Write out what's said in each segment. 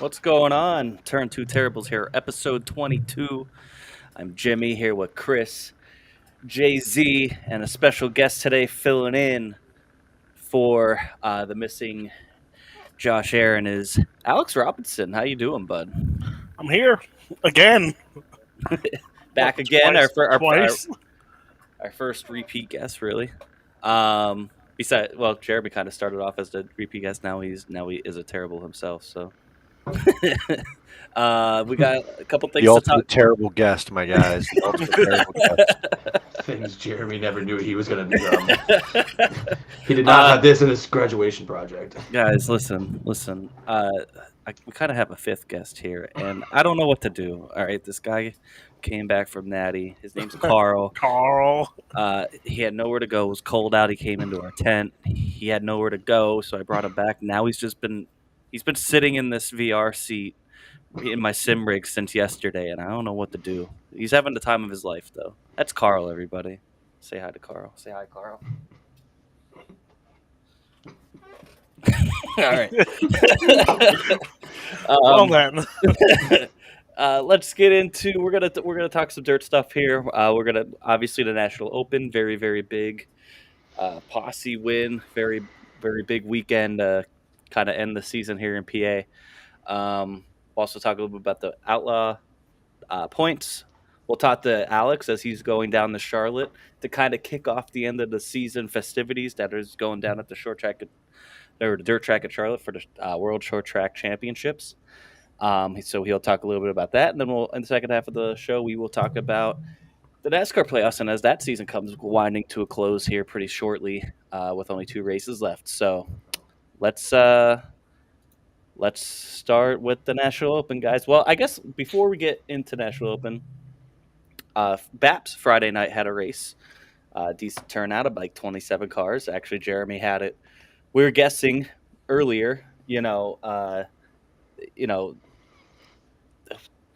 What's going on? Turn Two Terribles here, episode 22. I'm Jimmy here with Chris, Jay Z, and a special guest today filling in for the missing Josh Aaron is Alex Robinson. How you doing, bud? I'm here again. Back What, again, twice? Twice? our first repeat guest, really. Um, well, Jeremy kind of started off as the repeat guest. Now he is a terrible himself. So we got a couple The things to talk. ultimate terrible guest, my guys. The ultimate terrible guest. Things Jeremy never knew he was going to become. He did not uh, have this in his graduation project. Guys, listen. We kind of have a fifth guest here, and I don't know what to do. All right, this guy came back from Natty. His name's Carl. Carl. He had nowhere to go. It was cold out. He came into our tent. He had nowhere to go, so I brought him back. Now he's been sitting in this VR seat in my sim rig since yesterday, and I don't know what to do. He's having the time of his life, though. That's Carl, everybody. Say hi to Carl. Say hi, Carl. All right. Well then. Let's get into. We're gonna talk some dirt stuff here. We're gonna obviously the National Open, very very big. Posse win, very big weekend. Kind of end the season here in PA. We'll also talk a little bit about the Outlaw Points. We'll talk to Alex as he's going down to Charlotte to kind of kick off the end of the season festivities that is going down at the short track or the dirt track at Charlotte for the World Short Track Championships. So he'll talk a little bit about that, and then in the second half of the show, we will talk about the NASCAR playoffs, and as that season comes winding to a close here pretty shortly, with only 2 races left. So let's start with the National Open, guys. Well, I guess before we get into National Open, BAPS Friday night had a race. Decent turnout of like 27 cars. Actually, Jeremy had it. We were guessing earlier, you know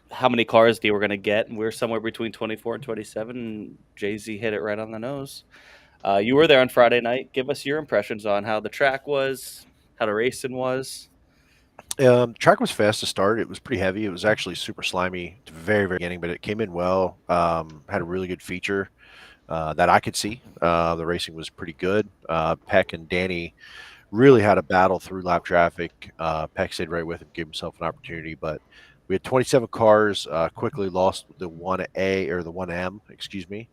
how many cars they were going to get, and we were somewhere between 24 and 27. And Jay-Z hit it right on the nose. You were there on Friday night. Give us your impressions on how the track was, how the racing was. Track was fast to start. It was pretty heavy. It was actually super slimy at the very, very beginning, but it came in well. Had a really good feature that I could see. The racing was pretty good. Peck and Danny really had a battle through lap traffic. Peck stayed right with him, gave himself an opportunity, but we had 27 cars. Quickly lost the 1A or the 1M, excuse me.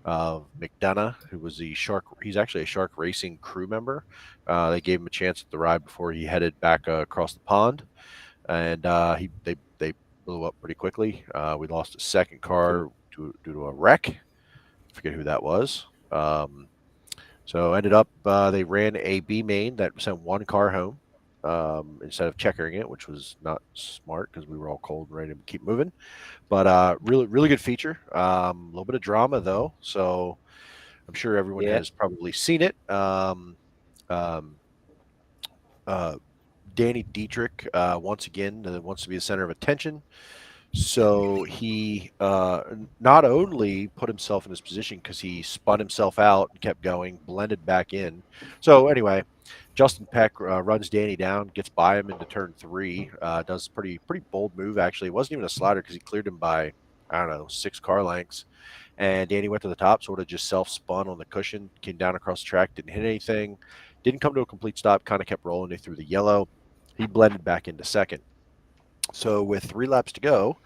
McDonough, who was he's actually a Shark Racing crew member. They gave him a chance at the ride before he headed back across the pond, and they blew up pretty quickly. We lost a second car due to a wreck. I forget who that was. So ended up they ran a B main that sent one car home instead of checkering it, which was not smart because we were all cold and ready to keep moving. But really good feature. A little bit of drama though, so I'm sure everyone Yeah. has probably seen it. Um, Danny Dietrich once again wants to be the center of attention. So he not only put himself in this position because he spun himself out and kept going, blended back in. So anyway, Justin Peck runs Danny down, gets by him into turn 3. Does pretty bold move actually. It wasn't even a slider because he cleared him by I don't know 6 car lengths. And Danny went to the top, sort of just self spun on the cushion, came down across the track, didn't hit anything, didn't come to a complete stop, kind of kept rolling through the yellow. He blended back into second. So with 3 laps to go,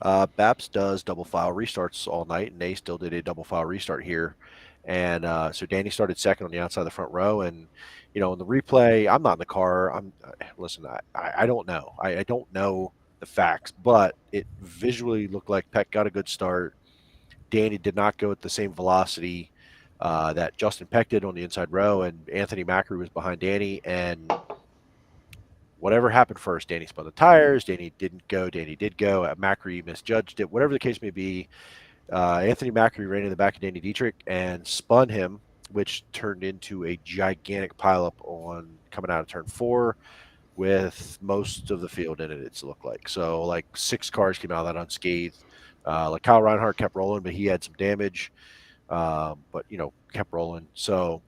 BAPS does double file restarts all night, and they still did a double file restart here. And so Danny started second on the outside of the front row. And, in the replay, I'm not in the car. Listen, I don't know. I don't know the facts, but it visually looked like Peck got a good start. Danny did not go at the same velocity that Justin Peck did on the inside row, and Anthony Macri was behind Danny. And whatever happened first, Danny spun the tires, Danny didn't go, Danny did go, Macri misjudged it, whatever the case may be. Anthony Macri ran in the back of Danny Dietrich and spun him, which turned into a gigantic pileup on coming out of turn 4 with most of the field in it, it's looked like. So like 6 cars came out of that unscathed. Like Kyle Reinhardt kept rolling, but he had some damage, but kept rolling. So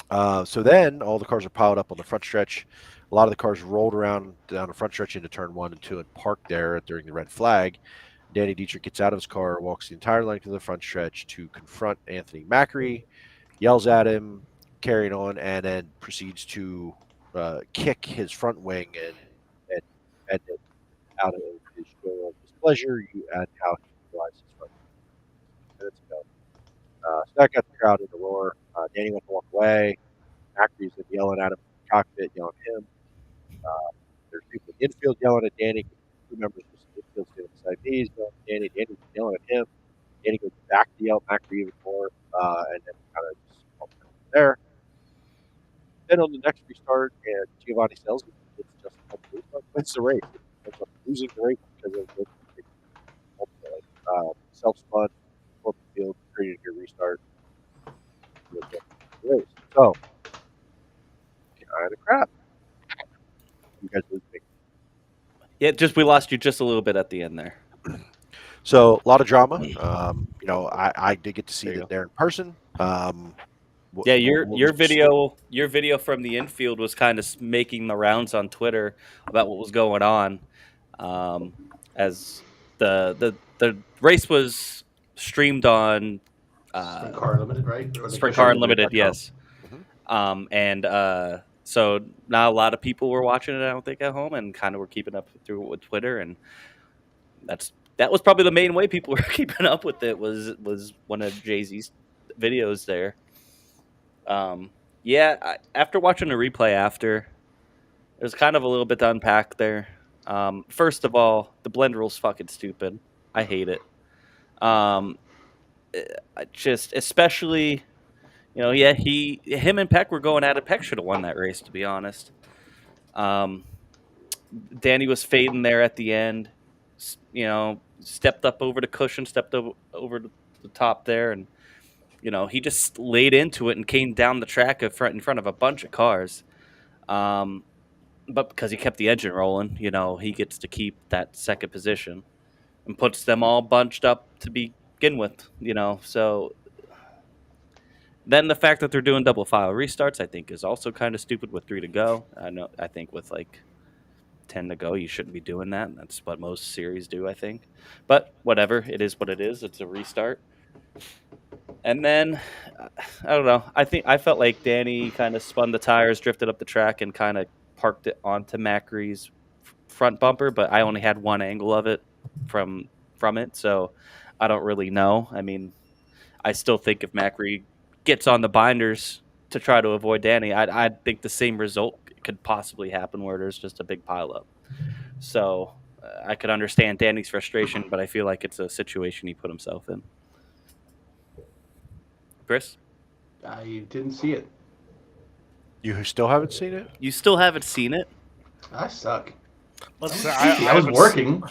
then all the cars are piled up on the front stretch. A lot of the cars rolled around down the front stretch into turn 1 and 2 and parked there during the red flag. Danny Dietrich gets out of his car, walks the entire length of the front stretch to confront Anthony Macri, yells at him, carrying on, and then proceeds to kick his front wing and out of his show of displeasure and how he utilized his front minutes ago. So that got the crowd in a roar. Danny went to walk away. Macri's been yelling at him from the cockpit, yelling at him. There's people in the infield yelling at Danny. Two members of the infield standing beside me. He's yelling at Danny. Danny's yelling at him. Danny goes back to yell at Macri even more, and then kind of just there. Then on the next restart, and Giovanni Selsman gets just wins the race. Ends up losing the race because of the self-spun, open field, created a restart. Race. So, kind of crap. You guys lose me. Yeah, we lost you just a little bit at the end there. So a lot of drama. I did get to see that there in person. Yeah, your video from the infield was kind of making the rounds on Twitter about what was going on, as the race was streamed on Sprint Car Unlimited, right? Sprint Car Unlimited, yes. Mm-hmm. So not a lot of people were watching it, I don't think, at home, and kind of were keeping up through it with Twitter, and that was probably the main way people were keeping up with it was one of Jay-Z's videos there. After watching the replay there's kind of a little bit to unpack there. First of all, the blend rule's fucking stupid. I hate it. Especially, him and Peck were going at it. Peck should have won that race, to be honest. Danny was fading there at the end. Stepped up over the cushion, stepped over the top there, and he just laid into it and came down the track in front of a bunch of cars. But because he kept the engine rolling, he gets to keep that second position and puts them all bunched up to begin with. So then the fact that they're doing double file restarts, I think, is also kind of stupid with 3 to go. I think with 10 to go, you shouldn't be doing that. That's what most series do, I think. But whatever, it is what it is. It's a restart. And then, I don't know. I felt like Danny kind of spun the tires, drifted up the track, and kind of parked it onto Macri's front bumper. But I only had one angle of it from it, so I don't really know. I mean, I still think if Macri gets on the binders to try to avoid Danny, I think the same result could possibly happen where there's just a big pileup. So I could understand Danny's frustration, but I feel like it's a situation he put himself in. Chris? I didn't see it. You still haven't seen it? You still haven't seen it? I suck. I was working,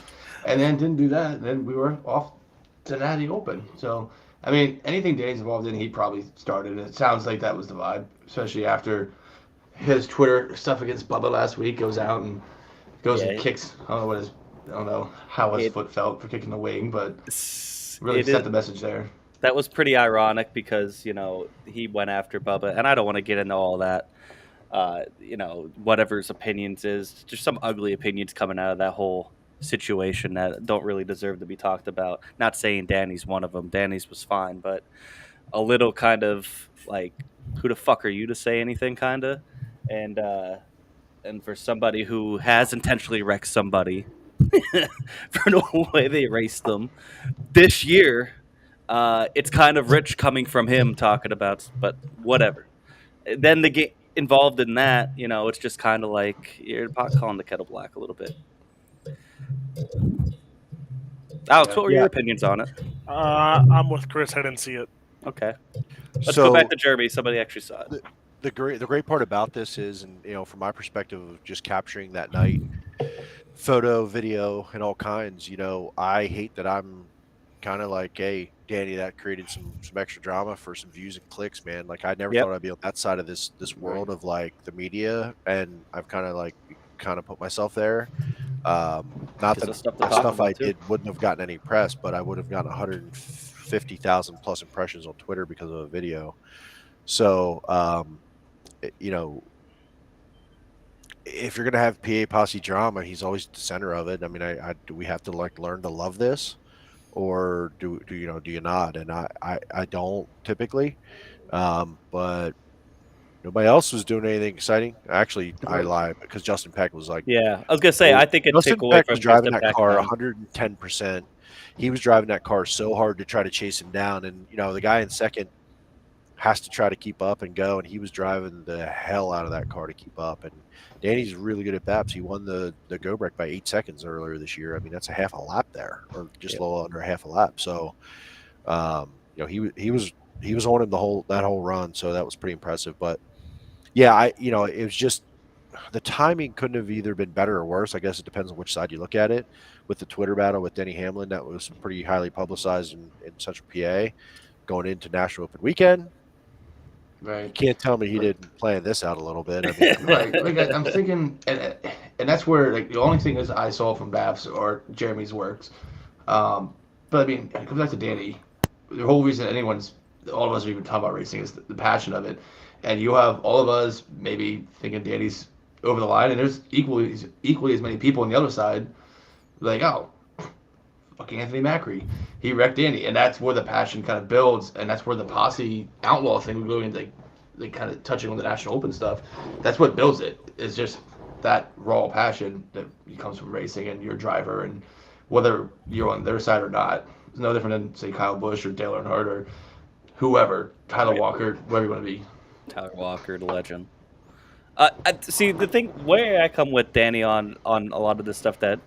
and then didn't do that. And then we were off to Natty Open. So, I mean, anything Danny's involved in, he probably started. It sounds like that was the vibe, especially after his Twitter stuff against Bubba last week. Goes out and kicks. I don't know how his foot felt for kicking the wing, but really set the message there. That was pretty ironic because, he went after Bubba, and I don't want to get into all that. Whatever his opinions is, just some ugly opinions coming out of that whole situation that don't really deserve to be talked about. Not saying Danny's one of them. Danny's was fine, but a little kind of like, who the fuck are you to say anything, kind of? And for somebody who has intentionally wrecked somebody for the way they raced them this year, it's kind of rich coming from him talking about, but whatever. Then the get involved in that, it's just kind of like you're pot calling the kettle black a little bit. Alex, what were your opinions on it? I'm with Chris. I didn't see it. Okay. Let's go back to Jeremy. Somebody actually saw it. The great part about this is, and from my perspective of just capturing that night, photo, video, and all kinds, I hate that I'm kind of like, hey, Danny, that created some extra drama for some views and clicks, man. Like, I never thought I'd be on that side of this world of like the media, and I've kind of put myself there. Not that stuff I did wouldn't have gotten any press, but I would have gotten 150,000 plus impressions on Twitter because of a video. So, if you're gonna have PA Posse drama, he's always the center of it. I mean, do we have to like learn to love this, or do you not? And I don't typically, but nobody else was doing anything exciting. Actually, I Right. lied because Justin Peck was like, Yeah, I was gonna say I think a Justin takeaway Peck from was driving Justin that Peck car then. 110%. He was driving that car so hard to try to chase him down, and the guy in second has to try to keep up and go, and he was driving the hell out of that car to keep up. And Danny's really good at BAPS. He won the go break by 8 seconds earlier this year. I mean, that's a half a lap there, or just a little under a half a lap. So, he was on him that whole run. So that was pretty impressive. But yeah, it was just the timing couldn't have either been better or worse. I guess it depends on which side you look at it. With the Twitter battle with Denny Hamlin, that was pretty highly publicized in Central PA going into National Open weekend. Right. You can't tell me he didn't plan this out a little bit. I mean, Right. Like I'm thinking, and that's where like the only thing is I saw from Babs or Jeremy's works. But I mean, it comes back to Danny. The whole reason all of us are even talking about racing is the passion of it. And you have all of us maybe thinking Danny's over the line, and there's equally as many people on the other side like, oh, fucking Anthony Macri, he wrecked Danny, and that's where the passion kind of builds, and that's where the Posse Outlaw thing, we go into like kind of touching on the National Open stuff. That's what builds it. It's just that raw passion that comes from racing and your driver, and whether you're on their side or not. It's no different than say Kyle Busch or Dale Earnhardt or whoever, Tyler Walker, whatever you want to be. Tyler Walker, the legend. See, the thing where I come with Danny on a lot of the stuff that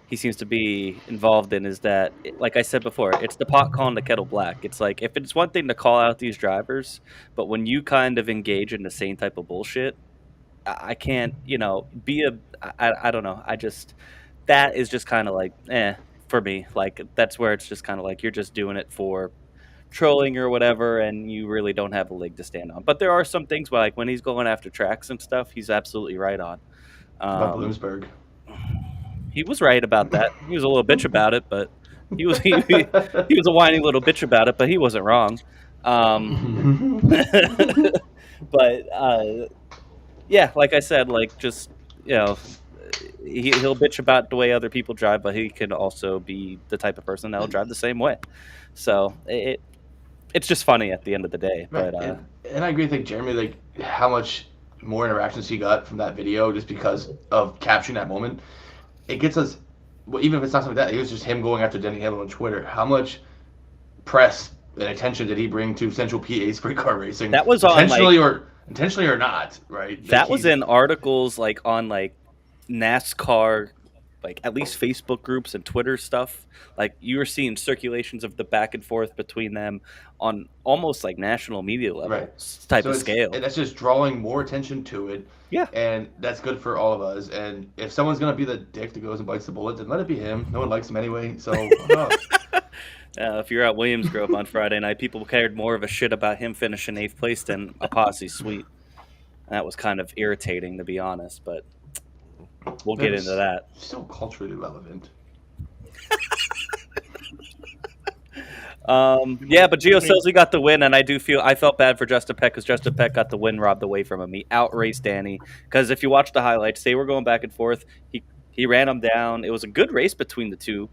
he seems to be involved in is that, like I said before, it's the pot calling the kettle black. It's like, if it's one thing to call out these drivers, but when you kind of engage in the same type of bullshit, I can't, I don't know. That is just kind of like, for me. Like, that's where it's just kind of like you're just doing it for trolling or whatever, and you really don't have a leg to stand on. But there are some things where, like, when he's going after tracks and stuff, he's absolutely right on. About Bloomsburg. He was right about that. He was a little bitch about it, but he was he was a whiny little bitch about it, but he wasn't wrong. But yeah, like I said, like, just, he'll bitch about the way other people drive, but he can also be the type of person that'll drive the same way. So it's just funny at the end of the day. Right. But and I agree with Jeremy, like how much more interactions he got from that video just because of capturing that moment. It gets us, well, even if it's not something like that, it was just him going after Denny Hamlin on Twitter. How much press and attention did he bring to Central PA sprint car racing? that was on, intentionally or not, right? that was in articles, like, on, like, NASCAR, like, at least Facebook groups and Twitter stuff. Like, you were seeing circulations of the back and forth between them on almost like national media level type of scale. And that's just drawing more attention to it. Yeah. And that's good for all of us. And if someone's going to be the dick that goes and bites the bullet, then let it be him. No one likes him anyway. So, if you're at Williams Grove on Friday night, people cared more of a shit about him finishing 8th place than a Posse sweep. And that was kind of irritating, to be honest, but we'll get into that. Still culturally relevant. Yeah, but Gio says he got the win, and I felt bad for Justin Peck because Justin Peck got the win robbed away from him. He outraced Danny because if you watch the highlights, they were going back and forth. He ran him down. It was a good race between the two,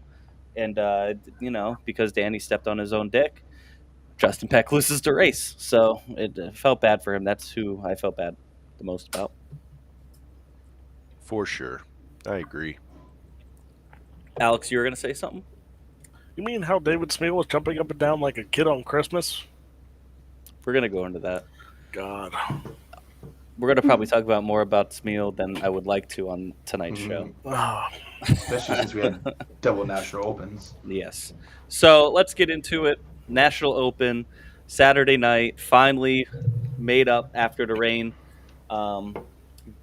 and because Danny stepped on his own dick, Justin Peck loses the race. So it felt bad for him. That's who I felt bad the most about. For sure, I agree. Alex, you were gonna say something? You mean how David Smeal was jumping up and down like a kid on Christmas? We're going to go into that. God. We're going to probably talk about more about Smeal than I would like to on tonight's show. Especially since we had double National Opens. Yes. So let's get into it. National Open, Saturday night, finally made up after the rain.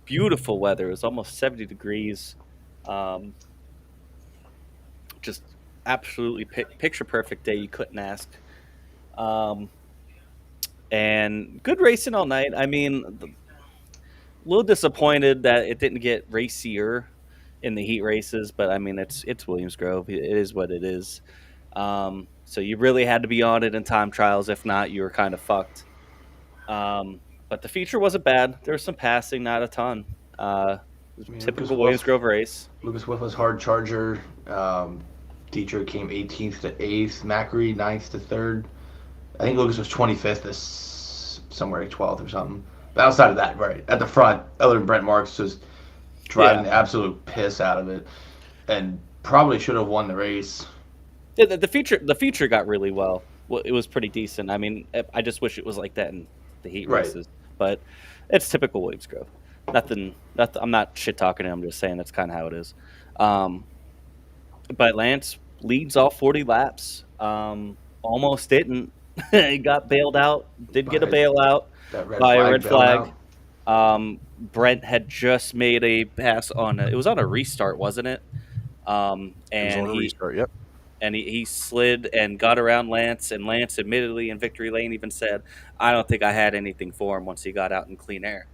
Beautiful weather. It was almost 70 degrees. Just absolutely picture perfect day. You couldn't ask. And good racing all night. I mean, a little disappointed that it didn't get racier in the heat races, but I mean, it's Williams Grove. It is what it is. So you really had to be on it in time trials. If not, you were kind of fucked. But the feature wasn't bad. There was some passing, not a ton. Typical Williams Grove race. Lucas Wolf was hard charger. Dietrich came 18th to 8th. Macri 9th to 3rd. I think Lucas was 25th to somewhere like 12th or something. But outside of that, right at the front, other than Brent Marks, just driving the absolute piss out of it, and probably should have won the race. Yeah, the feature got really well. It was pretty decent. I mean, I just wish it was like that in the heat races, but it's typical Williams Grove. Nothing. I'm not shit talking him. I'm just saying that's kind of how it is. But Lance leads all 40 laps. Almost didn't. He got bailed out. Did get a bailout by a red flag. Brent had just made a pass on it was on a restart, wasn't it? And it was on a restart, yep. And he slid and got around Lance, and Lance admittedly in victory lane even said, I don't think I had anything for him once he got out in clean air.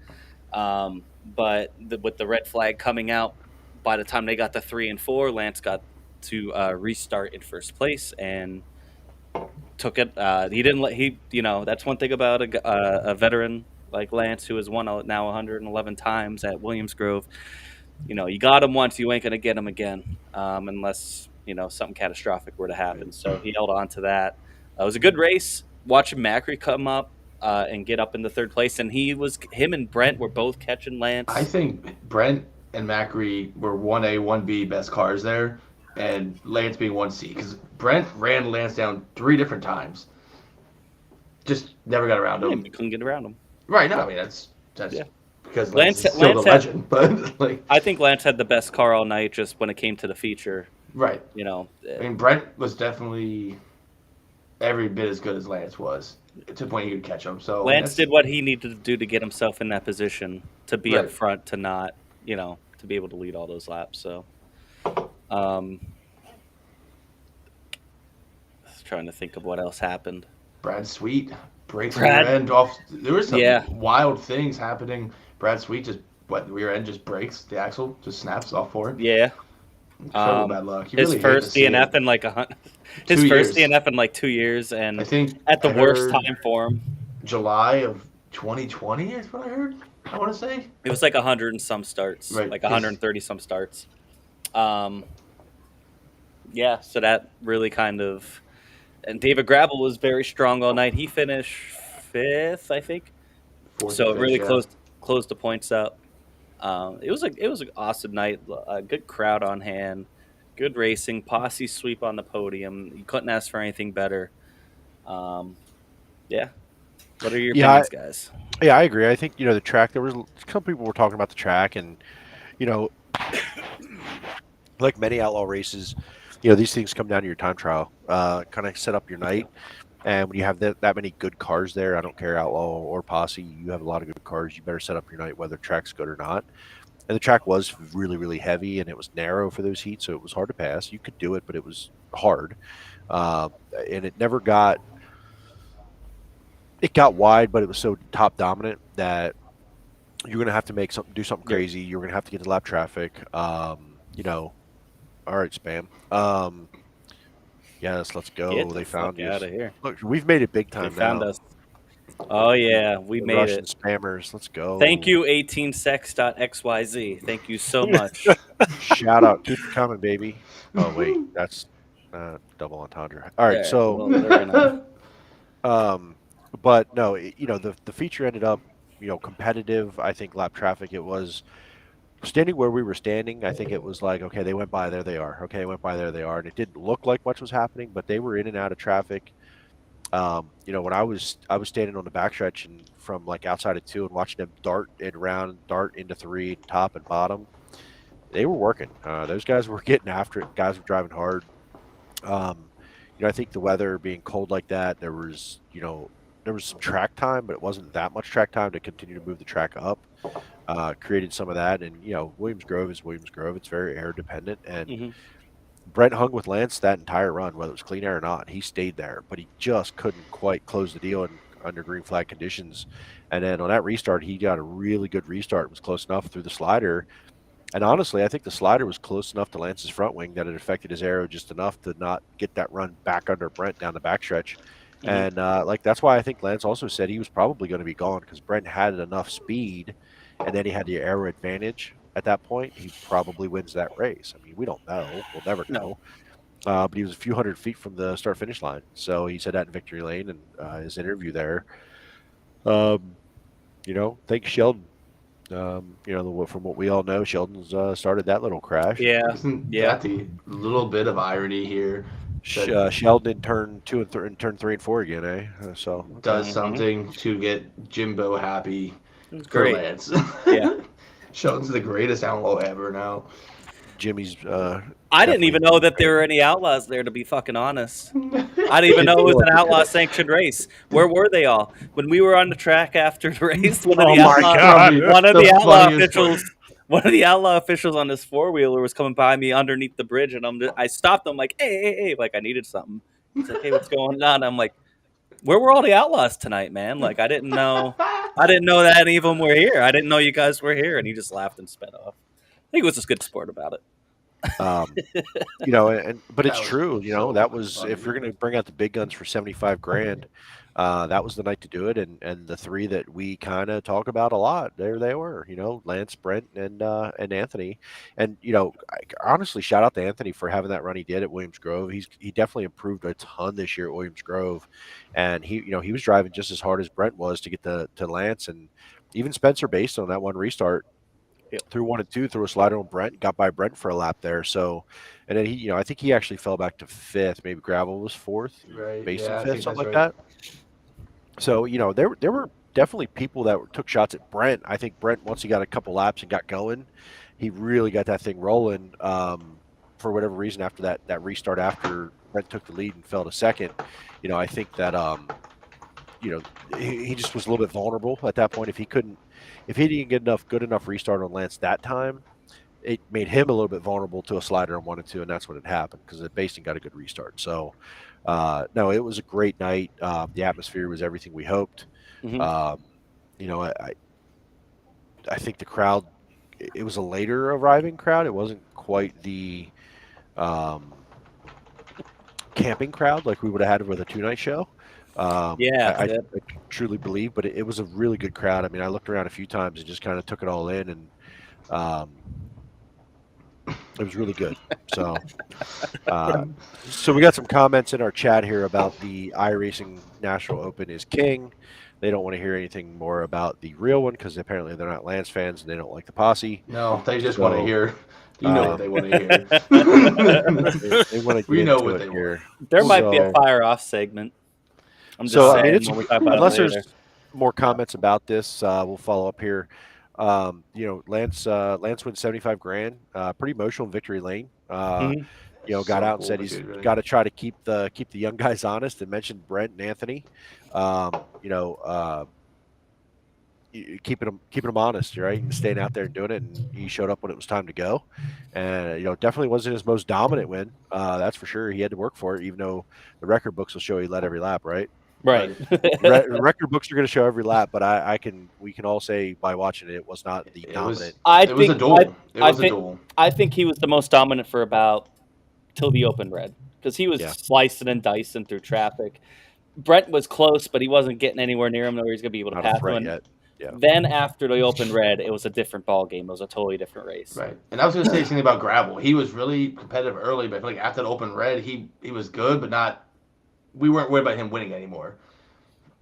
But with the red flag coming out, by the time they got to 3 and 4, Lance got to restart in first place and took it. He didn't let that's one thing about a veteran like Lance, who has won now 111 times at Williams Grove. You got him once, you ain't gonna get him again, unless something catastrophic were to happen. So he held on to that. It was a good race. Watching Macri come up and get up into third place, and him and Brent were both catching Lance. I think Brent and Macri were 1A, 1B best cars there, and Lance being 1C, because Brent ran Lance down 3 different times. Just never got around him. Yeah, couldn't get around him. Right. No, I mean that's because Lance is still Lance the legend. But I think Lance had the best car all night, just when it came to the feature. Right. I mean, Brent was definitely every bit as good as Lance was to the point he could catch him. So Lance did what he needed to do to get himself in that position, to be up front, to not, to be able to lead all those laps. So, I was trying to think of what else happened. Brad Sweet breaks the rear end off. There was some wild things happening. Brad Sweet the rear end just breaks, the axle just snaps off forward. Yeah. Bad luck. His first DNF in like DNF in like 2 years, and I think at the worst time for him. July of 2020 is what I heard. I want to say it was like 100 and some starts, like 130 some starts. So that really kind of. And David Gravel was very strong all night. He finished 5th, I think. So it really closed the points out. It was an awesome night. A good crowd on hand. Good racing. Posse sweep on the podium. You couldn't ask for anything better. What are your opinions, guys? Yeah, I agree. I think the track. There was some people were talking about the track, and like many outlaw races. These things come down to your time trial, kind of set up your night. And when you have that many good cars there, I don't care, Outlaw or Posse, you have a lot of good cars. You better set up your night whether the track's good or not. And the track was really, really heavy, and it was narrow for those heats, so it was hard to pass. You could do it, but it was hard. And it never got – it got wide, but it was so top dominant that you're going to have to do something crazy. You're going to have to get to lap traffic, All right, Spam. Yes, let's go. Get they found us. Out of here. Look, we've made it big time. They found us. Oh yeah, we made Russian it. Spammers, let's go. Thank you, 18sex.xyz. Thank you so much. Shout out, keep it coming, baby. Oh wait, that's double entendre. All right, but no, the feature ended up, competitive. I think lap traffic. It was. Standing where we were standing, I think it was like, okay, they went by, there they are. Okay, went by, there they are. And it didn't look like much was happening, but they were in and out of traffic. When I was standing on the backstretch and from like outside of 2 and watching them dart into 3, top and bottom, they were working. Those guys were getting after it. Guys were driving hard. I think the weather being cold like that, there was some track time, but it wasn't that much track time to continue to move the track up. Created some of that, and Williams Grove is Williams Grove. It's very air dependent, and Brent hung with Lance that entire run, whether it was clean air or not. He stayed there, but he just couldn't quite close the deal under green flag conditions. And then on that restart, he got a really good restart. It was close enough through the slider, and honestly, I think the slider was close enough to Lance's front wing that it affected his aero just enough to not get that run back under Brent down the backstretch. And that's why I think Lance also said he was probably going to be gone, because Brent had enough speed. And then he had the aero advantage, at that point, he probably wins that race. I mean, we don't know. We'll never know. But he was a few hundred feet from the start finish line. So he said that in victory lane and his interview there. Thanks Sheldon. From what we all know, Sheldon's started that little crash. Yeah. Isn't that the little bit of irony here? Sheldon in turn 2 and turn 3 and 4 again, So does something to get Jimbo happy It was for great. Lance. Yeah. Sheldon's the greatest outlaw ever now. Jimmy's. I didn't even know that there were any outlaws there, to be fucking honest. I didn't even know it was an outlaw sanctioned race. Where were they all when we were on the track after the race? One of the outlaw officials on this 4-wheeler was coming by me underneath the bridge, and I stopped him like, hey, like I needed something. He's like, hey, what's going on? I'm like, where were all the outlaws tonight, man? Like I didn't know that any of them were here. I didn't know you guys were here, and he just laughed and sped off. I think it was just good sport about it. But it's true. That was if you're going to bring out the big guns for $75,000, that was the night to do it. And the three that we kind of talk about a lot, there they were. Lance, Brent, and Anthony. And honestly, shout out to Anthony for having that run he did at Williams Grove. He definitely improved a ton this year at Williams Grove, and he was driving just as hard as Brent was to get to Lance, and even Spencer based on that one restart. Through 1 and 2, threw a slider on Brent, got by Brent for a lap there. So, and then he, I think he actually fell back to 5th. Maybe Gravel was 4th, right? Basin 5th, something like that. So, there were definitely people that took shots at Brent. I think Brent, once he got a couple laps and got going, he really got that thing rolling. For whatever reason, after that restart, after Brent took the lead and fell to 2nd, I think that he just was a little bit vulnerable at that point. If he didn't get good enough restart on Lance that time, it made him a little bit vulnerable to a slider on 1 and 2, and that's what had happened because the Basin got a good restart. So, no, it was a great night. The atmosphere was everything we hoped. Mm-hmm. I think the crowd, it was a later arriving crowd. It wasn't quite the camping crowd like we would have had with a 2-night show. I truly believe, but it was a really good crowd. I mean, I looked around a few times and just kind of took it all in, and it was really good. So, so we got some comments in our chat here about the iRacing National Open is king. They don't want to hear anything more about the real one because apparently they're not Lance fans and they don't like the Posse. No, they just want to hear. What they want to hear. they want to. We know what they want. There might be a fire off segment. Unless there's more comments about this, we'll follow up here. Lance wins $75,000. Pretty emotional in victory lane. Got out and said he's got to try to keep the young guys honest, and mentioned Brent and Anthony. Keeping them honest, right? And staying out there and doing it. And he showed up when it was time to go. And definitely wasn't his most dominant win. That's for sure. He had to work for it, even though the record books will show he led every lap, right? Right. Record books are going to show every lap, but we can all say by watching it was not the dominant. It was a duel. I think he was the most dominant for about till the Open Red because he was slicing and dicing through traffic. Brent was close, but he wasn't getting anywhere near him where he's going to be able to pass him. Yeah. Then after the Open Red, it was a different ball game. It was a totally different race. Right. And I was going to say something about Gravel. He was really competitive early, but I feel like after the Open Red, he was good, but not. We weren't worried about him winning anymore,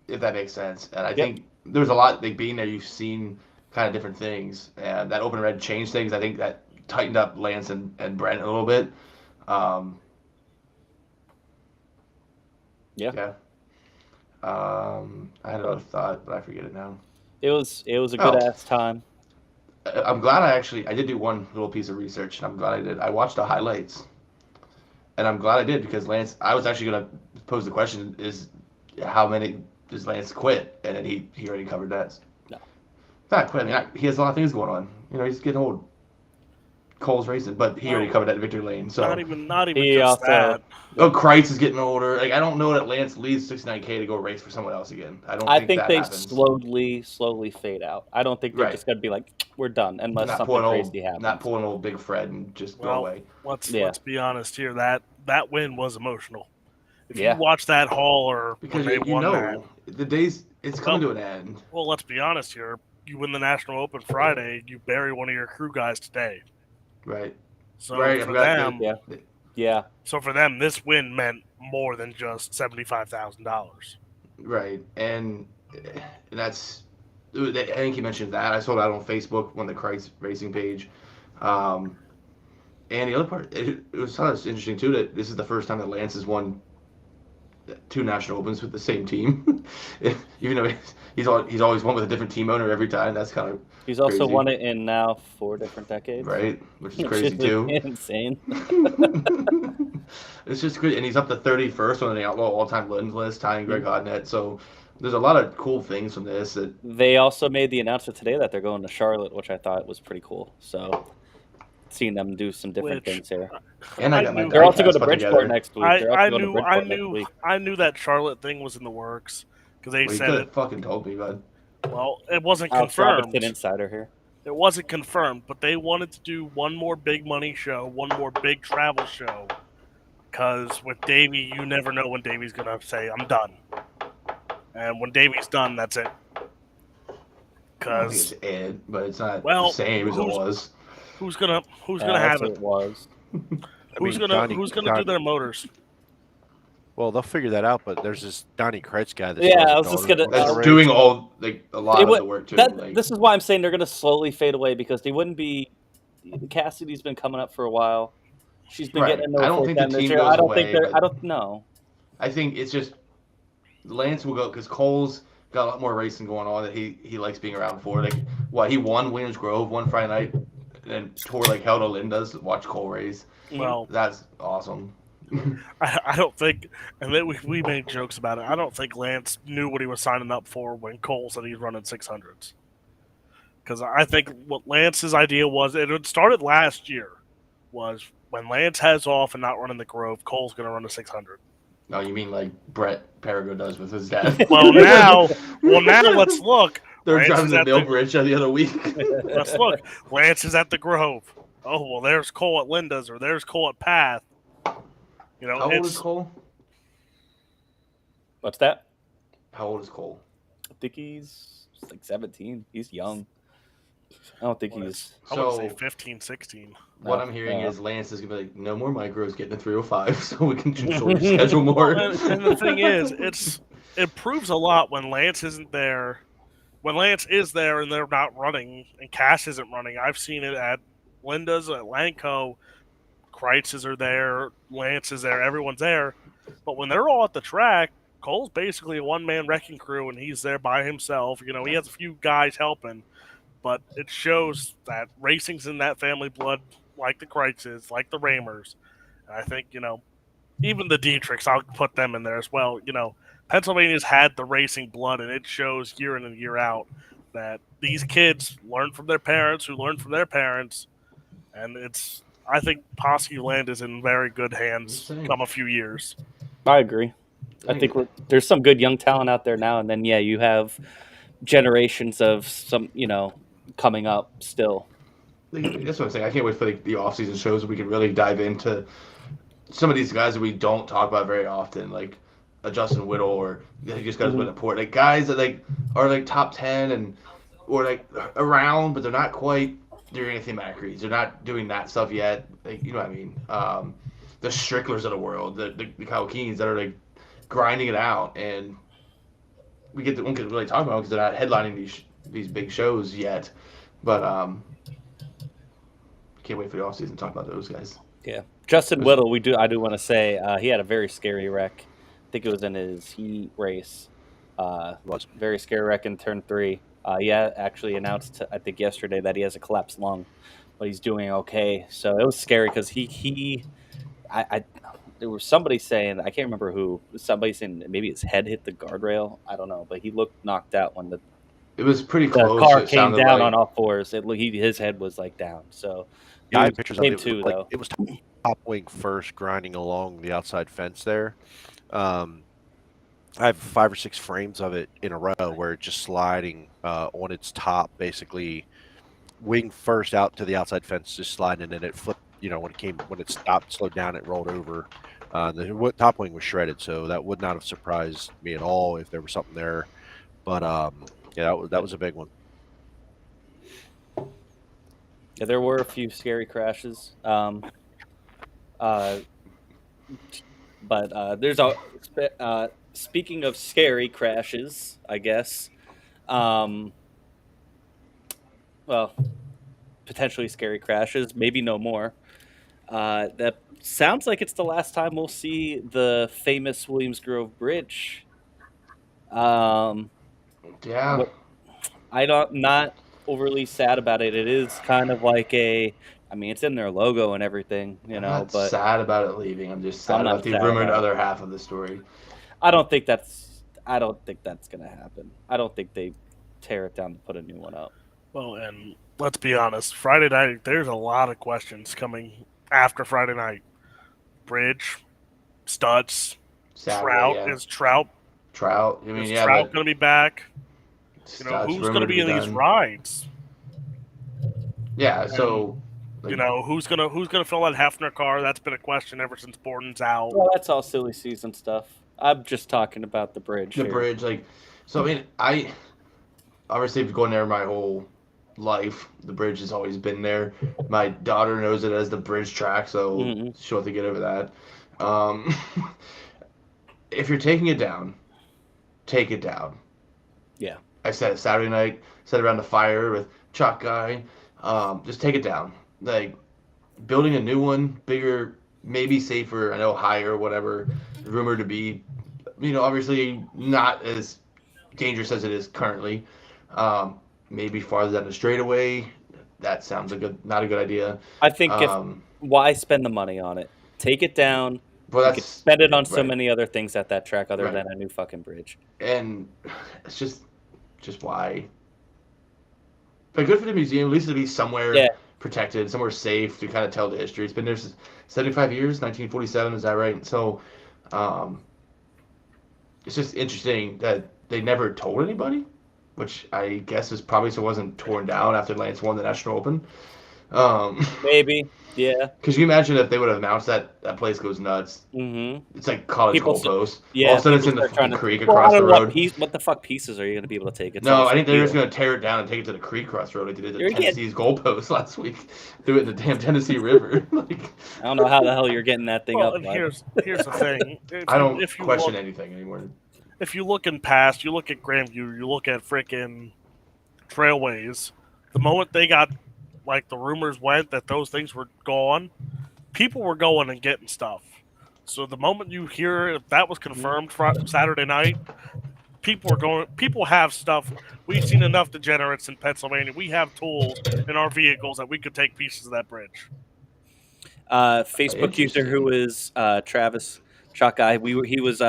if that makes sense. And I think there was a lot, like being there, you've seen kind of different things. And that Open Red changed things. I think that tightened up Lance and Brent a little bit. Yeah. I had another thought, but I forget it now. It was a good ass time. I'm glad I did do one little piece of research, and I'm glad I did. I watched the highlights, and I'm glad I did because Lance. I was actually going to pose the question: is how many does Lance quit? And then he already covered that. No, not quit. I mean, he has a lot of things going on. He's getting old. Cole's racing, but he already covered that in victory lane. So not even just that. Oh, Kreitz is getting older. Like I don't know that Lance leaves 69K to go race for someone else again. I think they happens. slowly fade out. I don't think they're just gonna be like we're done unless something crazy happens. Not pulling old Big Fred and just go away. Let's be honest here. That win was emotional. If you watch that haul or because when they won that, the days it's coming to an end. Well, let's be honest here. you win the National Open Friday, you bury one of your crew guys today. Right. So Right, I for forgot them, Yeah. so for them, this win meant more than just $75,000. Right, and that's. I think you mentioned that. I saw that on Facebook on the Christ Racing page. And the other part, it was interesting too that this is the first time that Lance has won 2 national opens with the same team. Even though he's always won with a different team owner every time. That's kind of He's also crazy. won it in now 4 different decades. Right, which is Which crazy is too. insane. It's just good, and he's up to 31st on the Outlaw all-time wins list, tying Greg Hodnett. So there's a lot of cool things from this. That They also made the announcement today that they're going to Charlotte, which I thought was pretty cool. So seeing them do some different things here. and I got my They're also going to diecast put Bridgeport together. next week. They're also going to Bridgeport next week. I knew that Charlotte thing was in the works because they Well, you said could it. have fucking told me, bud. Well, it wasn't Alex confirmed. Robertson insider here. It wasn't confirmed, but they wanted to do one more big money show, one more big travel show. Because with Davey, you never know when Davey's gonna say, "I'm done," and when Davey's done, that's it. I think Because it's Ed, but it's not Well, the same as it was. who's gonna have it? It was. Who's gonna do their motors? Well, they'll figure that out, but there's this Donnie Kreitz guy. That Yeah, still has I a was just daughter gonna- that That's race. doing all a lot of would- the work too. This is why I'm saying they're going to slowly fade away because they wouldn't be. Cassidy's been coming up for a while. She's been Right. getting into I don't full think the time this team year. goes I don't think away, they're. but- I don't know. I think it's just Lance will go because Cole's got a lot more racing going on that he likes being around for. Like, he won Williams Grove one Friday night, and then tore like hell to Linda's to watch Cole race. Well, That's awesome. I don't think, and then we made jokes about it. I don't think Lance knew what he was signing up for when Cole said he's running 600s. Because I think what Lance's idea was, and it started last year, was when Lance has off and not running the Grove, Cole's going to run a 600. No, you mean like Brett Perigo does with his dad? Well, now let's look. They're Lance driving is the at Mill Bridge the other week. Let's look. Lance is at the Grove. Oh, well, there's Cole at Linda's, or there's Cole at Path. You know, How old is Cole? What's that? How old is Cole? I think he's like 17. He's young. I don't think he's. I would So say 15, 16. what No, I'm hearing no. is Lance is gonna be like, no more micros getting the 305, so we can shorten your schedule more. And the thing is, it proves a lot when Lance isn't there. When Lance is there and they're not running, and Cash isn't running. I've seen it at Linda's, at Lanco. Kreitz's are there, Lance is there, everyone's there. But when they're all at the track, Cole's basically a one-man wrecking crew, and he's there by himself. You know, he has a few guys helping, but it shows that racing's in that family blood, like the Kreitz's, like the Ramers. And I think, you know, even the Dietrichs, I'll put them in there as well. You know, Pennsylvania's had the racing blood, and it shows year in and year out that these kids learn from their parents, who learn from their parents, and I think Posse Land is in very good hands come a few years. I agree. I think there's some good young talent out there now, and then you have generations of some, coming up still. That's what I'm saying. I can't wait for the off-season shows where we can really dive into some of these guys that we don't talk about very often, like a Justin Whittle or he just got his win at Port. Like guys that are top 10 or around, but they're not quite doing anything Macries. They're not doing that stuff yet. You know what I mean? The Stricklers of the world, the Kyle Keens that are grinding it out, and we won't get really talk about because they're not headlining these big shows yet. But can't wait for the offseason to talk about those guys. Yeah, Justin Whittle. I do want to say he had a very scary wreck. I think it was in his heat race. Very scary wreck in turn 3. He actually announced, I think yesterday, that he has a collapsed lung, but he's doing okay. So it was scary because there was somebody saying, I can't remember who, somebody saying maybe his head hit the guardrail. I don't know, but he looked knocked out when it was pretty close. The car came down on all fours. His head was down. So I have pictures of it. Too, though. It was top wing first, grinding along the outside fence there. I have 5 or 6 frames of it in a row where it's just sliding on its top, basically wing first out to the outside fence, just sliding, and it flipped. When it stopped, slowed down, it rolled over. The top wing was shredded, so that would not have surprised me at all if there was something there. But that was a big one. Yeah, there were a few scary crashes. Uh, but there's a speaking of scary crashes, I guess. Um, well, potentially scary crashes, maybe no more. That sounds like it's the last time we'll see the famous Williams Grove Bridge. Um, Yeah, what not overly sad about it. It is kind of like I mean, it's in their logo and everything, I'm not but sad about it leaving. I'm just I'm sad not about the sad rumored about it. other half of the story. I don't think that's gonna happen. I don't think they tear it down to put a new one up. Well, and let's be honest, Friday night, there's a lot of questions coming after Friday night. Bridge, studs, Saturday, Trout. yeah. Is Trout Trout. I mean, is yeah, Trout but going to be back? Studs Who's going to rumored to be be in these done. rides? Yeah, so like, Who's gonna fill that Hefner car? That's been a question ever since Borden's out. Well, that's all silly season stuff. I'm just talking about the bridge the here. bridge, like, so I mean, I obviously been going there my whole life. The bridge has always been there. My daughter knows it as the bridge track, so Mhm. she'll have to get over that. Um, if you're taking it down, take it down. Yeah. I said it Saturday night, said it around the fire with Chuck Guy. Just take it down. Like, building a new one, bigger, maybe safer, I know higher, whatever, rumored to be, obviously not as dangerous as it is currently. Maybe farther down the straightaway. That sounds not a good idea. I think why spend the money on it? Take it down. Well, You could spend it on so right. many other things at that track other Right. than a new fucking bridge. And it's just why. But good for the museum, at least to be somewhere protected, somewhere safe to kind of tell the history. It's been there since 75 years, 1947, is that right? So, it's just interesting that they never told anybody, which I guess is probably so it wasn't torn down after Lance won the National Open. Maybe, yeah. Because you imagine if they would have announced that place goes nuts. Mm-hmm. It's like college goalposts. Yeah, all of a sudden it's in the fucking creek across the road. What the fuck pieces are you going to be able to take? No, I think they're just going to tear it down and take it to the creek across the road like they did to Tennessee's goalposts last week. Threw it in the damn Tennessee River. I don't know how the hell you're getting that thing up. And here's the thing. I don't question anything anymore. If you look in past, you look at Grandview, you look at frickin' Trailways, the moment they got, like, the rumors went that those things were gone, people were going and getting stuff. So the moment you hear if that was confirmed Saturday night, people have stuff. We've seen enough degenerates in Pennsylvania. We have tools in our vehicles that we could take pieces of that bridge. Facebook user who is Travis Chuck Guy, he was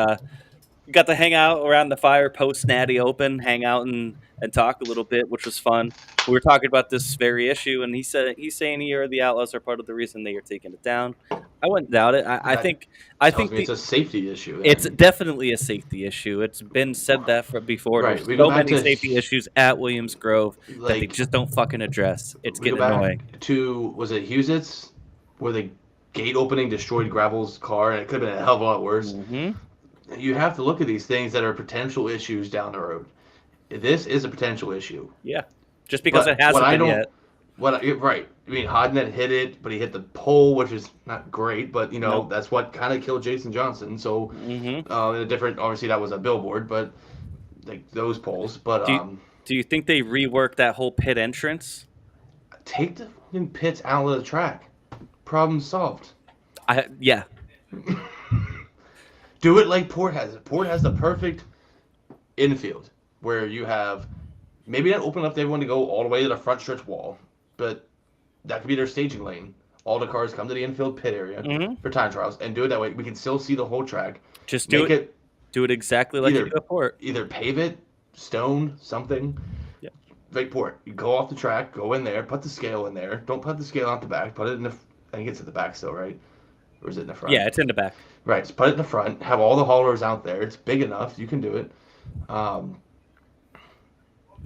got to hang out around the fire post Natty Open, hang out and talk a little bit, which was fun. We were talking about this very issue, and he's saying here the Outlaws are part of the reason they are taking it down. I wouldn't doubt it. I think it's a safety issue. It's definitely a safety issue. It's been said that before. Right. There's so many safety issues at Williams Grove that they just don't fucking address. It's getting annoying. Was it Huset's, where the gate opening destroyed Gravel's car, and it could have been a hell of a lot worse. Mm-hmm. You have to look at these things that are potential issues down the road. This is a potential issue. Yeah, just because it hasn't been yet. Right. I mean, Hodnett hit it, but he hit the pole, which is not great. But that's what kind of killed Jason Johnson. So, in a different, obviously that was a billboard, but like those poles. But do you think they rework that whole pit entrance? Take the fucking pits out of the track. Problem solved. Yeah. Do it like Port has it. Port has the perfect infield where you have maybe not open up to everyone to go all the way to the front stretch wall, but that could be their staging lane. All the cars come to the infield pit area for time trials and do it that way. We can still see the whole track. Just do it exactly like you do at Port. Either pave it, stone, something. Yeah. Like Port. You go off the track, go in there, put the scale in there. Don't put the scale out the back. Put it in the. I think it's at the back still, right? Or is it in the front? Yeah, it's in the back. Right, so put it in the front. Have all the haulers out there. It's big enough. You can do it.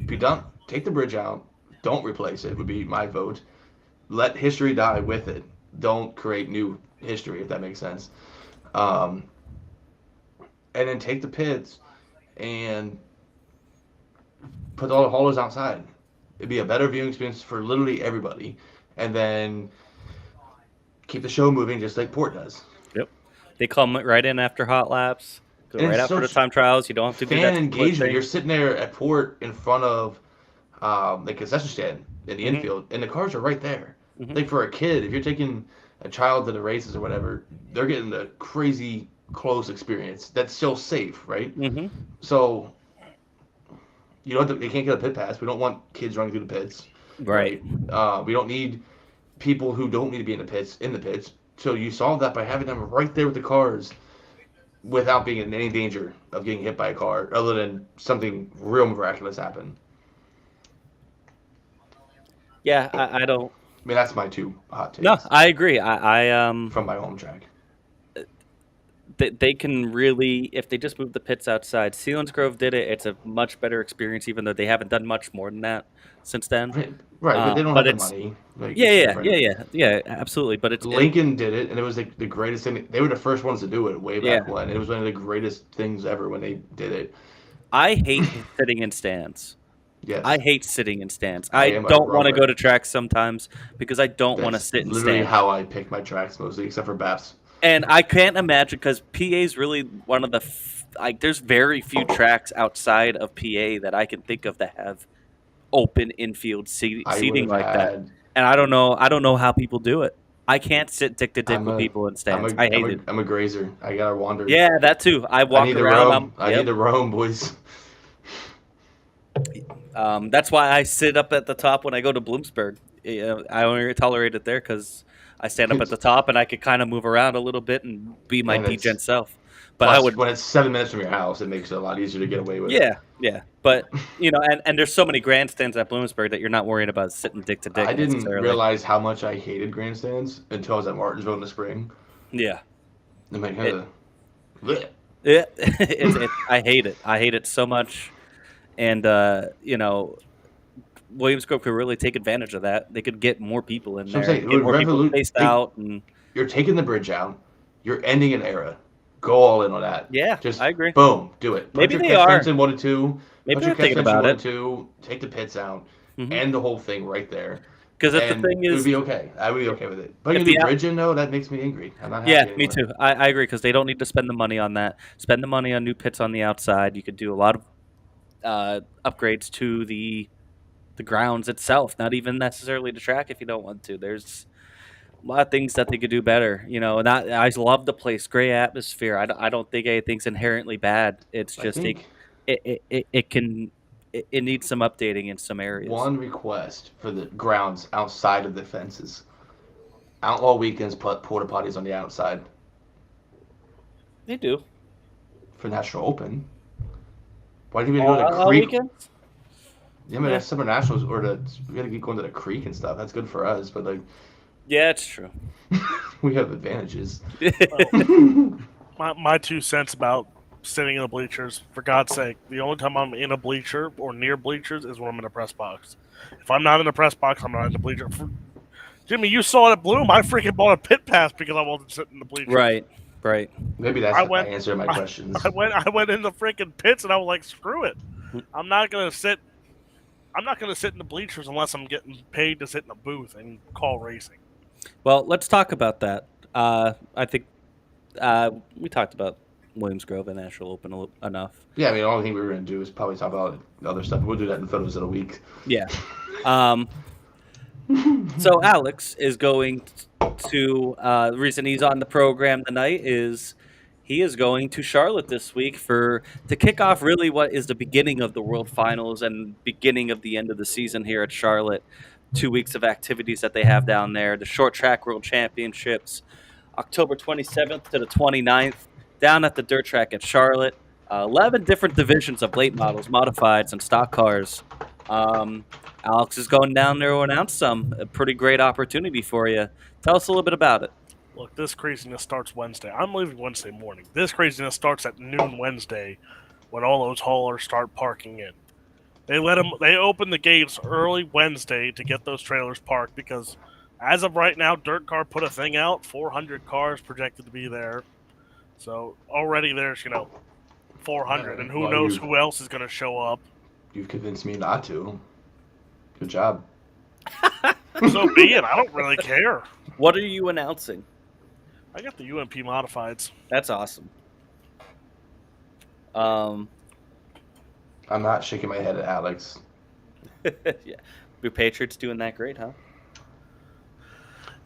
Be done. Take the bridge out. Don't replace it would be my vote. Let history die with it. Don't create new history, if that makes sense. And then take the pits and put all the haulers outside. It'd be a better viewing experience for literally everybody. and then keep the show moving just like Port does. Yep. They come right in after hot laps, go And right it's after the such time trials. You don't have to do fan that split engagement. thing. You're sitting there at Port in front of the concession stand in the Mhm. infield, and the cars are right there. Mhm. Like for a kid, if you're taking a child to the races or whatever, they're getting a crazy close experience that's still safe, right? Mhm. So you don't have to, they can't get a pit pass. We don't want kids running through the pits, Right. We don't need people who don't need to be in the pits. So you solve that by having them right there with the cars without being in any danger of getting hit by a car, other than something real miraculous happen. Yeah, I don't. I mean, that's my two hot takes No, I agree. I from my home track. they can really, if they just move the pits outside. Selinsgrove did it. It's a much better experience, even though they haven't done much more than that since then. Right, but they don't But have the it's money. Like, yeah, it's yeah, different. yeah, absolutely. But it's Lincoln did it, and it was like the greatest thing. They were the first ones to do it way back Yeah. when. It was one of the greatest things ever when they did it. I hate sitting in stands. Yes, I hate sitting in stands. I I am a don't want to rubber. go to tracks sometimes because I don't want to that's sit in literally stands. how I pick my tracks mostly, except for BAPS. And I can't imagine because PA is really one of the like. There's very few tracks outside of PA that I can think of that have open infield I would seating have like that. had. And I don't know how people do it. I can't sit dick to dick I'm with a, people in I'm stands. a, I I'm hate a, it. I'm a grazer. I gotta wander. Yeah, that too. I I walk need to around. roam. I need to roam, boys. That's why I sit up at the top when I go to Bloomsburg. I only tolerate it there because I stand up at the top and I could kind of move around a little bit and be my And it's- degen self. But Plus, I would, when it's 7 minutes from your house, it makes it a lot easier to get away with. yeah. But and there's so many grandstands at Bloomsburg that you're not worried about sitting dick to dick I didn't necessarily. realize how much I hated grandstands until I was at Martinsville in the spring. Yeah, I'm like, yeah. I hate it. I hate it so much. And Williamsgrove could really take advantage of that. They could get more people in So I'm there, saying, it get would more people spaced out, and You're taking the bridge out. You're ending an era. Go all in on that. yeah, Just I agree. boom, do it. Maybe Put they your catch are. fence in 1 and 2. Maybe Put they're your catch thinking fence in about 1 it. and 2. Take the pits out. Mhm. End the whole thing right there. Because if And the thing it would is, be okay. I would be okay with it. But if the the bridge in though, that makes me angry. I'm not happy yeah, anymore. me too. I agree because they don't need to spend the money on that. Spend the money on new pits on the outside. You could do a lot of upgrades to the grounds itself, not even necessarily the track if you don't want to. There's a lot of things that they could do better. And I love the place, great atmosphere. I don't think anything's inherently bad. It's I just think it needs some updating in some areas. one request for the grounds outside of the fences. Outlaw weekends put porta potties on the outside They do. for National Open. Why do we go to the All creek? weekends? Yeah, but that's Summer Nationals, we gotta keep going to the creek and stuff. That's good for us, but like Yeah, it's true. we have advantages. My 2 cents about sitting in the bleachers, for God's sake, the only time I'm in a bleacher or near bleachers is when I'm in a press box. If I'm not in a press box, I'm not in the bleacher. Jimmy, you saw it at Bloom. I freaking bought a pit pass because I wasn't sitting in the bleachers. Right. Maybe that's my answer to my questions. I went in the freaking pits and I was like, screw it. I'm not gonna sit in the bleachers unless I'm getting paid to sit in a booth and call racing. Well, let's talk about that. I think we talked about Williams-Grove and National Open enough. Yeah, I mean, the only thing we were going to do is probably talk about other stuff. We'll do that in photos in a week. Yeah. So Alex is going to the reason he's on the program tonight is he is going to Charlotte this week to kick off really what is the beginning of the World Finals and beginning of the end of the season here at Charlotte. 2 weeks of activities that they have down there. The Short Track World Championships, October 27th to the 29th, down at the dirt track at Charlotte. 11 different divisions of late models, modifieds, and stock cars. Alex is going down there to announce some. A pretty great opportunity for you. Tell us a little bit about it. Look, this craziness starts Wednesday. I'm leaving Wednesday morning. This craziness starts at noon Wednesday when all those haulers start parking in. They open the gates early Wednesday to get those trailers parked because as of right now, Dirt Car put a thing out, 400 cars projected to be there. So already there's, 400, and who knows who else is going to show up. You've convinced me not to. Good job. So be it. I don't really care. What are you announcing? I got the UMP modifieds. That's awesome. I'm not shaking my head at Alex. Yeah, your Patriots doing that great, huh?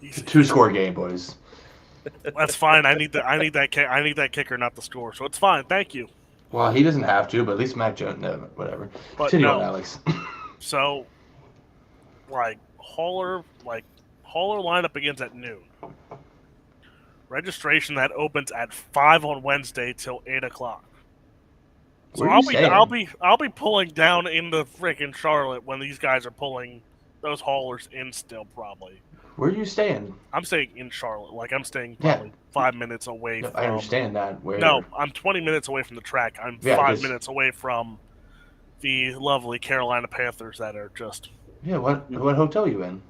It's a 2-score game, boys. That's fine. I need that kicker, not the score. So it's fine. Thank you. Well, he doesn't have to, but at least Mac Jones. No, whatever. But Continue no. on, Alex. So, hauler lineup begins at noon. Registration that opens at 5 on Wednesday till 8 o'clock. So Where are you staying? I'll be pulling down into freaking Charlotte when these guys are pulling those haulers in still probably. Where are you staying? I'm staying in Charlotte. Like I'm staying Yeah. probably 5 minutes away No, from. I understand that. Where? No, I'm 20 minutes away from the track. I'm Yeah, 5 just- minutes away from the lovely Carolina Panthers that are just. Yeah. What hotel are you in?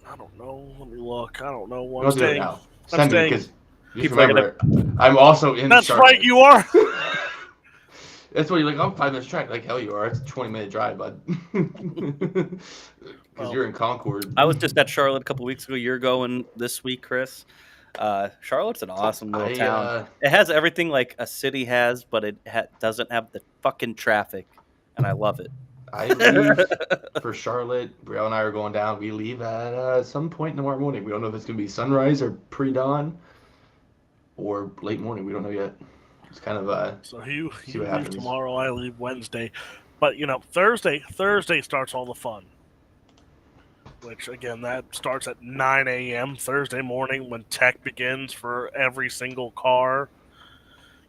I don't know. Let me look. I don't know You what don't I'm do it staying. now. Send me staying- because just People are remember, I'm also in. That's Charlotte. right, you are. That's what you're like. I'm 5 minutes track. Like hell, you are. It's a 20-minute drive, bud. Because you're in Concord. I was just at Charlotte a couple weeks ago. You're going this week, Chris. Charlotte's an awesome little town. It has everything like a city has, but it doesn't have the fucking traffic, and I love it. I leave for Charlotte. Brielle and I are going down. We leave at some point tomorrow morning. We don't know if it's going to be sunrise or pre-dawn or late morning. We don't know yet. It's kind of So you See what leave happens. tomorrow. I leave Wednesday, but Thursday starts all the fun. Which again, that starts at 9 a.m. Thursday morning when tech begins for every single car.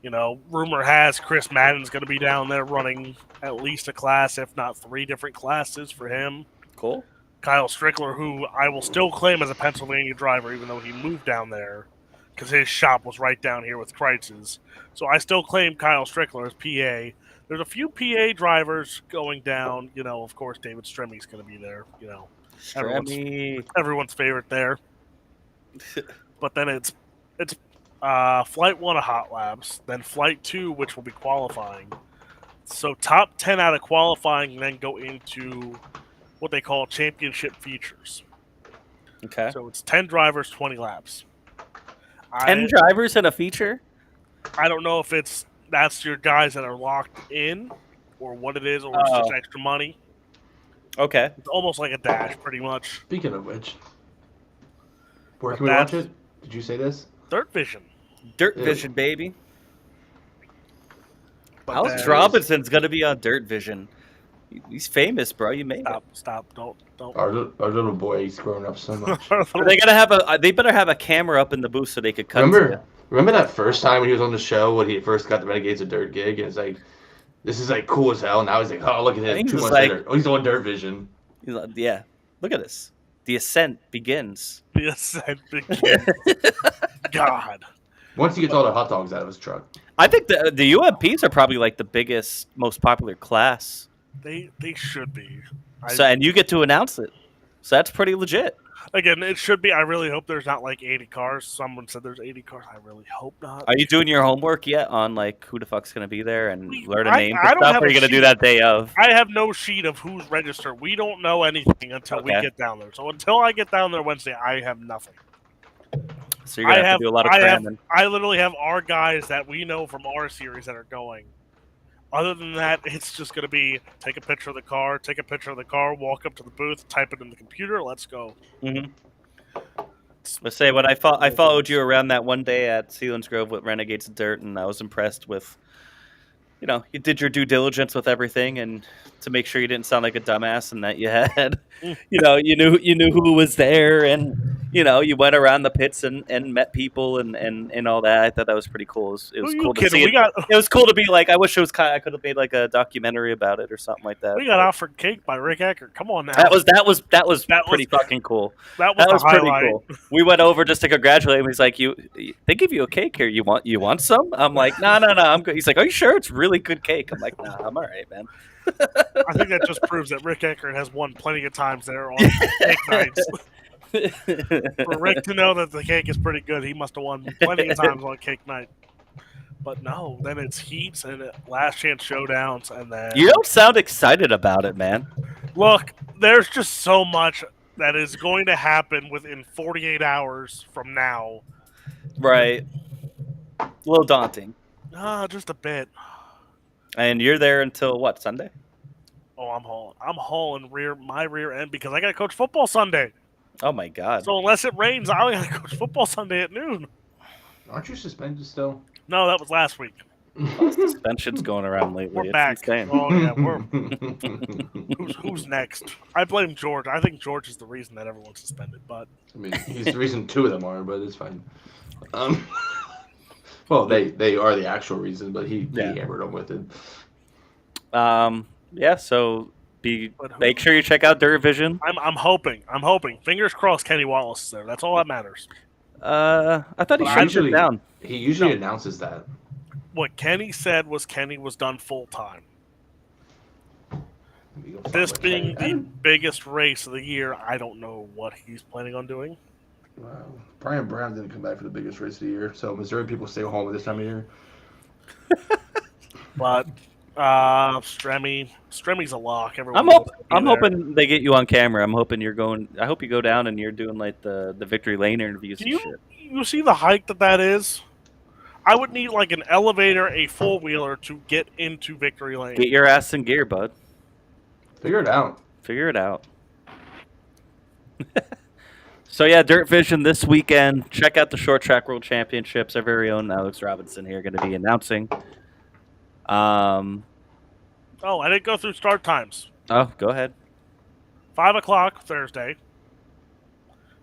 Rumor has Chris Madden's going to be down there running at least a class, if not 3 different classes for him. Cool. Kyle Strickler, who I will still claim as a Pennsylvania driver, even though he moved down there, because his shop was right down here with Kreitz's. So I still claim Kyle Strickler as PA. There's a few PA drivers going down. Of course, David Stremmy's going to be there. Stremmy. Everyone's favorite there. But then it's Flight 1 of Hot Labs, then Flight 2, which will be qualifying. So top 10 out of qualifying then go into what they call championship features. Okay. So it's 10 drivers, 20 laps. 10 drivers in a feature? I don't know if that's your guys that are locked in or what it is, or it's just extra money. Okay. It's almost like a dash, pretty much. Speaking of which, where But can we watch that's- it? Did you say this? Dirt Vision. Dirt Yeah. Vision, baby. But Alex then- Robinson's going to be on Dirt Vision. He's famous, bro. You made it. Stop. Don't. Our little boy, he's grown up so much. Are they gonna have they better have a camera up in the booth so they could cut. Remember that first time when he was on the show when he first got the Renegades of Dirt gig, and it's like, this is like cool as hell. Now he's like, oh, look at I him. think 2 it's months like- later, oh, he's on Dirt Vision. He's like, yeah, look at this. The ascent begins. The ascent begins. God. Once he gets all the hot dogs out of his truck. I think the UMPs are probably like the biggest, most popular class. They should be. And you get to announce it, so that's pretty legit. Again, it should be. I really hope there's not like 80 cars. Someone said there's 80 cars. I really hope not. Are you doing your homework yet on like who the fuck's gonna be there and learning I names don't and stuff? have Or are you a gonna do sheet. that day of? I have no sheet of who's registered. We don't know anything until we Okay. get down there. So until I get down there Wednesday, I have nothing. So you're gonna have to do a lot of cramming. I literally have our guys that we know from our series that are going. Other than that, it's just going to be take a picture of the car, walk up to the booth, type it in the computer, let's go. Mm-hmm. Let's say when I followed you around that one day at Sealands Grove with Renegades of Dirt, and I was impressed with, you did your due diligence with everything, and to make sure you didn't sound like a dumbass, and that you had, you knew who was there, and you went around the pits and met people and all that. I thought that was pretty cool. It was cool to see. It was cool to be like. I wish it was I could have made like a documentary about it or something like that. We got offered cake by Rick Eckert. Come on now. That was pretty fucking cool. That was pretty highlight. cool. We went over just to congratulate him. He's like, they give you a cake here. You want some? I'm like, no, I'm good. He's like, are you sure? It's really good cake. I'm like, nah, I'm all right, man. I think that just proves that Rick Eckert has won plenty of times there on cake nights. For Rick to know that the cake is pretty good, he must have won plenty of times on cake night. But no, then it's heats and last chance showdowns, and then You don't sound excited about it, man. look, there's just so much. that is going to happen within 48 hours from now. Right. A little daunting. Just a bit. And you're there until what, Sunday? Oh, I'm hauling my rear end because I got to coach football Sunday. Oh my God. So unless it rains, I got to coach football Sunday at noon. Aren't you suspended still? No, that was last week. Suspension's going around lately. We're It's back. insane. Oh yeah, who's next? I blame George. I think George is the reason that everyone's suspended. But I mean, he's the reason two of them are, but it's fine. Well, they are the actual reason, but he hammered them with it. Yeah. So make sure you check out Dirt Vision. I'm hoping. Fingers crossed. Kenny Wallace is there. That's all that matters. I thought he shut it down. He usually announces that. What Kenny said was Kenny was done full time. This being the biggest race of the year, I don't know what he's planning on doing. Brian Brown didn't come back for the biggest race of the year, so Missouri people stay home at this time of year. But Stremmy's a lock. I'm hoping they get you on camera. I'm hoping you're going. I hope you go down and you're doing like the victory lane interviews and shit. You see the hike that is? I would need like an elevator, a four-wheeler to get into victory lane. Get your ass in gear, bud. Figure it out. So yeah, Dirt Vision this weekend. Check out the Short Track World Championships. Our very own Alex Robinson here going to be announcing. Oh, I didn't go through start times. Oh, go ahead. 5:00 Thursday.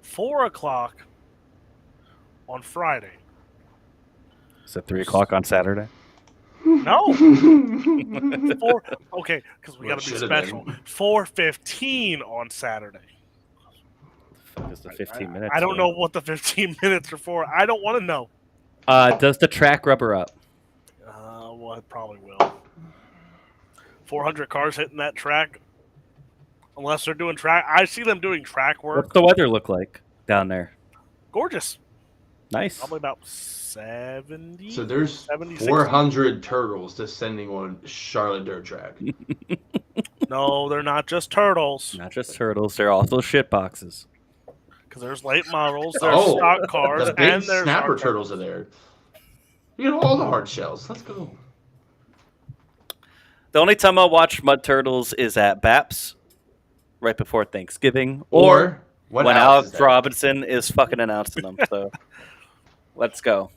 4:00 on Friday. Is it 3:00 on Saturday? No. Okay, because we got to be special. 4:15 on Saturday. Is the 15 minutes? I don't know what the 15 minutes are for. I don't want to know. Does the track rubber up? Well, it probably will. 400 cars hitting that track. Unless they're doing track. I see them doing track work. What's the weather look like down there? Gorgeous. Nice. Probably about 70. So there's 70, 400 turtles descending on Charlotte dirt track. No, they're not just turtles. Not just turtles. They're also shit boxes. Because there's late models, there's stock cars, the big and there's snapper turtles are there. You get all the hard shells. Let's go. The only time I'll watch mud turtles is at BAPS right before Thanksgiving, Or when Alex Robinson is fucking announcing them. So let's go.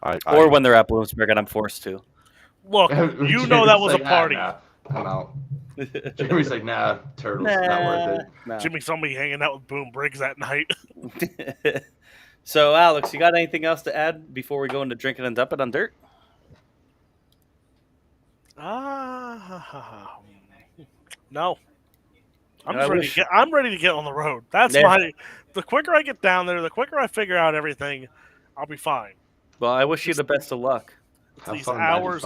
Or when they're at Bloomsburg and I'm forced to. Look, you know that was a party. Nah, I'm out. Jimmy's like, nah, turtles, not worth it. Nah. Jimmy saw me hanging out with Boom Briggs that night. So, Alex, you got anything else to add before we go into drinking and dumping on dirt? No. I'm ready to get on the road. That's the quicker I get down there, the quicker I figure out everything, I'll be fine. Well, I wish you the best of luck. These hours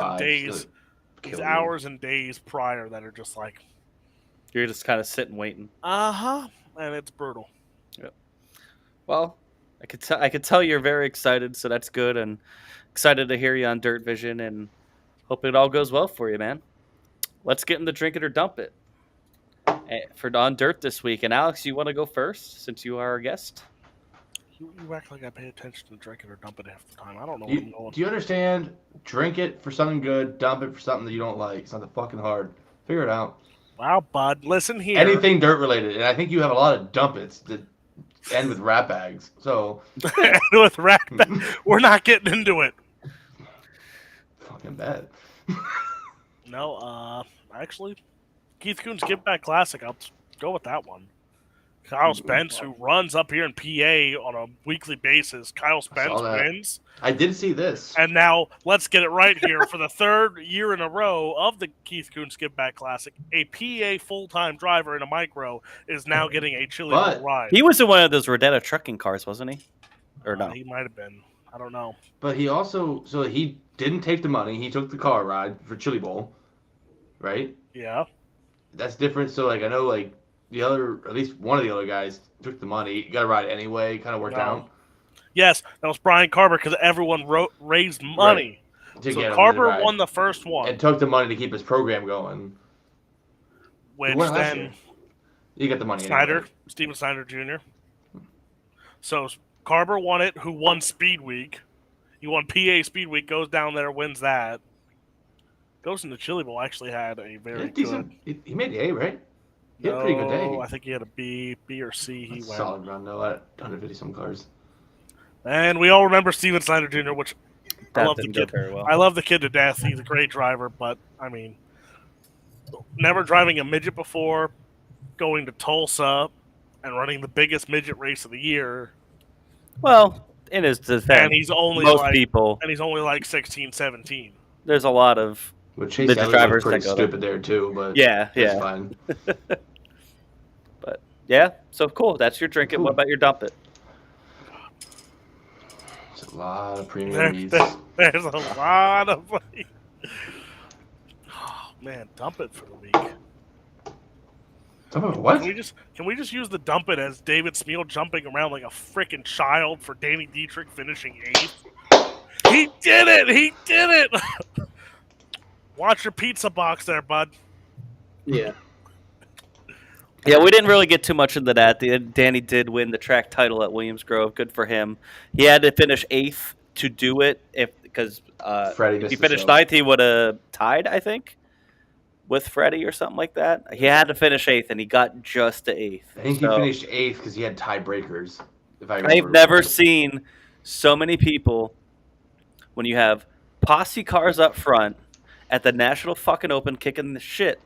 and days prior that are just like You're just kind of sitting waiting. and it's brutal. Yep. Well, I could tell you're very excited, so that's good, and excited to hear you on Dirt Vision, and hope it all goes well for you, man. Let's get into Drink It or Dump It for on Dirt this week. And Alex, you want to go first since you are our guest? You act like I pay attention to Drink It or Dump It half the time. I don't know what I'm going. Do you understand? Drink it for something good, dump it for something that you don't like. It's not that fucking hard. Figure it out. Wow, bud, listen here. Anything dirt related, and I think you have a lot of dump it's that end with rat bags. So with rat bags, we're not getting into it. Fucking bad. No, actually, Keith Coon's Give Back Classic. I'll go with that one. Kyle Spence, who runs up here in PA on a weekly basis. Kyle Spence wins. I did see this. And now, let's get it right here. For the third year in a row of the Keith Coon Skip Back Classic, a PA full-time driver in a micro is now getting a Chili Bowl ride. He was in one of those Rodetta trucking cars, wasn't he? Or no? He might have been. I don't know. But he also, so he didn't take the money. He took the car ride for Chili Bowl, right? Yeah. That's different. So, like, I know, like, the other, at least one of the other guys took the money. Got a ride anyway. Kind of worked out. Yes, that was Brian Carver because everyone raised money. Right. So Carver won the first one. And took the money to keep his program going. Which then... You get the money Snyder, anyway. Steven Snyder Jr. So Carver won it, who won Speed Week. He won PA Speed Week, goes down there, wins that. Goes into Chili Bowl, actually had a very decent. good. He made A, right? He had a pretty good day. I think he had a B or C. He went solid run though at 150 some cars. And we all remember Steven Snyder Jr., which I love the didn't go kid. very well. I love the kid to death. He's a great driver, but I mean, never driving a midget before, going to Tulsa and running the biggest midget race of the year. Well, in his defense, And he's only most like, people. And he's only like 16, 17. There's a lot of Well, Chase midget Elliott drivers was pretty that go stupid there too, but Yeah, it's yeah. fine. But yeah, so cool. That's your drink it. Cool. What about your dump it? It's a lot of premium beats. There's a lot of money. Oh man, dump it for the week. What? Can we just use the dump it as David Smeal jumping around like a freaking child for Danny Dietrich finishing 8th? He did it! He did it! Watch your pizza box there, bud. Yeah. Yeah, we didn't really get too much into that. Danny did win the track title at Williams Grove. Good for him. He had to finish 8th to do it because if he finished 9th, he would have tied, I think, with Freddie or something like that. He had to finish 8th, and he got just to 8th. I think he finished 8th because he had tiebreakers. I've never seen so many people when you have Posse cars up front at the National fucking Open kicking the shit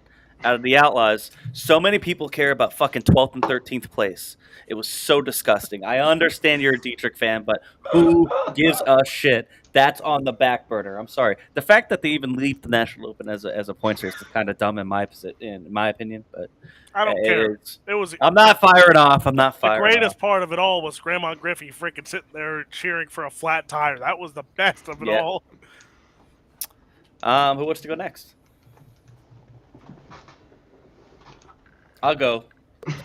out of the Outlaws. So many people care about fucking 12th and 13th place. It was so disgusting. I understand you're a Dietrich fan, but who gives a shit? That's on the back burner. I'm sorry. The fact that they even leave the National Open as a points race is kind of dumb in my opinion. But I don't care. It was. I'm not firing off. I'm not firing. The greatest part of it all was Grandma Griffey freaking sitting there cheering for a flat tire. That was the best of it all. Who wants to go next? I'll go.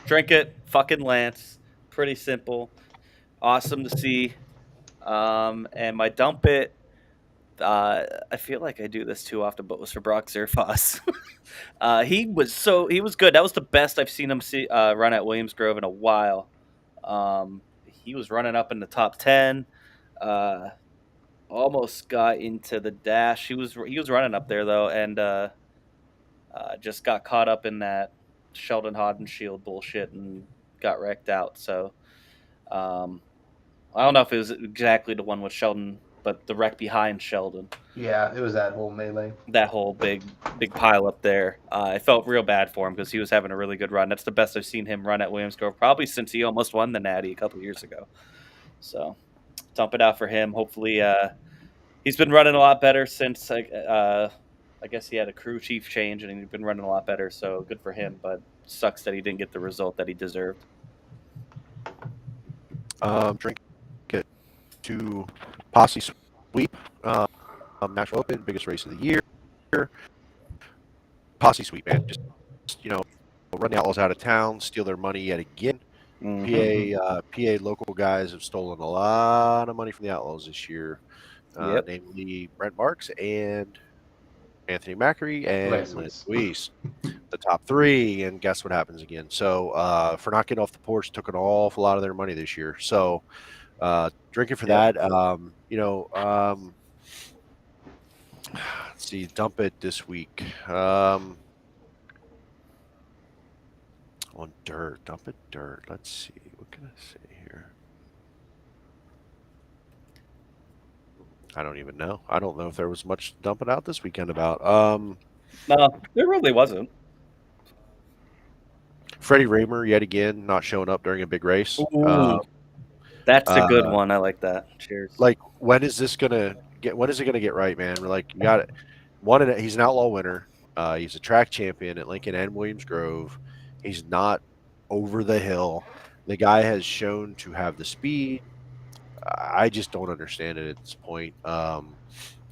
Drink it. Fucking Lance. Pretty simple. Awesome to see. And my dump it, I feel like I do this too often, but was for Brock Zerfoss. He was good. That was the best I've seen him run at Williams Grove in a while. He was running up in the top 10. Almost got into the dash. He was running up there though, and just got caught up in that Sheldon Haudenschild bullshit and got wrecked out. So I don't know if it was exactly the one with Sheldon, but the wreck behind Sheldon. Yeah, it was that whole melee. That whole big pile up there. I felt real bad for him because he was having a really good run. That's the best I've seen him run at Williams Grove, probably since he almost won the Natty a couple years ago. So dump it out for him. Hopefully he's been running a lot better since I guess he had a crew chief change and he's been running a lot better. So good for him, but sucks that he didn't get the result that he deserved. Drink it to Posse sweep. National Open, biggest race of the year. Posse sweep, man. Just run the Outlaws out of town, steal their money yet again. PA local guys have stolen a lot of money from the Outlaws this year, namely Brent Marks and Anthony Macri and Lance Luis, the top 3. And guess what happens again? So for not getting off the porch, took an awful lot of their money this year. So drinking for that. Let's see, dump it this week. On dirt, dump it dirt. Let's see, what can I say here? I don't even know. I don't know if there was much to dump it out this weekend about. No, there really wasn't. Freddie Raymer yet again not showing up during a big race. That's a good one. I like that. Cheers. Like, when is it gonna get right, man? We're like, you got it. He's an Outlaw winner. He's a track champion at Lincoln and Williams Grove. He's not over the hill. The guy has shown to have the speed. I just don't understand it at this point.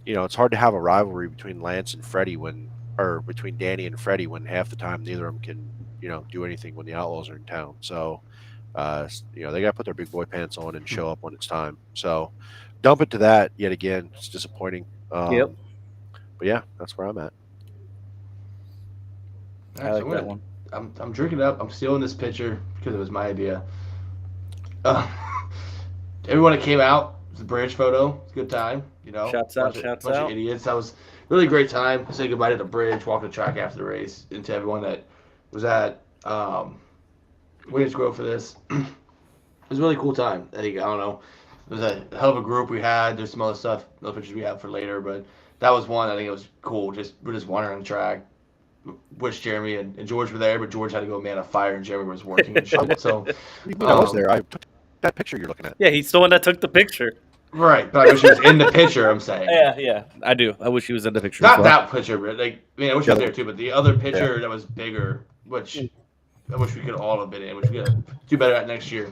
It's hard to have a rivalry between Lance and Freddie between Danny and Freddie when half the time neither of them can, do anything when the Outlaws are in town. So, they got to put their big boy pants on and show up when it's time. So, dump it to that yet again. It's disappointing. Yep. But yeah, that's where I'm at. I like that one. I'm drinking up. I'm stealing this picture because it was my idea. Uh, everyone that came out, it was a bridge photo. It's a good time. You know, Shouts out, shouts bunch of out. idiots. That was really great time. Say goodbye to the bridge, walk the track after the race, and to everyone that was at Williams Grove for this. It was a really cool time. I think, I don't know. It was a hell of a group we had. There's some other stuff, other pictures we have for later, but that was one. I think it was cool. We're just wandering on the track. Wish Jeremy and George were there, but George had to go man a fire, and Jeremy was working and shit. So, I was there. I took that picture you're looking at. Yeah, he's the one that took the picture. right. But I wish he was in the picture. I'm saying. Yeah, I do. I wish he was in the picture. Not as well. that picture, but like, I mean, I wish he was there too. But the other picture that was bigger, which I wish we could all have been in, which we gotta do better at next year.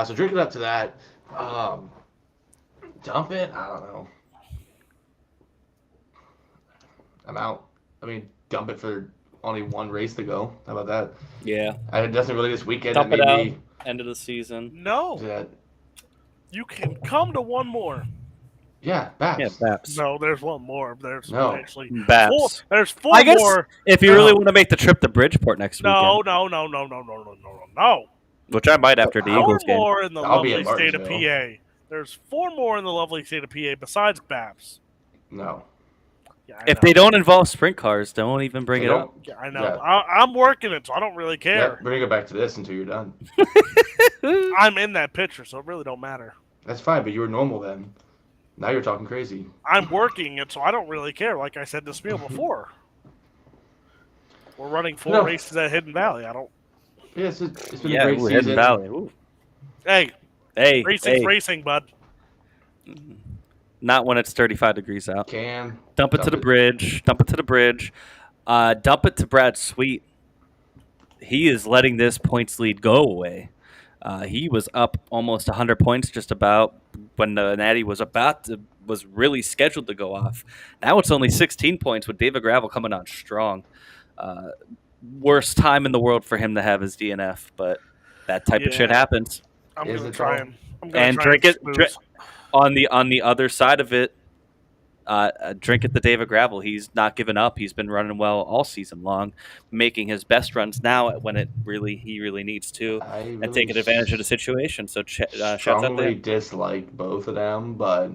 So drinking up to that. Dump it? I don't know. I'm out. I mean, dump it for only one race to go. How about that? Yeah. I had nothing really this weekend Dump that it made out. me End of the season. No, do that. you can come to one more. Yeah, Babs. Yeah, Baps. No, there's one more. There's No. actually Baps. four. There's four I guess more. if you really want to make the trip to Bridgeport next No, weekend, no. which I might after the Four Eagles game. more in the I'll be lovely in state of Martinsville. PA. There's four more in the lovely state of PA besides Babs. No. Yeah, I If know. they don't involve sprint cars, don't even bring They it don't- up. Yeah, I know. Yeah. I'm working it, so I don't really Yeah, care. we're gonna go back to this until you're done. I'm in that picture, so it really don't matter. That's fine, but you were normal then. Now you're talking crazy. I'm working it, so I don't really care. Like I said to Spiel before, we're running four No. races at Hidden Valley. I don't. Yeah, it's been Yeah, a great ooh, Hidden season. Valley. Ooh. Hey, Hey, racing's hey. racing, bud. Not when it's 35 degrees out. Cam. Dump it to the bridge. Dump it to the bridge. Dump it to Brad Sweet. He is letting this points lead go away. He was up almost 100 points just about when the Natty was really scheduled to go off. Now it's only 16 points with David Gravel coming on strong. Worst time in the world for him to have his DNF, but that type of shit Yeah. happens. I'm Is gonna it try though? and I'm gonna And try drink and it. schmooze. On the other side of it, drink at the David Gravel. He's not given up. He's been running well all season long, making his best runs now when he really needs to, I and really taking advantage of the situation. So shouts out to strongly him. dislike both of them, but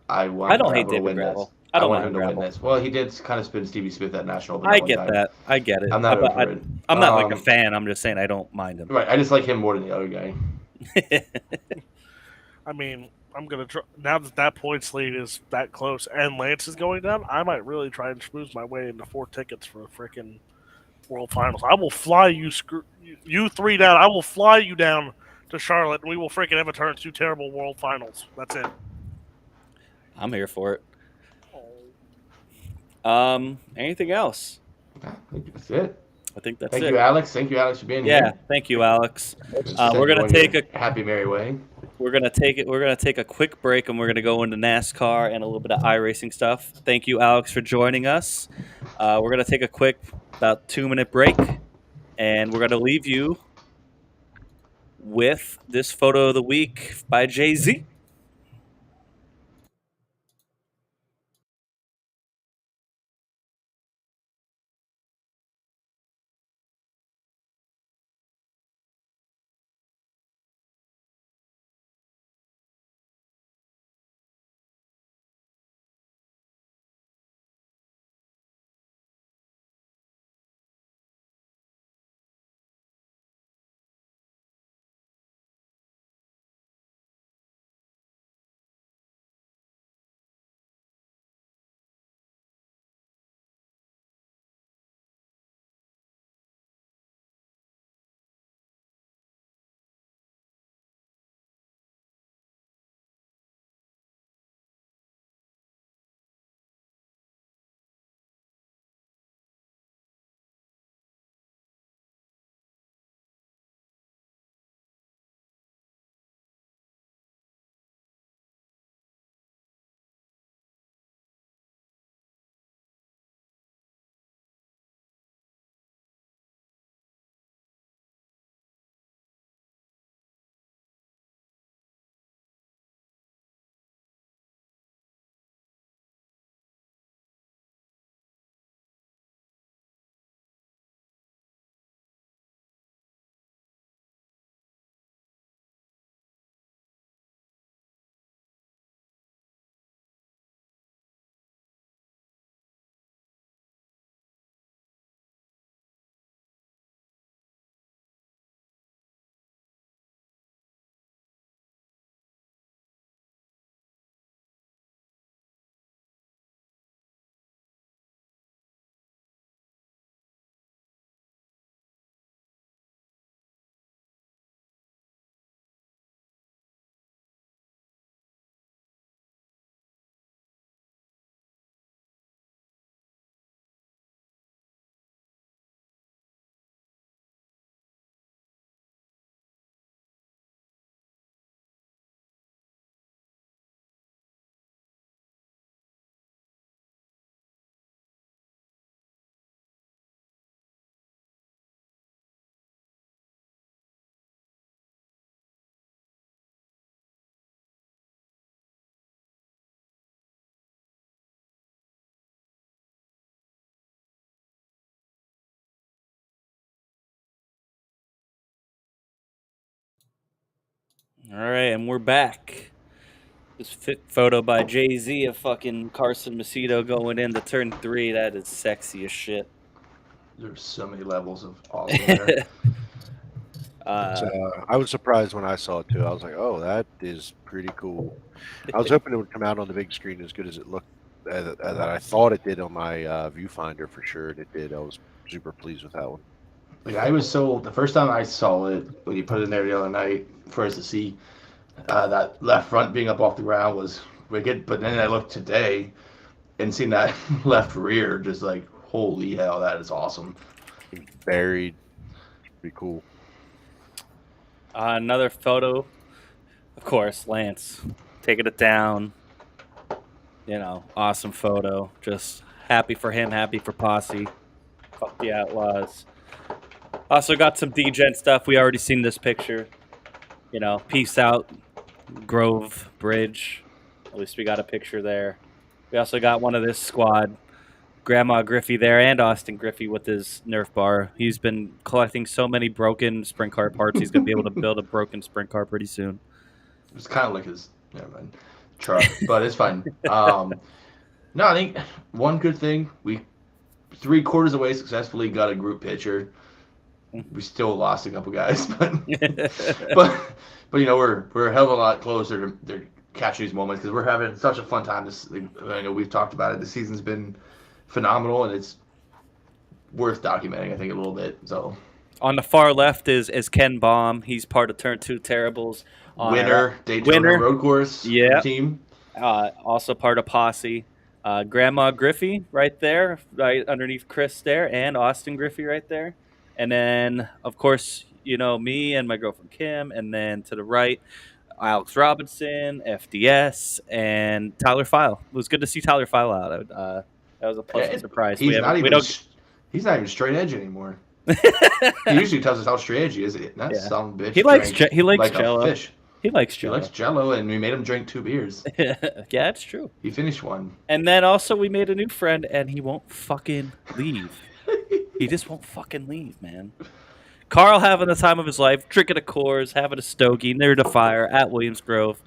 I want I don't hate Gravel to David win Gravel. this. I don't want mind him to win Gravel. this. Well, he did kind of spin Stevie Smith at National Open. I one get time. that. I get it. I'm not But over it. I'm not like a fan. I'm just saying I don't mind him. Right, I just like him more than the other guy. I mean, I'm gonna try now that points lead is that close and Lance is going down. I might really try and schmooze my way into 4 tickets for a freaking World Finals. I will fly you three down. I will fly you down to Charlotte, and we will freaking have a turn 2 terrible World Finals. That's it. I'm here for it. Anything else? I think that's it. I think that's Thank it. you, Alex. Thank you, Alex, for being Yeah, here. thank you, Alex. Send We're you gonna on take your a happy merry way. We're gonna take a quick break, and we're gonna go into NASCAR and a little bit of iRacing stuff. Thank you, Alex, for joining us. We're gonna take a quick, about 2-minute break, and we're gonna leave you with this photo of the week by Jay-Z. All right, and we're back. This photo by Jay-Z of fucking Carson Macedo going into turn 3. That is sexy as shit. There's so many levels of awesome there. I was surprised when I saw it too. I was like, "Oh, that is pretty cool." I was hoping it would come out on the big screen as good as it looked, as I thought it did on my viewfinder for sure, and it did. I was super pleased with that one. Like, I was the first time I saw it, when you put it in there the other night for us to see, that left front being up off the ground was wicked. But then I looked today and seen that left rear, just like, holy hell, that is awesome. Buried, pretty cool. Another photo, of course, Lance taking it down. You know, awesome photo. Just happy for him, happy for Posse. Fuck the Outlaws. Also got some D-Gen stuff. We already seen this picture. You know, peace out, Grove Bridge. At least we got a picture there. We also got one of this squad. Grandma Griffey there and Austin Griffey with his Nerf bar. He's been collecting so many broken sprint car parts. He's going to be able to build a broken sprint car pretty soon. It's kind of like his truck, but it's fine. No, I think one good thing, we 3/4 away successfully got a group picture. We still lost a couple guys, but you know, we're a hell of a lot closer to catching these moments because we're having such a fun time. I know we've talked about it. The season's been phenomenal, and it's worth documenting, I think, a little bit. So on the far left is Ken Baum. He's part of Turn 2 Terribles. Winner, Daytona road course team. Also part of Posse. Grandma Griffey right there, right underneath Chris there, and Austin Griffey right there. And then, of course, you know, me and my girlfriend Kim. And then to the right, Alex Robinson, FDS, and Tyler File. It was good to see Tyler File out. That was a pleasant surprise. He's not even straight edge anymore. He usually tells us how straight edge he is. That's some bitch. He likes like Jello. A fish. He likes Jello. He likes Jello, and we made him drink 2 beers. Yeah, it's true. He finished one. And then also we made a new friend, and he won't fucking leave. He just won't fucking leave, man. Carl having the time of his life, drinking a Coors, having a stogie near the fire at Williams Grove.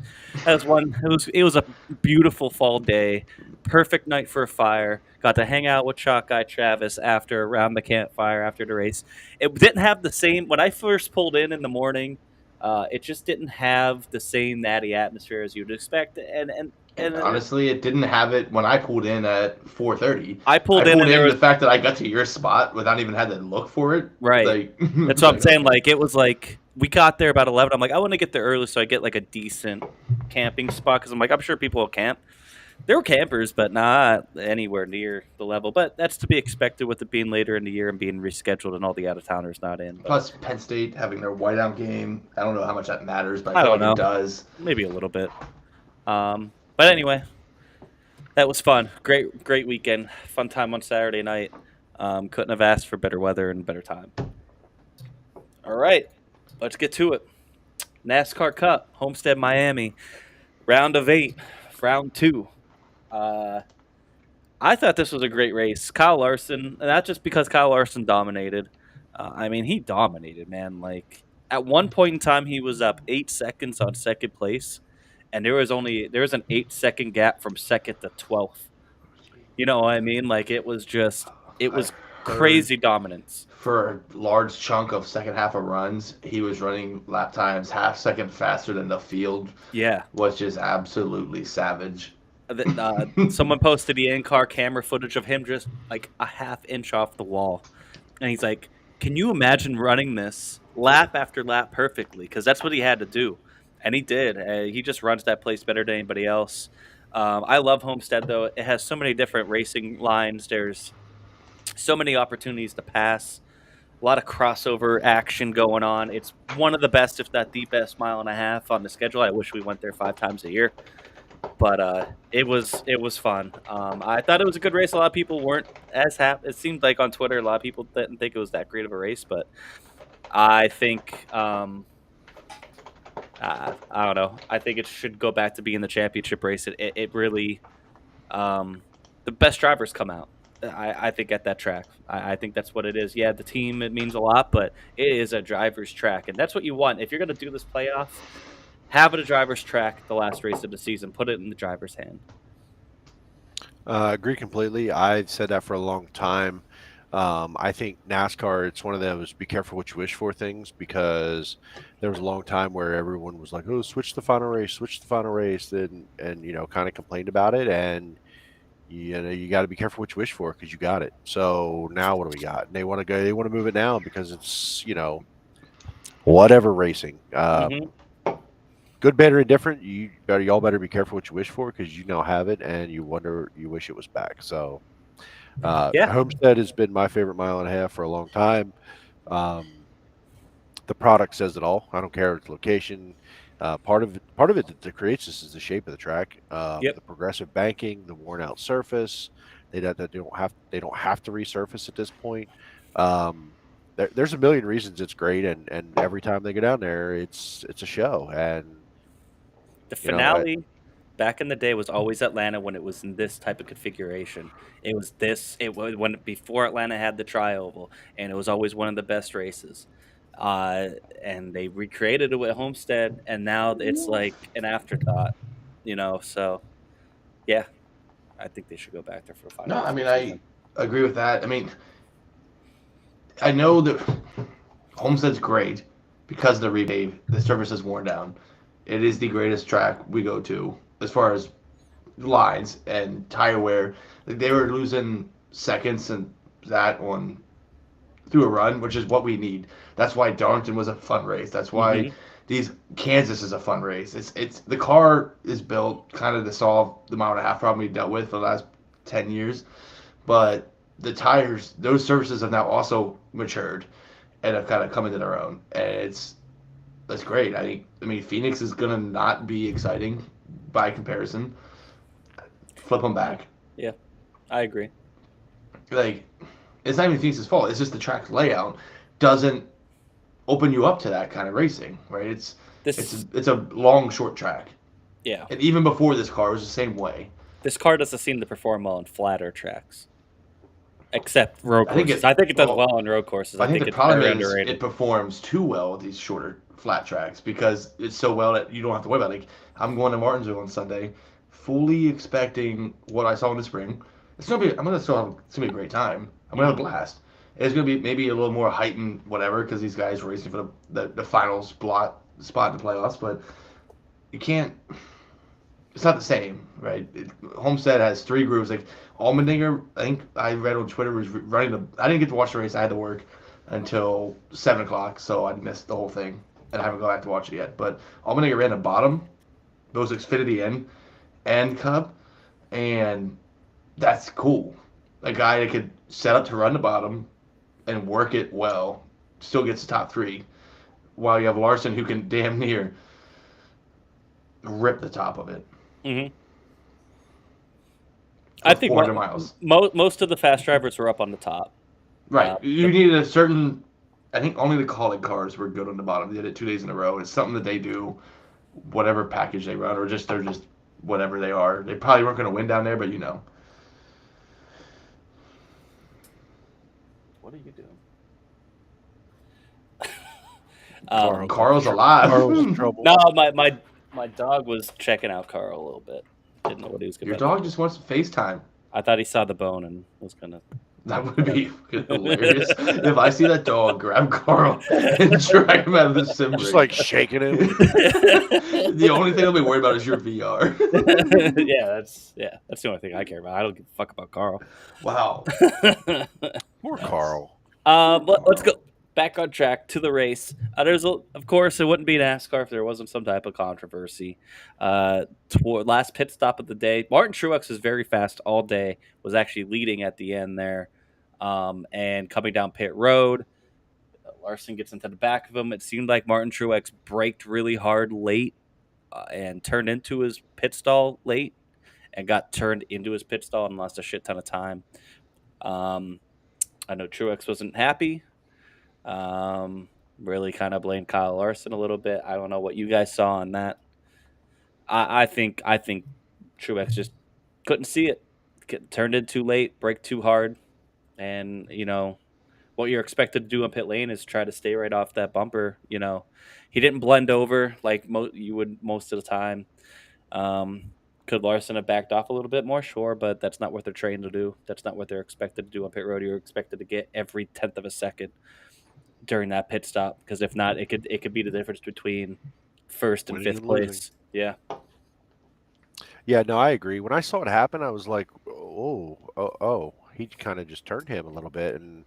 It was a beautiful fall day, perfect night for a fire. Got to hang out with Chalk Guy Travis around the campfire after the race. It didn't have the same when I first pulled in the morning. It just didn't have the same natty atmosphere as you'd expect, and honestly, it didn't have it when I pulled in at 4:30. I pulled in the fact that I got to your spot without even having to look for it. Right. Like, that's what I'm saying. Like, it was like we got there about 11. I'm like, I want to get there early so I get like a decent camping spot because I'm like, I'm sure people will camp. There were campers, but not anywhere near the level. But that's to be expected with it being later in the year and being rescheduled and all the out-of-towners not in. But plus, Penn State having their whiteout game. I don't know how much that matters, but I feel don't know. It does. Maybe a little bit. But anyway, that was fun. Great weekend. Fun time on Saturday night. Couldn't have asked for better weather and better time. All right, let's get to it. NASCAR Cup, Homestead-Miami, round of 8, round 2. I thought this was a great race. Kyle Larson, not just because Kyle Larson dominated. I mean, he dominated, man. Like, at one point in time, he was up 8 seconds on second place, and there was an 8-second gap from second to 12th. You know what I mean? Like, it was crazy dominance. For a large chunk of second half of runs, he was running lap times half second faster than the field. Yeah. Which is absolutely savage. Someone posted the in-car camera footage of him just like a half inch off the wall. And he's like, can you imagine running this lap after lap perfectly? Because that's what he had to do. And he did. He just runs that place better than anybody else. I love Homestead, though. It has so many different racing lines. There's so many opportunities to pass. A lot of crossover action going on. It's one of the best, if not the best, mile and a half on the schedule. I wish we went there 5 times a year. But it was fun. I thought it was a good race. A lot of people weren't as happy. It seemed like on Twitter, a lot of people didn't think it was that great of a race. But I think, I don't know. I think it should go back to being the championship race. It really, the best drivers come out. I think at that track. I think that's what it is. Yeah, the team, it means a lot, but it is a driver's track. And that's what you want. If you're going to do this playoff, have it a driver's track the last race of the season. Put it in the driver's hand. Agree completely. I've said that for a long time. I think NASCAR, it's one of those be careful what you wish for things, because there was a long time where everyone was like, oh, switch the final race, and kind of complained about it. And you got to be careful what you wish for, because you got it. So now what do we got? And they want to move it now because it's whatever racing. Good, bad, or indifferent, y'all better be careful what you wish for, because you now have it and you wish it was back. So Homestead has been my favorite mile and a half for a long time. The product says it all. I don't care its location. Part of it that creates this is the shape of the track, the progressive banking, the worn out surface. They don't have to resurface at this point. There's a million reasons it's great, and every time they go down there, it's a show. And the finale back in the day was always Atlanta when it was in this type of configuration. It was when before Atlanta had the tri-oval, and it was always one of the best races. And they recreated it with Homestead, and now it's like an afterthought, So, yeah, I think they should go back there for a final. No, I mean I agree with that. I mean, I know that Homestead's great because of the repave. The surface is worn down. It is the greatest track we go to as far as lines and tire wear. Like, they were losing seconds and that on through a run, which is what we need. That's why Darlington was a fun race. That's why Kansas is a fun race. It's the car is built kind of to solve the mile and a half problem we dealt with for the last 10 years, but the tires, those surfaces have now also matured and have kind of come into their own, and that's great. I mean Phoenix is gonna not be exciting by comparison. Flip them back. Yeah, I agree. Like, it's not even Phoenix's fault. It's just the track layout doesn't open you up to that kind of racing, right? It's a long, short track. Yeah. And even before this car, it was the same way. This car doesn't seem to perform well on flatter tracks, except road courses. I think it does well on road courses. I think the problem is it performs too well with these shorter flat tracks because it's so well that you don't have to worry about it. Like, I'm going to Martinsville on Sunday, fully expecting what I saw in the spring. It's gonna be a great time. I'm gonna have a blast. It's gonna be maybe a little more heightened, whatever, because these guys are racing for the final spot in the playoffs. But you can't. It's not the same, right? Homestead has 3 grooves. Like Allmendinger, I think I read on Twitter, was running I didn't get to watch the race. I had to work until 7:00, so I missed the whole thing, and I haven't gone back to watch it yet. But Allmendinger ran the bottom, those Xfinity and Cup, and that's cool. A guy that could set up to run the bottom and work it well still gets the top 3, while you have Larson who can damn near rip the top of it. I think 400 miles. Most of the fast drivers were up on the top. Right. You needed a certain. I think only the Kaulig cars were good on the bottom. They did it 2 days in a row. It's something that they do, whatever package they run, or they're just whatever they are. They probably weren't going to win down there, but What are you doing? Carl's alive. Carl's in trouble. No, my dog was checking out Carl a little bit. Didn't know what he was going to do. Your dog just wants FaceTime. I thought he saw the bone and was going to... That would be hilarious. If I see that dog grab Carl and drag him out of the sim ring. Just like shaking him. The only thing I'll be worried about is your VR. That's the only thing I care about. I don't give a fuck about Carl. Wow. Poor Carl. Let's go back on track to the race. Of course, it wouldn't be NASCAR if there wasn't some type of controversy. Last pit stop of the day, Martin Truex was very fast all day, was actually leading at the end there, and coming down pit road. Larson gets into the back of him. It seemed like Martin Truex braked really hard late and turned into his pit stall late and got turned into his pit stall and lost a shit ton of time. I know Truex wasn't happy. Really kind of blamed Kyle Larson a little bit. I don't know what you guys saw on that. I think Truex just couldn't see it. Turned in too late, braked too hard, and what you're expected to do on pit lane is try to stay right off that bumper. He didn't blend over like you would most of the time. Could Larson have backed off a little bit more? Sure, but that's not what they're trained to do. That's not what they're expected to do on pit road. You're expected to get every 10th of a second during that pit stop, because if not, it could be the difference between first and Winning fifth and losing. place. Yeah. Yeah, no, I agree. When I saw it happen, I was like, oh. He kind of just turned him a little bit. And,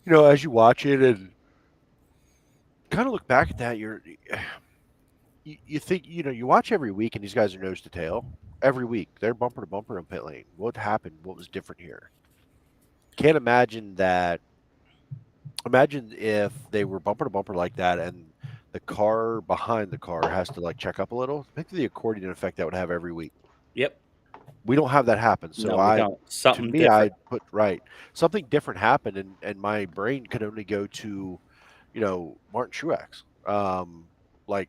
as you watch it and kind of look back at that, you think, you watch every week and these guys are nose to tail. Every week. They're bumper to bumper on pit lane. What happened? What was different here? Can't imagine that. Imagine if they were bumper to bumper like that and the car behind the car has to like check up a little. Think of the accordion effect that would have every week. Yep. We don't have that happen. So No, we don't. Something to me, different. I put something different happened, and my brain could only go to, Martin Truex, like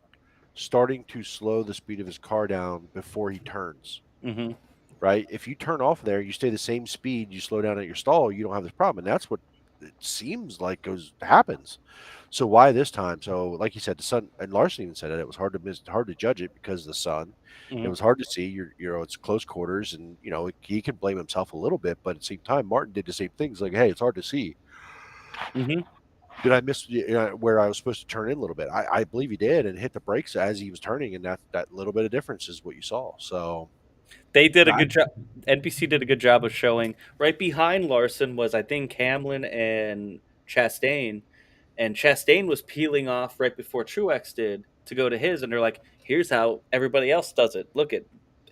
starting to slow the speed of his car down before he turns. Mm-hmm. Right? If you turn off there, you stay the same speed, you slow down at your stall, you don't have this problem, and that's what it seems like happens. So why this time? So like you said, the sun, and Larson even said it was hard to judge it because of the sun. Mm-hmm. It was hard to see. It's close quarters, and he can blame himself a little bit, but at the same time, Martin did the same things. Like, hey, it's hard to see. Mm-hmm. Did I miss where I was supposed to turn in a little bit? I believe he did, and hit the brakes as he was turning, and that little bit of difference is what you saw. So they did a good job. NBC did a good job of showing. Right behind Larson was, I think, Hamlin and Chastain. And Chastain was peeling off right before Truex did to go to his, and they're like, here's how everybody else does it. Look at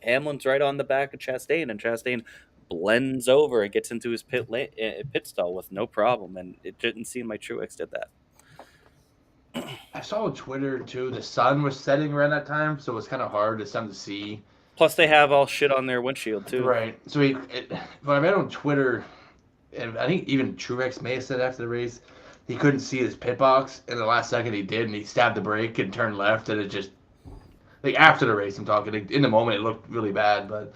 Hamlin's right on the back of Chastain, and Chastain blends over and gets into his pit stall with no problem, and it didn't seem like Truex did that. I saw on Twitter, too, the sun was setting around that time, so it was kind of hard for sun to see. Plus, they have all shit on their windshield, too. Right. So when I read on Twitter, and I think even Truex may have said after the race, he couldn't see his pit box. In the last second, he did, and he stabbed the brake and turned left, and it just, like, after the race, I'm talking. In the moment, it looked really bad, but it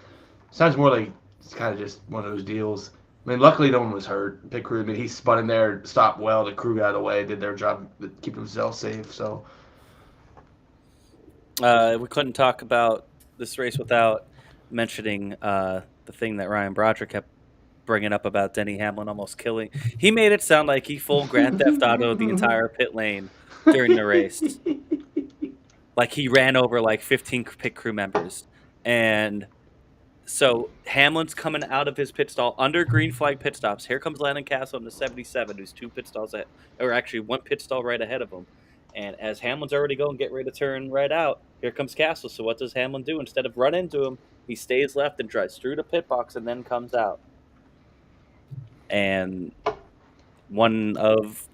sounds more like it's kind of just one of those deals. I mean, luckily, no one was hurt. Pit crew, I mean, he spun in there, stopped well. The crew got out of the way, did their job, keep themselves safe. So we couldn't talk about this race without mentioning the thing that Ryan Broderick kept bringing up about Denny Hamlin almost killing. He made it sound like he full Grand Theft Auto the entire pit lane during the race. Like he ran over like 15 pit crew members. And so Hamlin's coming out of his pit stall under green flag pit stops. Here comes Landon Castle in the 77, who's two pit stalls ahead, or actually one pit stall right ahead of him. And as Hamlin's already going, get ready to turn right out, here comes Castle. So what does Hamlin do? Instead of run into him, he stays left and drives through the pit box and then comes out. And one of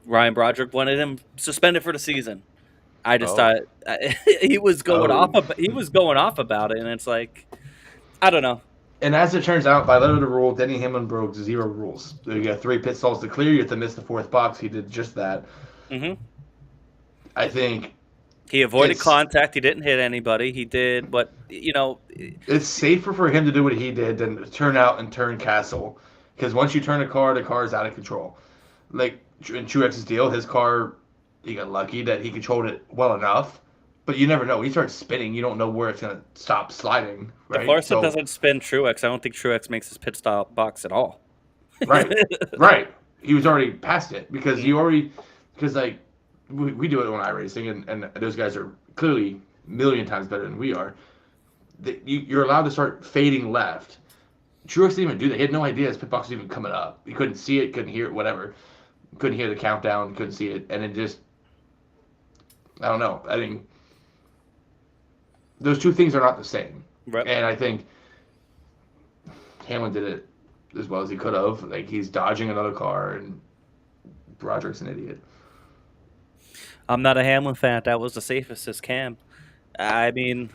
Ryan Broderick wanted him suspended for the season. I just thought he was going off. He was going off about it, and it's like, I don't know. And as it turns out, by letter of the rule, Denny Hamlin broke 0 rules. You got 3 pit stalls to clear. You have to miss the 4th box. He did just that. Mm-hmm. I think he avoided contact. He didn't hit anybody. He did what It's safer for him to do what he did than to turn out and turn Castle, because once you turn a car, the car is out of control. Like in Truex's deal, his car, he got lucky that he controlled it well enough. But you never know. He starts spinning. You don't know where it's going to stop sliding. Right? If Larson doesn't spin Truex, I don't think Truex makes his pit stop box at all. Right. Right. He was already past it because like we do it on iRacing, and those guys are clearly a million times better than we are. You're allowed to start fading left. Truex didn't even do that. He had no idea his pit box was even coming up. He couldn't see it, couldn't hear it, whatever. Couldn't hear the countdown, couldn't see it, and it just, I don't know. I think those two things are not the same. Right. And I think Hamlin did it as well as he could have. Like, he's dodging another car, and Broderick's an idiot. I'm not a Hamlin fan. That was the safest as Cam. I mean,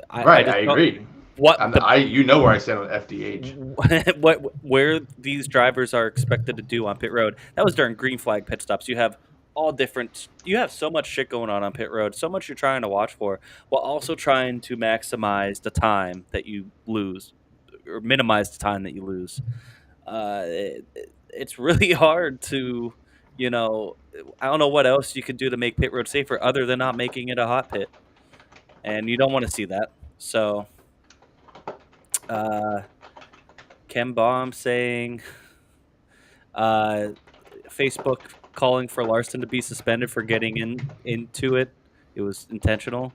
I agree. You know where I stand on FDH. Where these drivers are expected to do on pit road. That was during green flag pit stops. You have all different. You have so much shit going on pit road. So much you're trying to watch for, while also trying to maximize the time that you lose, or minimize the time that you lose. it's really hard to, you know, I don't know what else you could do to make pit road safer other than not making it a hot pit, and you don't want to see that. So, Ken Baum saying, uh, Facebook calling for Larson to be suspended for getting into it. It was intentional.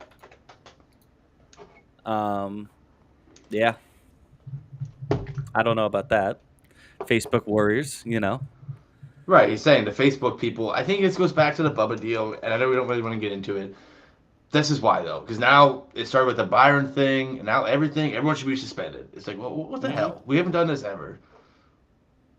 Yeah, I don't know about that. Facebook warriors, you know. Right, he's saying the Facebook people. I think this goes back to the Bubba deal, and I know we don't really want to get into it. This is why though, because now it started with the Byron thing, and now everyone should be suspended. It's like, well, what the hell? We haven't done this ever.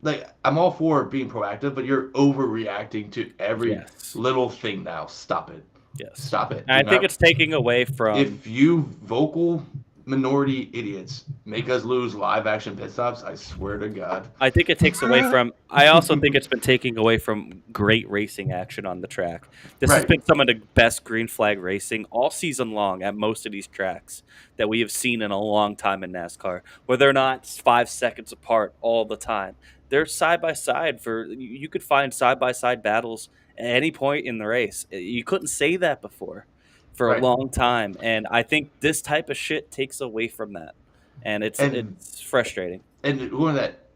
Like, I'm all for being proactive, but you're overreacting to every little thing now. Stop it. Yes. Stop it. I think it's taking away from. If you vocal minority idiots make us lose live action pit stops, I swear to God. I think it takes away from. I also think it's been taking away from great racing action on the track. This has been some of the best green flag racing all season long at most of these tracks that we have seen in a long time in NASCAR, where they're not 5 seconds apart all the time. They're side by side. You could find side by side battles at any point in the race. You couldn't say that before for a long time, and I think this type of shit takes away from that, and it's frustrating. And one of that,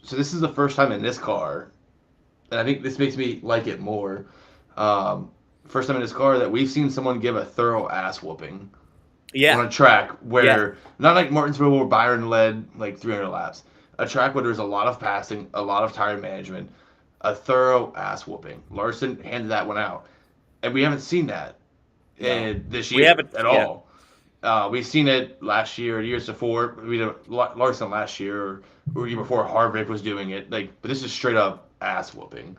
so this is the first time in this car, and I think this makes me like it more. First time in this car that we've seen someone give a thorough ass whooping. Yeah. On a track where not like Martinsville where Byron led like 300 laps. A track where there's a lot of passing, a lot of tire management, a thorough ass whooping. Larson handed that one out, and we haven't seen that. This year at all. We've seen it last year, years before. We did Larson last year, or year before Harvick was doing it. Like, but this is straight up ass whooping.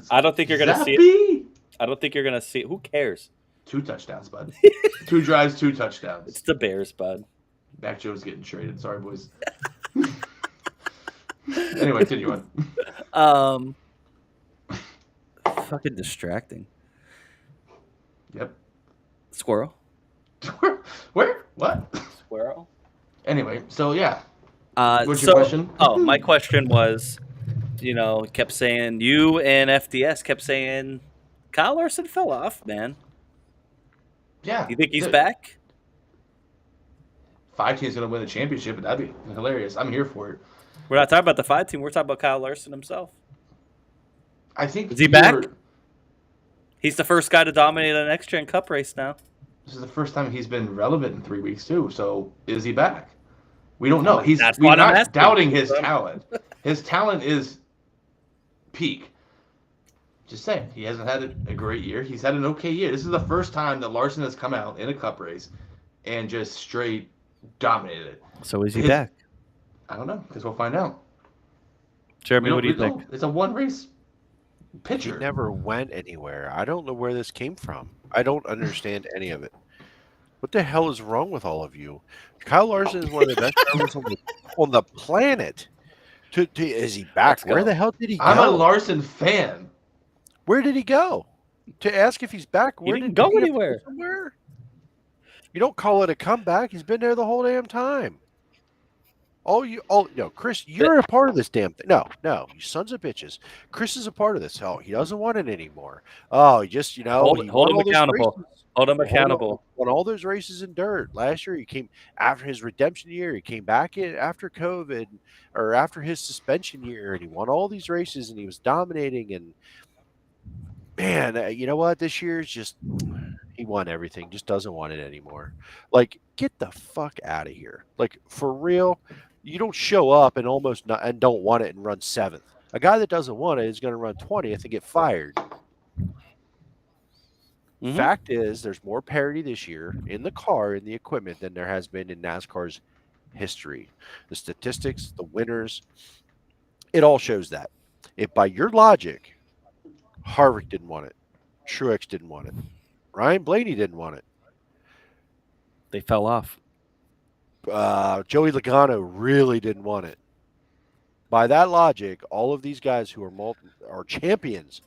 I don't think you're gonna see it. I don't think you're gonna see it. Who cares? 2 touchdowns, bud. 2 drives, 2 touchdowns. It's the Bears, bud. Mac Jones getting traded. Sorry, boys. Anyway, continue on. Fucking distracting. Yep. Squirrel. Where? What? Squirrel. Anyway, so yeah. What's your question? My question was, kept saying you and FDS kept saying Kyle Larson fell off, man. Yeah. You think he's back? 5 team's gonna win the championship, and that'd be hilarious. I'm here for it. We're not talking about the 5 team. We're talking about Kyle Larson himself. I think is he back? He's the first guy to dominate an X-Gen Cup race now. This is the first time he's been relevant in 3 weeks too. So is he back? We don't know. We're not doubting his talent. His talent is peak. Just saying, he hasn't had a great year. He's had an okay year. This is the first time that Larson has come out in a Cup race and just straight dominated it. So is he back? I don't know, because we'll find out. Jeremy, what do you think? It's a one-race pitcher. He never went anywhere. I don't know where this came from. I don't understand any of it. What the hell is wrong with all of you? Kyle Larson is one of the best drivers on the planet. Is he back? Where the hell did he go? I'm a Larson fan. Where did he go? To ask if he's back, where he didn't go anywhere. Somewhere? You don't call it a comeback. He's been there the whole damn time. Chris, you're a part of this damn thing. No, you sons of bitches. Chris is a part of this. Oh, he doesn't want it anymore. Oh, he just, hold him accountable. Hold him accountable. Won all those races in dirt. Last year, he came after his redemption year. He came back in after COVID or after his suspension year, and he won all these races, and he was dominating. And man, you know what? This year is just he won everything. Just doesn't want it anymore. Like, get the fuck out of here. Like, for real. You don't show up and and don't want it and run 7th. A guy that doesn't want it is going to run 20th and get fired. Mm-hmm. Fact is, there's more parity this year in the car and the equipment than there has been in NASCAR's history. The statistics, the winners, it all shows that. If by your logic, Harvick didn't want it, Truex didn't want it, Ryan Blaney didn't want it. They fell off. Joey Logano really didn't want it. By that logic, all of these guys who are champions,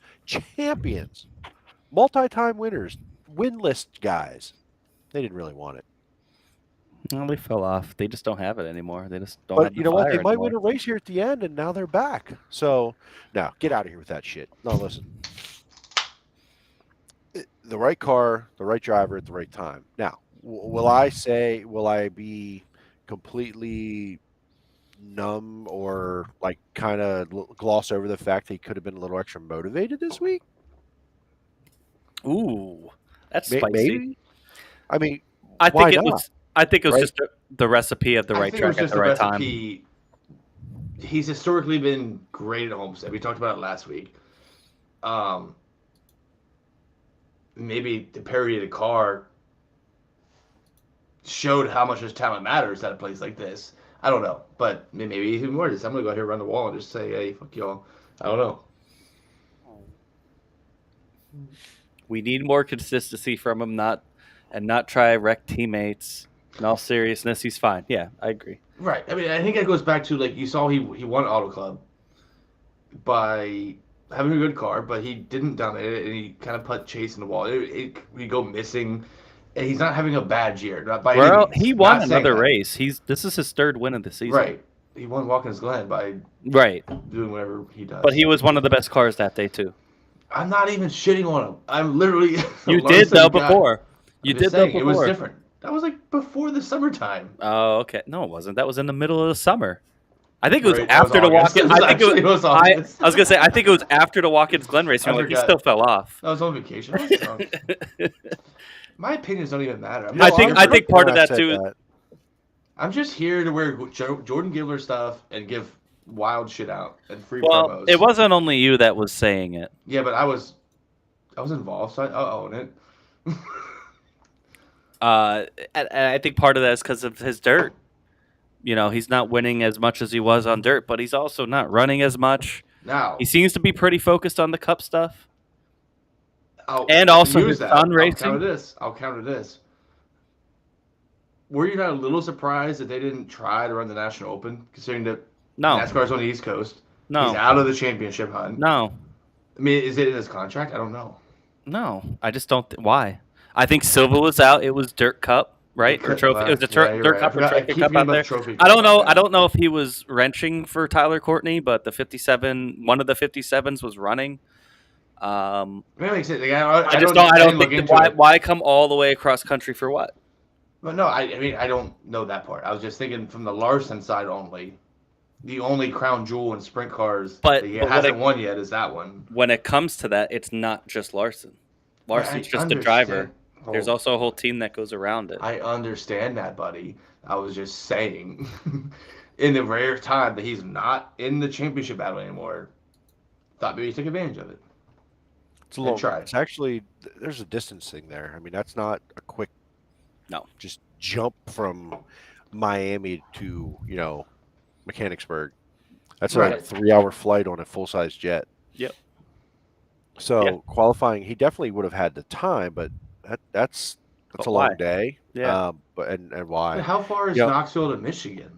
multi-time winners, win list guys, they didn't really want it. Well, they fell off. They just don't have it anymore. They just don't But have the you know what? fire They might anymore. win a race here at the end, and now they're back. So, no, get out of here with that shit. No, listen. The right car, the right driver at the right time. Now, will I be completely numb or like kind of gloss over the fact that he could have been a little extra motivated this week? Ooh, that's spicy. Maybe. I mean, I why think it not? was. I think it was Right? just the recipe of the I right think it was track at just the a right time. recipe. He's historically been great at Homestead. We talked about it last week. Maybe the parity of the car showed how much his talent matters at a place like this. I don't know, but maybe even more. I'm gonna go out here around the wall and just say, "Hey, fuck y'all." I don't know. We need more consistency from him, not try wreck teammates. In all seriousness, he's fine. Yeah, I agree. Right. I mean, I think that goes back to like you saw he won Auto Club by having a good car, but he didn't dominate it, and he kind of put Chase in the wall. We go missing, and he's not having a bad year. Not by any means. He won Not saying another that. race. This is his third win of the season. Right. He won Watkins Glen by Right. doing whatever he does. But he was one of the best cars that day too. I'm not even shitting on him. I'm literally. You did though before. You did though before. It was different. That was like before the summertime. Oh, okay. No, it wasn't. That was in the middle of the summer. I think it was Right, that was after the August. Watkins. It was I think actually- it was I August. was gonna say I think it was after the Watkins Glen race. I Like he forgot. still fell off. I was on vacation. I was drunk. My opinions don't even matter. I think part of that too. I'm just here to wear Jordan Gibbler stuff and give wild shit out and free Well, promos. it wasn't only you that was saying it. Yeah, but I was involved, so I own it. And I think part of that is because of his dirt. You know, he's not winning as much as he was on dirt, but he's also not running as much. Now He seems to be pretty focused on the cup stuff. I'll And also use his that. son racing. I'll counter this. Were you not a little surprised that they didn't try to run the National Open, considering that No, NASCAR's on the East Coast? no, He's out of the championship hunt. no, I mean, is it in his contract? I don't know. no. I just don't. Why? I think Silva was out. It was Dirt Cup, right? Or trophy. It was a Yeah, you're Dirt right. Cup I forgot- or I Trophy keep Cup forgetting out about there. the Trophy I don't Cup, know. yeah. I don't know if he was wrenching for Tyler Courtney, but the 57, one of the 57s was running. I mean, like I said, like, I don't don't look think into why it. why come all the way across country for what? But no, I mean, I don't know that part. I was just thinking from the Larson side only. The only crown jewel in sprint cars But- that he but hasn't won yet is that one. When it comes to that, it's not just Larson. Larson's I just a driver. understand. There's also a whole team that goes around it. I understand that, buddy. I was just saying, in the rare time that he's not in the championship battle anymore, thought maybe he took advantage of it. It's a little. try. It's actually there's a distance thing there. I mean, that's not a quick. No. Just jump from Miami to Mechanicsburg. That's a Right. 3-hour flight on a full size jet. Yep. So Yeah. qualifying, he definitely would have had the time, but that's But a why? long day. Yeah. But and why? But how far is Yeah. Knoxville to Michigan?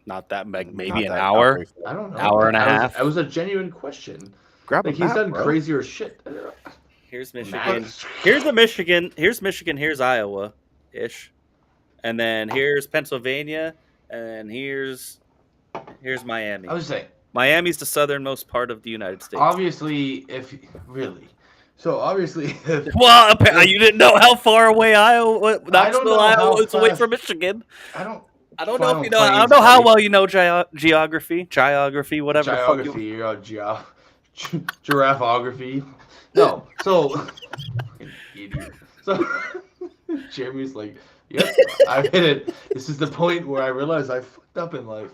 Not that Not maybe an that- not hour. very far. I don't know. Hour and a That was- half. That was a genuine question. Grab Like a he's map, done bro. crazier shit. Here's Michigan. Here's Michigan. Here's Iowa, ish, and then here's Pennsylvania, and here's Miami. I was saying, Miami's the southernmost part of the United States. obviously, if Well, you didn't know how far away know Knoxville, how Iowa is away fast- from Michigan. I don't know fly if you on know. I planes, don't know how buddy. well you know geography, whatever. the fuck Geography, giraffeography. No, so fucking idiot. So Jeremy's like, "Yep, I've hit it. This is the point where I realize I fucked up in life."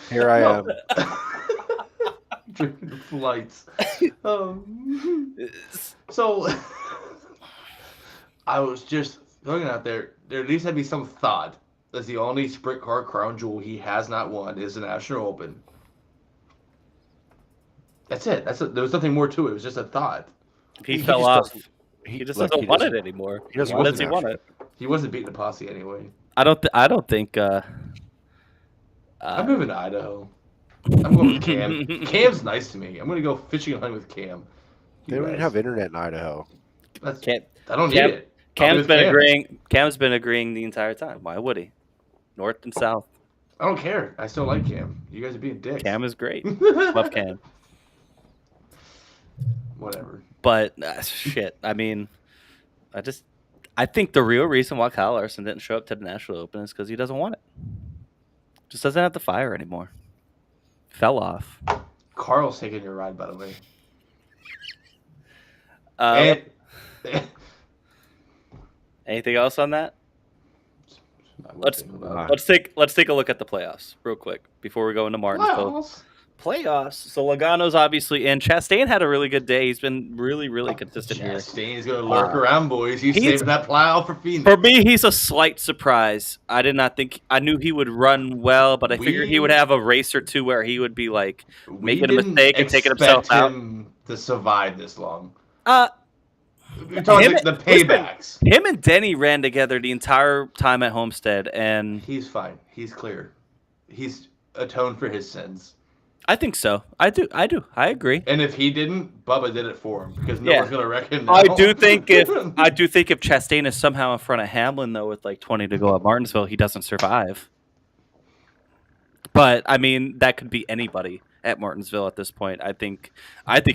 Here I am. Drinking flights. So I was just throwing it out there. There at least had to be some thought. That's the only sprint car crown jewel he has not won is the National Open. That's it. There was nothing more to it. It was just a thought. He He fell just off. doesn't- He just look, doesn't he want it doesn't- anymore. he doesn't Why want does the he want national. it? He wasn't beating the Posse anyway. I don't think. I'm moving to Idaho. I'm going with Cam. Cam's nice to me. I'm going to go fishing and hunting with Cam. They don't even have internet in Idaho. That's, Cam, I don't need Cam- it. Cam's with been Cam. agreeing. Cam's been agreeing the entire time. Why would he? North and south. I don't care. I still like Cam. You guys are being dicks. Cam is great. Love Cam. Whatever. But shit. I mean, I think the real reason why Kyle Larson didn't show up to the National Open is because he doesn't want it. Just doesn't have the fire anymore. Fell off. Carl's taking your ride, by the way. And, anything else on that? Let's take a look at the playoffs real quick before we go into Martinsville. Playoffs. So Logano's obviously in. Chastain had a really good day. He's been really, really consistent here. Chastain's gonna lurk around, boys. He's saving that plow for Phoenix. For me, he's a slight surprise. I did not think. I knew he would run well, but I figured he would have a race or two where he would be like making a mistake and taking himself out. Him to survive this long. We're talking the paybacks. Him and Denny ran together the entire time at Homestead, and he's fine. He's clear. He's atoned for his sins. I think so. I do. I agree. And if he didn't, Bubba did it for him because no one's gonna reckon. I do think if Chastain is somehow in front of Hamlin though, with like 20 to go at Martinsville, he doesn't survive. But I mean, that could be anybody at Martinsville at this point. I think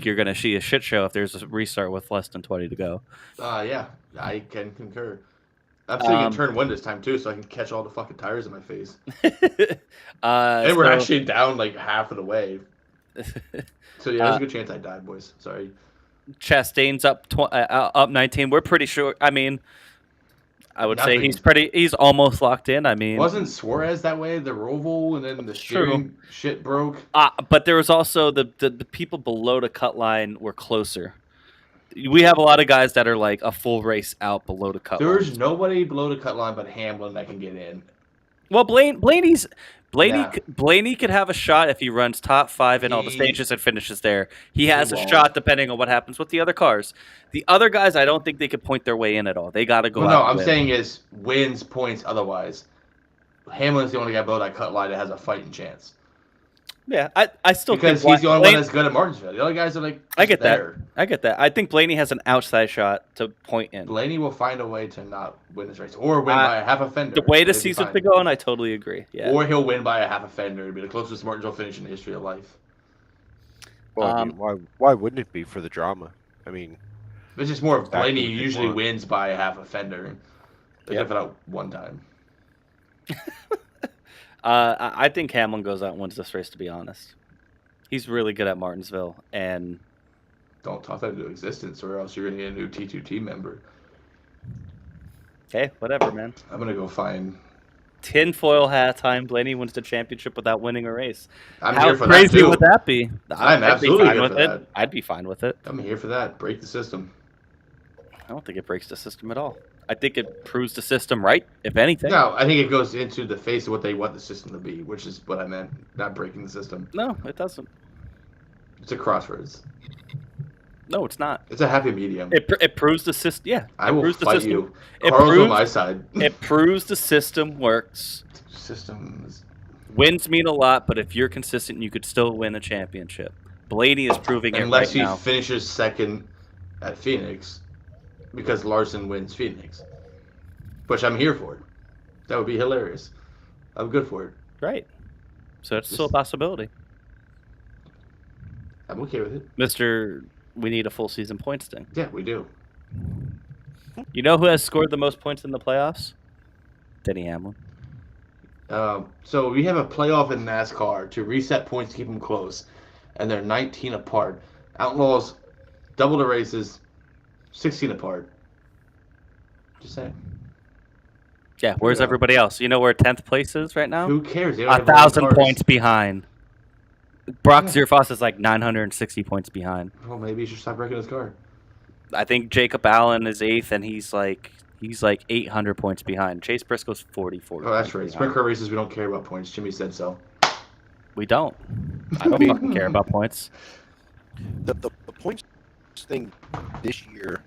you're gonna see a shit show if there's a restart with less than 20 to go. Yeah, I can concur. I'm still gonna turn one this time too, so I can catch all the fucking tires in my face. And we're actually down like half of the way. So yeah, there's a good chance I died, boys. Sorry. Chastain's up 19. We're pretty sure. I mean, I would say he's almost locked in. I mean, wasn't Suarez that way? The Roval and then the steering shit broke. But there was also the people below the cut line were closer. We have a lot of guys that are like a full race out below the cut line. There's nobody below the cut line but Hamlin that can get in. Well, Blaney could have a shot if he runs top 5 in all the stages and finishes there. He has a shot depending on what happens with the other cars. The other guys, I don't think they could point their way in at all. They got to go out. No, I'm saying is wins points otherwise. Hamlin's the only guy below that cut line that has a fighting chance. Yeah, I still because think he's the only one that's good at Martinsville. The other guys are like I get that. I think Blaney has an outside shot to point in. Blaney will find a way to not win this race or win by a half a fender. The way the season's been going, I totally agree. Yeah. Or he'll win by a half a fender. It'll be the closest Martinsville finish in the history of life. Well, I mean, why wouldn't it be for the drama? I mean, it's just more of Blaney usually wins by a half a fender, except for that one time. I think Hamlin goes out and wins this race, to be honest. He's really good at Martinsville, and don't talk that into existence, or else you're going to get a new T2 team member. Okay, whatever, man. I'm going to go find tinfoil hat time. Blaney wins the championship without winning a race. I'm How here for crazy that too. would that be? I'm absolutely here for that. I'd be fine with it. I'm here for that. Break the system. I don't think it breaks the system at all. I think it proves the system right, if anything. No, I think it goes into the face of what they want the system to be, which is what I meant, not breaking the system. No, it doesn't. It's a crossroads. No, it's not. It's a happy medium. It proves the system. Yeah, I will fight you. It Carl's proves, on my side. It proves the system works. Systems. Wins mean a lot, but if you're consistent, you could still win a championship. Blaney is proving it right now. Unless he finishes second at Phoenix, because Larson wins Phoenix, which I'm here for. That would be hilarious. I'm good for it. Right. So it's still a possibility. I'm okay with it. Mr. We need a full season points thing. Yeah, we do. You know who has scored the most points in the playoffs? Denny Hamlin. So we have a playoff in NASCAR to reset points to keep them close, and they're 19 apart. Outlaws double the races, 16 apart. Just saying. Yeah, where's everybody else? You know where 10th place is right now? Who cares? 1,000 points behind. Brock Zierfoss is like 960 points behind. Well, maybe he should stop wrecking his car. I think Jacob Allen is 8th, and he's like 800 points behind. Chase Briscoe's 44. Oh, that's right. Sprint car races, we don't care about points. Jimmy said so. We don't. I don't fucking care about points. The points thing this year,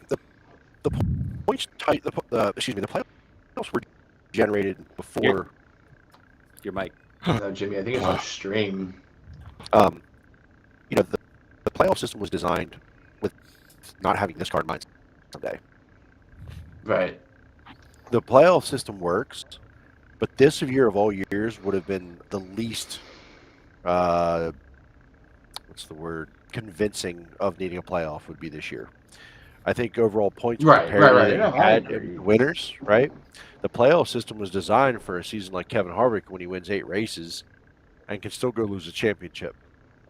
the points tight. The playoffs were generated before. Your mic. No, Jimmy, I think it's on stream. The playoff system was designed with not having this card in mind someday. Right. The playoff system works, but this year of all years would have been the least, what's the word, convincing of needing a playoff would be this year. I think overall points with the Right. Right. parity Right. that No, you I had agree. in winners, right? The playoff system was designed for a season like Kevin Harvick when he wins 8 races and can still go lose a championship.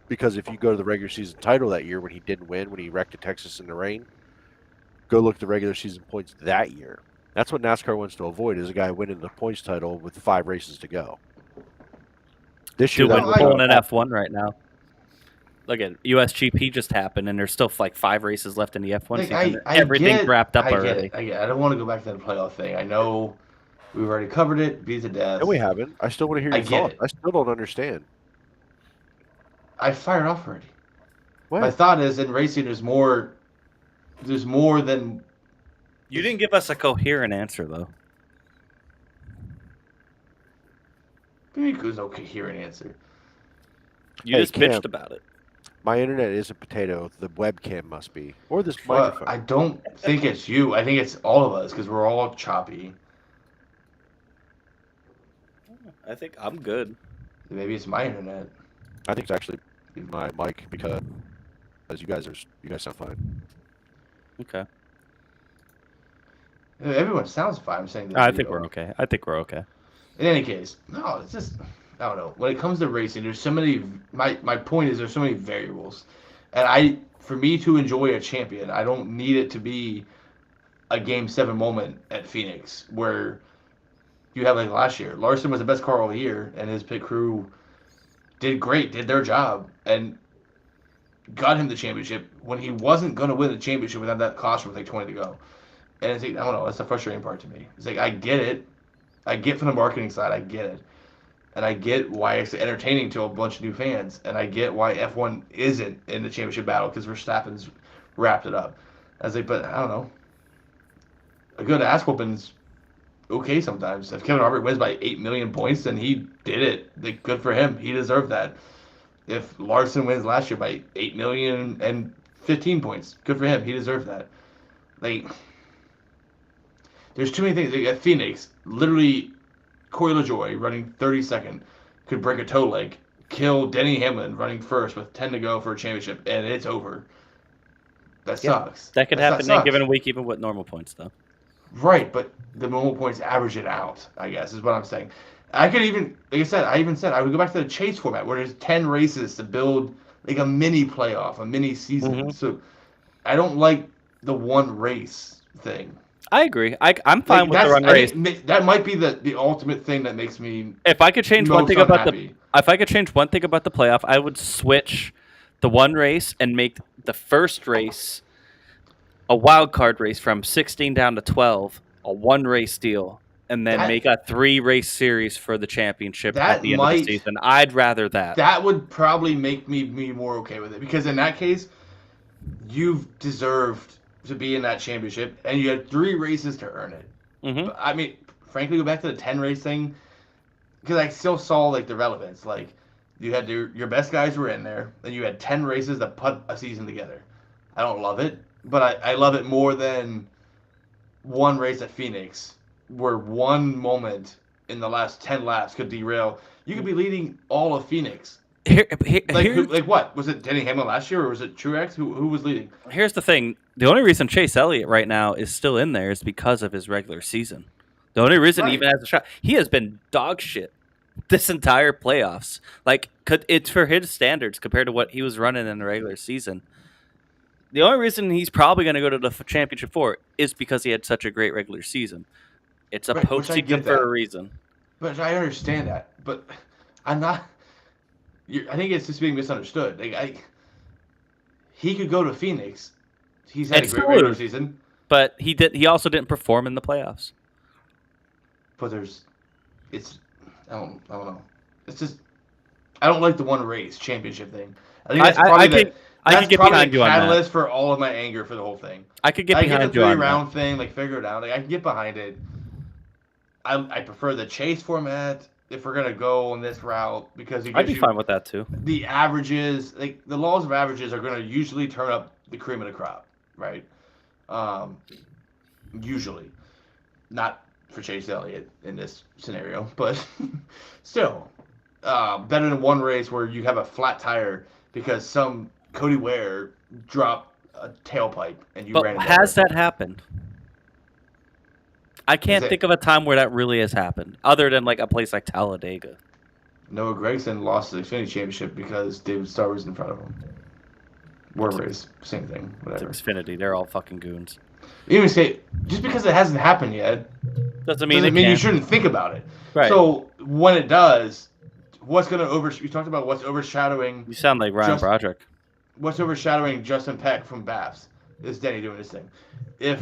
Because if you go to the regular season title that year when he didn't win, when he wrecked at Texas in the rain, go look at the regular season points that year. That's what NASCAR wants to avoid is a guy winning the points title with 5 races to go. This year, Doing that was not pulling a an possible. F1 right now. Look at USGP just happened, and there's still like 5 races left in the F1 Like season. I Everything's get, wrapped up I get already. it. I get it. I don't want to go back to that playoff thing. I know we've already covered it, beat to death. No, we haven't. I still want to hear I your get thoughts. it. I still don't understand. I fired off already. My What? thought is in racing, there's more. There's more than. You didn't give us a coherent answer, though. There's no coherent answer. You Hey, just Cam. bitched about it. My internet is a potato. The webcam must be. Or this Well, microphone. I don't think it's you. I think it's all of us because we're all choppy. I think I'm good. Maybe it's my internet. I think it's actually my mic because you guys sound fine. Okay. Everyone sounds fine. I'm saying I think we're okay. I think we're okay. In any case, no, it's just I don't know. When it comes to racing, there's so many. My point is there's so many variables, and for me to enjoy a champion, I don't need it to be a Game 7 moment at Phoenix where you have like last year. Larson was the best car all year, and his pit crew did great, did their job, and got him the championship when he wasn't going to win the championship without that caution with like 20 to go. And it's like, I don't know. That's the frustrating part to me. It's like I get it. I get from the marketing side. I get it. And I get why it's entertaining to a bunch of new fans, and I get why F1 isn't in the championship battle because Verstappen's wrapped it up. I was like, but I don't know. A good ass whooping's okay sometimes. If Kevin Harvick wins by 8 million points, then he did it. Like, good for him. He deserved that. If Larson wins last year by 8 million and 15 points, good for him. He deserved that. Like, there's too many things. Like, at Phoenix, literally Corey LaJoie running 32nd could break a toe leg, kill Denny Hamlin running first with 10 to go for a championship, and it's over. That sucks. That could happen in a given week, even with normal points, though. Right, but the normal points average it out, I guess, is what I'm saying. I could even, like I said, I would go back to the chase format where there's 10 races to build like a mini playoff, a mini season. Mm-hmm. So I don't like the one race thing. I agree. I'm fine with the run race. That might be the ultimate thing that makes me. If I could change one most thing about unhappy. if I could change one thing about the playoff, I would switch the one race and make the first race a wild card race from 16 down to 12, a one race deal, and then make a 3-race series for the championship at the end of the season. I'd rather that. That would probably make me more okay with it because in that case, you've deserved to be in that championship, and you had 3 races to earn it. Mm-hmm. I mean, frankly, go back to the 10 race thing because I still saw like the relevance. Like you had your best guys were in there, and you had 10 races to put a season together. I don't love it, but I love it more than one race at Phoenix where one moment in the last 10 laps could derail. You could be leading all of Phoenix. Like what? Was it Denny Hamlin last year, or was it Truex? Who was leading? Here's the thing. The only reason Chase Elliott right now is still in there is because of his regular season. The only reason he even has a shot. He has been dog shit this entire playoffs. Like, it's for his standards compared to what he was running in the regular season. The only reason he's probably going to go to the championship for is because he had such a great regular season. It's a postseason for a reason. But I understand that. But I'm not. I think it's just being misunderstood. Like he could go to Phoenix. He's had a great regular season, but he also didn't perform in the playoffs. But I don't know. It's just I don't like the one race championship thing. I think that's probably I could get behind you on that. Catalyst for all of my anger for the whole thing. I could get behind you on that. The 3-round thing, like figure it out. Like I can get behind it. I prefer the chase format if we're gonna go on this route because I'd be fine with that too. The averages, like the laws of averages, are gonna usually turn up the cream of the crop, right? Usually. Not for Chase Elliott in this scenario, but still better than one race where you have a flat tire because some Cody Ware dropped a tailpipe and you But ran him has over. that happened? I can't it- think of a time where that really has happened, other than like a place like Talladega. Noah Gragson lost the Xfinity Championship because David Starr was in front of him. War race, same thing, It's whatever. Xfinity. They're all fucking goons. Even say, just because it hasn't happened yet, Doesn't mean doesn't it mean you can't. shouldn't think about it. Right. So when it does, what's going to you talked about what's overshadowing You sound like Ryan Just- Broderick. what's overshadowing Justin Peck from BAFS is Denny doing his thing. If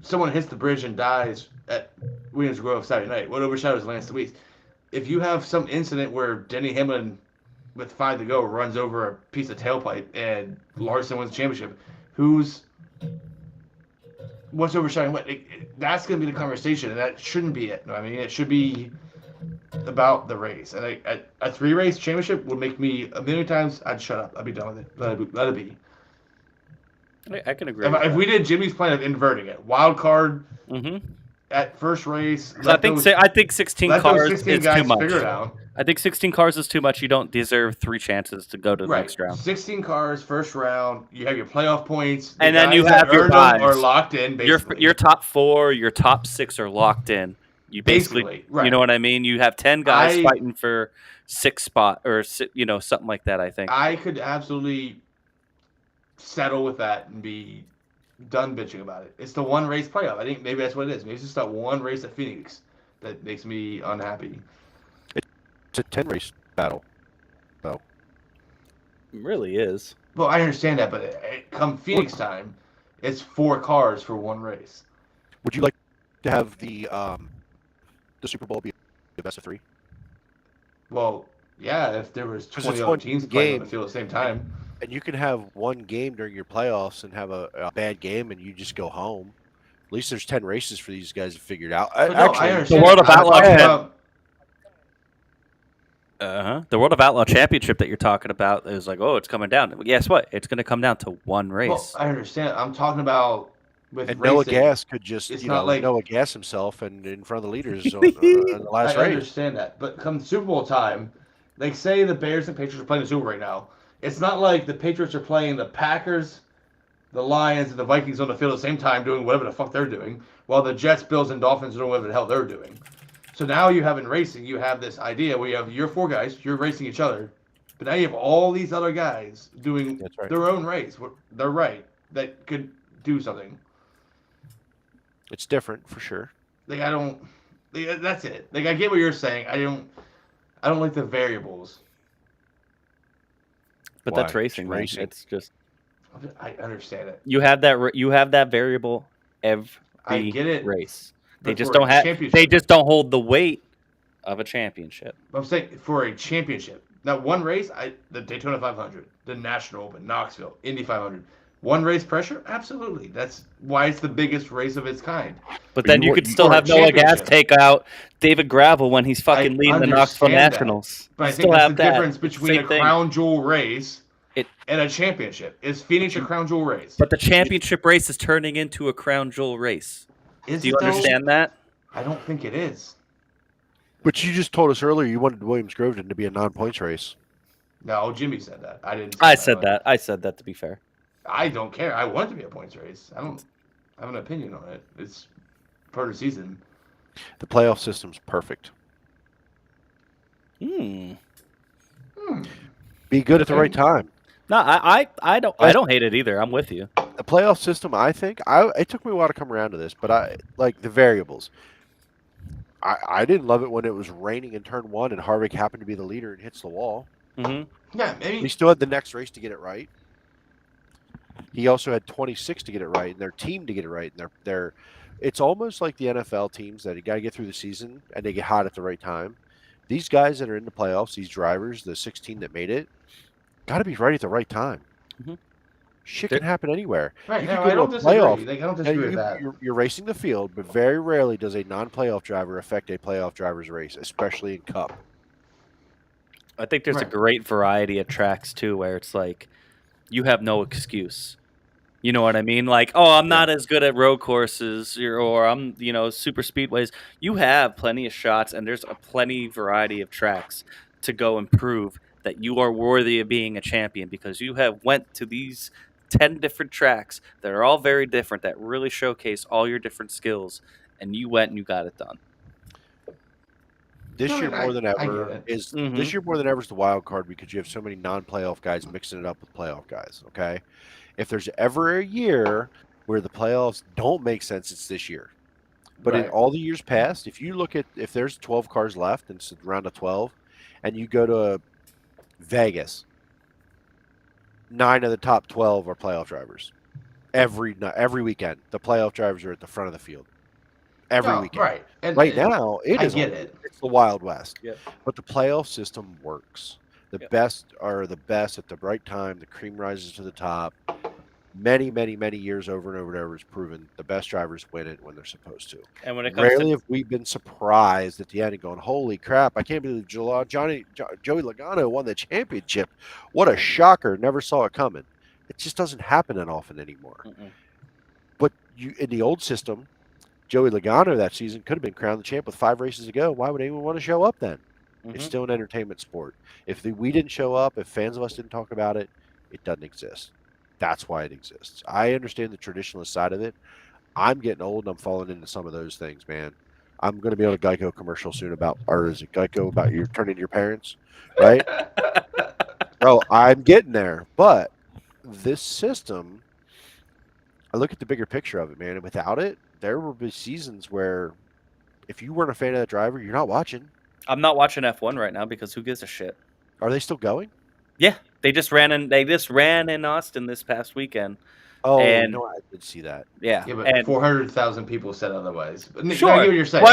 someone hits the bridge and dies at Williams Grove Saturday night, what overshadows Lance Deweese? If you have some incident where Denny Hamlin, with 5 to go, runs over a piece of tailpipe and Larson wins the championship, what's overshadowing what? That's going to be the conversation, and that shouldn't be it. I mean, it should be about the race. And a 3-race championship would make me a million times. I'd shut up. I'd be done with it. Let it be. I can agree. If we did Jimmy's plan of inverting it, wild card Mm-hmm. at first race. I think 16 let cars those 16 is guys too much. figure it out. I think 16 cars is too much. You don't deserve 3 chances to go to the Right. next round. 16 cars, first round. You have your playoff points. The And then you guys that have your earned them buys. are locked in, basically. Your top 4, your top 6 are locked in. You basically right. You know what I mean? You have 10 guys I- fighting for 6 spot or something like that. I think. I could absolutely settle with that and be done bitching about it. It's the one race playoff. I think maybe that's what it is. Maybe it's just that one race at Phoenix that makes me unhappy. It's a 10-race battle. It really is. Well, I understand that, but come Phoenix time, it's 4 cars for one race. Would you like to have the Super Bowl be a best of 3? Well, yeah, if there was 'Cause 20 it's other one teams playing on the game. field at the same time. And you can have one game during your playoffs and have a bad game and you just go home. At least there's 10 races for these guys to figure it out. But no, I Actually, understand. World of I'm Outlaw talking Champ- about- The World of Outlaw Championship that you're talking about is like, oh, it's coming down. Well, guess what? It's going to come down to one race. Well, I understand. I'm talking about with and racing. Noah Gas could just, it's not like- Noah Gas himself and in front of the leaders on the last I race. understand that, but come Super Bowl time, like say the Bears and Patriots are playing the Super Bowl right now. It's not like the Patriots are playing the Packers, the Lions, and the Vikings on the field at the same time doing whatever the fuck they're doing, while the Jets, Bills, and Dolphins are doing whatever the hell they're doing. So now you have in racing, you have this idea where you have your 4 guys, you're racing each other, but now you have all these other guys doing That's right. their own race. They're right that could do something. It's different for sure. Like I don't. Like, that's it. Like I get what you're saying. I don't like the variables. But Why? that's racing, It's man. racing. It's just I understand it. you have that variable every I get it. race. But They just for a don't have. championship- They just don't hold the weight of a championship. I'm saying for a championship. Now one race, the Daytona 500, the National Open, Knoxville, Indy 500. One race pressure, absolutely. That's why it's the biggest race of its kind. But then you could still for a have Noah Gas championship. take out David Gravel when he's fucking leading the Knoxville understand that. Nationals. But I You think still that's have the that. difference between Same a thing. crown jewel race It- and a championship. Is Phoenix a crown jewel race? But the championship race is turning into a crown jewel race. Is Do you it though? understand that? I don't think it is. But you just told us earlier you wanted Williams Grove to be a non-points race. No, Jimmy said that. I didn't. I said that. I said that to be fair. I don't care. I want it to be a points race. I don't have an opinion on it. It's part of the season. The playoff system's perfect. Hmm. Be good at the right time. No, I don't hate it either. I'm with you. The playoff system, I think, it took me a while to come around to this, but I like the variables. I didn't love it when it was raining in turn 1 and Harvick happened to be the leader and hits the wall. Hmm. Yeah, maybe. He still had the next race to get it right. He also had 26 to get it right, and their team to get it right. And they're it's almost like the NFL teams that you got to get through the season and they get hot at the right time. These guys that are in the playoffs, these drivers, the 16 that made it, got to be right at the right time. Mhm. Shit can happen anywhere. Right. You No, can I go don't to a disagree. playoff. Like, I don't Yeah, disagree with that. you're racing the field, but very rarely does a non-playoff driver affect a playoff driver's race, especially in Cup. I think there's a Right. great variety of tracks too, where it's like you have no excuse. You know what I mean? Like, oh, I'm not as good at road courses, or I'm, super speedways. You have plenty of shots, and there's a plenty variety of tracks to go and prove that you are worthy of being a champion because you have went to these 10 different tracks that are all very different that really showcase all your different skills, and you went and you got it done. This year more than ever is the wild card because you have so many non-playoff guys mixing it up with playoff guys. Okay, if there's ever a year where the playoffs don't make sense, it's this year. But in all the years past, if you look at if there's 12 cars left and it's a round of 12, and you go to Vegas, 9 of the top 12 are playoff drivers. Every weekend, the playoff drivers are at the front of the field. Every weekend. Right. And now, it's the Wild West. Yep. But the playoff system works. The best are the best at the right time. The cream rises to the top. Many, many, many years over and over and over is proven the best drivers win it when they're supposed to. And when it comes rarely have we been surprised at the end and going, holy crap, I can't believe Joey Logano won the championship. What a shocker. Never saw it coming. It just doesn't happen that often anymore. But in the old system, Joey Logano that season could have been crowned the champ with 5 races to go. Why would anyone want to show up then? It's still an entertainment sport. If we didn't show up, if fans of us didn't talk about it, it doesn't exist. That's why it exists. I understand the traditionalist side of it. I'm getting old and I'm falling into some of those things, man. I'm going to be on a Geico commercial soon about, or is it Geico about you turning to your parents, right? Bro, I'm getting there. But this system, I look at the bigger picture of it, man, and without it, there will be seasons where if you weren't a fan of that driver, you're not watching. I'm not watching F1 right now because who gives a shit? Are they still going? Yeah, they just ran in Austin this past weekend. Oh, no, I did see that. Yeah, but 400,000 people said otherwise. But sure, I get what you're saying.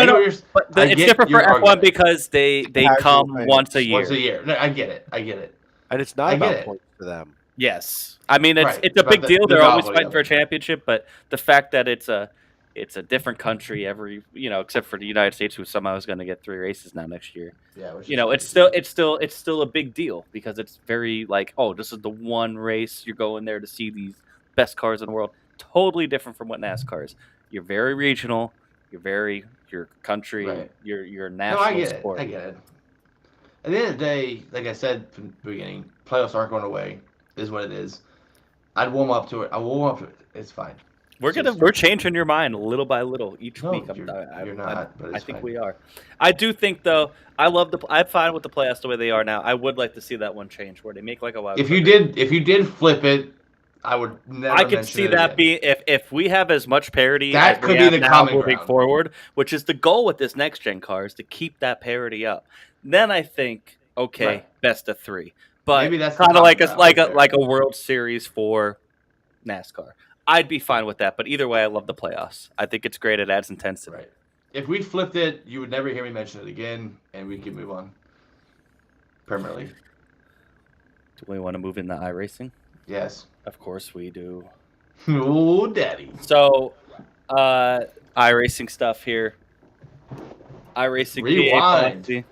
But it's different for F1 because they come once a year. Once a year. No, I get it. And it's not about points for them. Yes, I mean it's a big deal. They're always fighting for a championship, but the fact that it's a different country every, except for the United States, who somehow is going to get 3 races now next year. Yeah, it's still a big deal because it's very like, oh, this is the one race you're going there to see these best cars in the world. Totally different from what NASCAR is. You're very regional. Your country. Right. Your national sport. I get it. At the end of the day, like I said from the beginning, playoffs aren't going away. Is what it is. I'd warm up to it. It's fine. We're changing your mind little by little each week. You're not. But I think we are. I do think though. I'm fine with the playoffs the way they are now. I would like to see that one change where they make like a wild. If you did flip it, I would never. I could see that be if we have as much parity that as could we be have the now common moving ground. forward, which is the goal with this next gen car is to keep that parity up. Then I think best of 3. But maybe that's kind of like a World Series for NASCAR. I'd be fine with that, but either way, I love the playoffs. I think it's great. It adds intensity. Right. If we flipped it, you would never hear me mention it again, and we could move on permanently. Do we want to move into iRacing? Yes. Of course we do. Oh, daddy. So, iRacing stuff here. iRacing Rewind.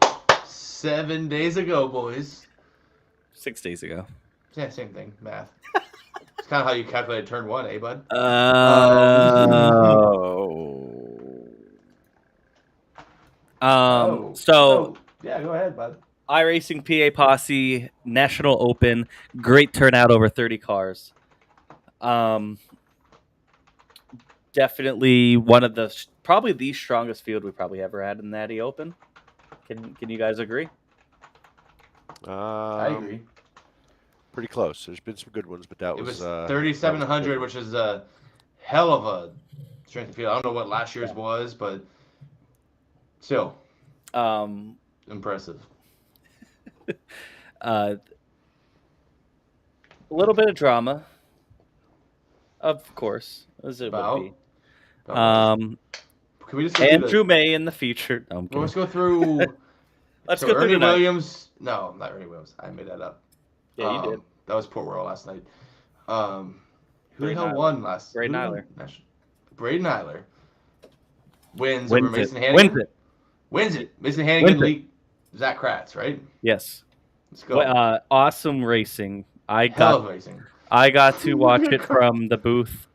7 days ago, boys. 6 days ago. Yeah, same thing. Math. It's kind of how you calculate turn 1, eh, bud? So yeah, go ahead, bud. iRacing PA Posse National Open, great turnout, over 30 cars. Definitely one of probably the strongest field we probably ever had in the Natty Open. Can you guys agree? I agree. Pretty close. There's been some good ones, but it was 3,700, which is a hell of a strength of field. I don't know what last year's was, but still, impressive. A little bit of drama, of course, as it would be. Can we just Andrew May in the future? No, let's go through. Let's go through Ernie Williams. No, not Ernie Williams. I made that up. Yeah, you did. That was Port Royal last night. Who the hell won last? Braden Eiler. Braden Eiler wins over Mason Hannigan. Wins it. Mason Hannigan beat Zach Kratz, right? Yes. Let's go. Awesome racing. Hell of racing. I got to watch it from the booth.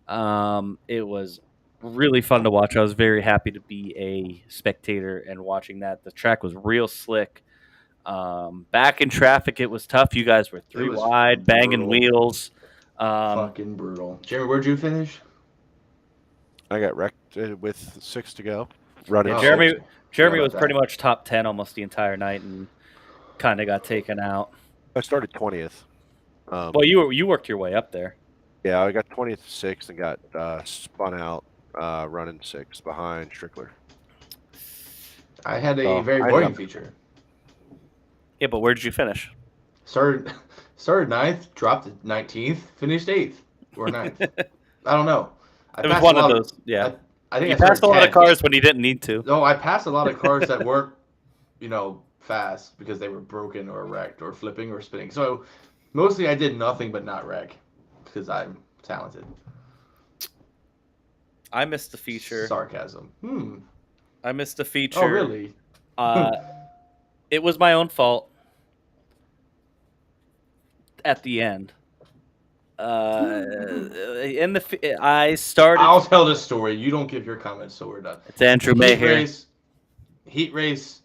It was really fun to watch. I was very happy to be a spectator and watching that. The track was real slick. Back in traffic, it was tough. You guys were three was wide, banging brutal. wheels. Fucking brutal. Jeremy, where'd you finish? I got wrecked with 6 to go. Running. Oh. Jeremy about was pretty that. much top 10 almost the entire night and kind of got taken out. I started 20th. Well, you worked your way up there. Yeah, I got 20th 6th and got spun out running 6 behind Strickler. I had a Oh, very I boring got- feature. Yeah, but where did you finish? Started 9th, dropped to 19th, finished 8th or 9th. I don't know. I It was passed one a of lot those. Yeah, I think you I started passed a lot of 10th. cars when you didn't need to. No, I passed a lot of cars that weren't, fast because they were broken or wrecked or flipping or spinning. So mostly I did nothing but not wreck because I'm talented. I missed the feature. Sarcasm. I missed the feature. Oh, really? It was my own fault. At the end, I started. I'll tell this story. You don't give your comments, so we're done. It's Andrew May here. Heat race.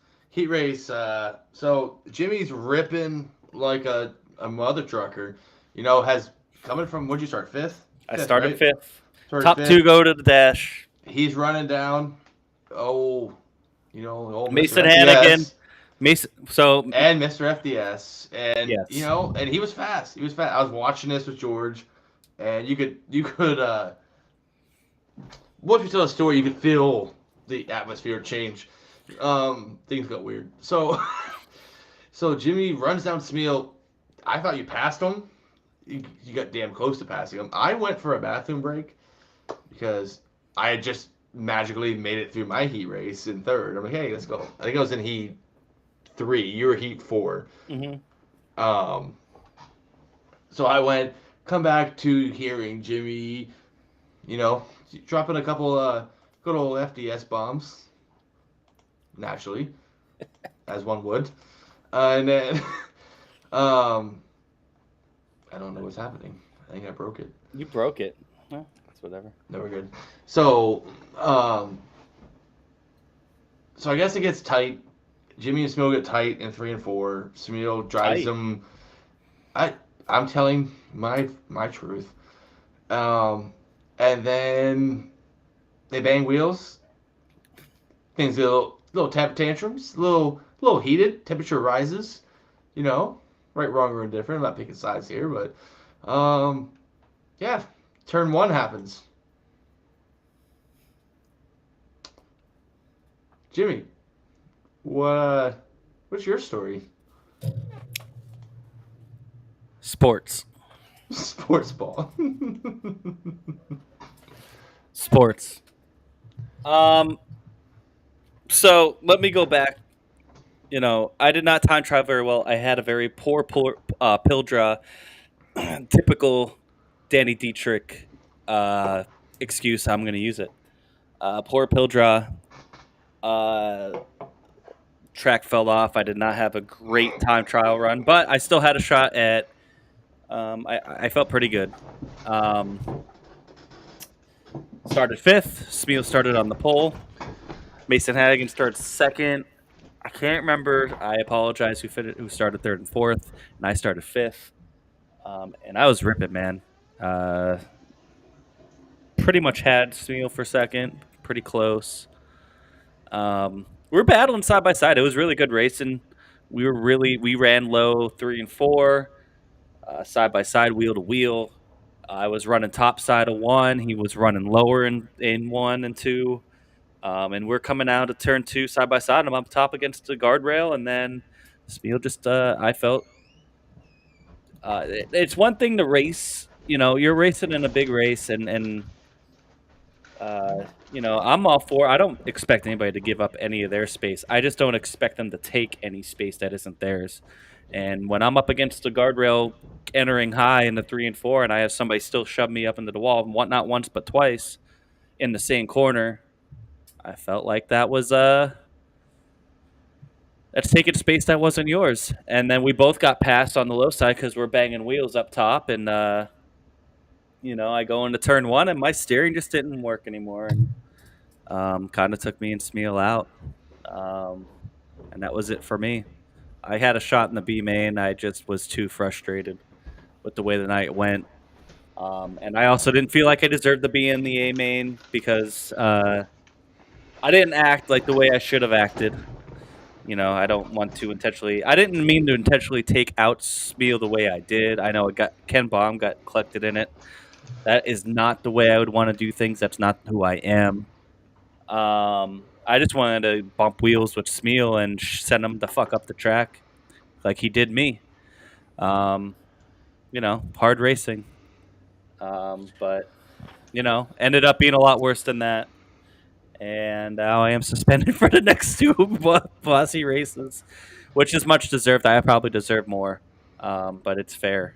So Jimmy's ripping like a mother trucker. Has coming from, what'd you start, 5th? I started right? fifth. Started Top 5th. 2 go to the dash. He's running down. Old Mason Mr. Hannigan. FDS. Mason. So And Mr. FDS, and Yes. and he was fast. I was watching this with George, and you could once you tell a story, you could feel the atmosphere change. Things got weird. So, so Jimmy runs down Smeal. I thought you passed him. You got damn close to passing him. I went for a bathroom break because I had just magically made it through my heat race in 3rd. I'm like, hey, let's go. I think I was in heat 3. You were heat 4. mhm. So I went, come back to hearing Jimmy, dropping a couple good old FDS bombs, naturally, as one would, and then I don't know what's happening. I think I broke it. You broke it. Well, that's whatever. No, we're good. So, so I guess it gets tight. Jimmy and Smeal get tight in 3 and 4. Smeal drives Tight. them. I'm telling my truth. And then they bang wheels. Things get a little tantrums, little heated. Temperature rises. Right, wrong, or indifferent. I'm not picking sides here, but yeah. Turn 1 happens. Jimmy, what's your story? Sports. Sports ball. Sports. So let me go back. I did not time travel very well. I had a very poor pill draw. Typical Danny Dietrich excuse. I'm going to use it. Poor pill draw. Track fell off. I did not have a great time trial run, but I still had a shot at. I felt pretty good. Started 5th. Smeal started on the pole. Mason Hannigan started 2nd. I can't remember. I apologize. Who started 3rd and 4th, and I started 5th. And I was ripping, man. Pretty much had Smeal for 2nd. Pretty close. We were battling side by side. It was really good racing. We ran low 3 and 4, side by side, wheel to wheel. I was running top side of 1. He was running lower in 1 and 2. And we're coming out of turn 2 side by side. I'm up top against the guardrail, and then Smeal just I felt it's one thing to race. You're racing in a big race, and I'm all for. I don't expect anybody to give up any of their space. I just don't expect them to take any space that isn't theirs. And when I'm up against the guardrail, entering high in the 3 and 4, and I have somebody still shove me up into the wall, not once but twice, in the same corner, I felt like that was that's taking space that wasn't yours. And then we both got passed on the low side because we're banging wheels up top. And, I go into turn one and my steering just didn't work anymore. And kind of took me and Smeal out. And that was it for me. I had a shot in the B main. I just was too frustrated with the way the night went. And I also didn't feel like I deserved to be in the A main because I didn't act like the way I should have acted. I don't want to intentionally. I didn't mean to intentionally take out Smeal the way I did. I know Ken Baum got collected in it. That is not the way I would want to do things. That's not who I am. I just wanted to bump wheels with Smeal and send him the fuck up the track, like he did me. Hard racing. But ended up being a lot worse than that. And now I am suspended for the next two Posse races, which is much deserved. I probably deserve more, but it's fair.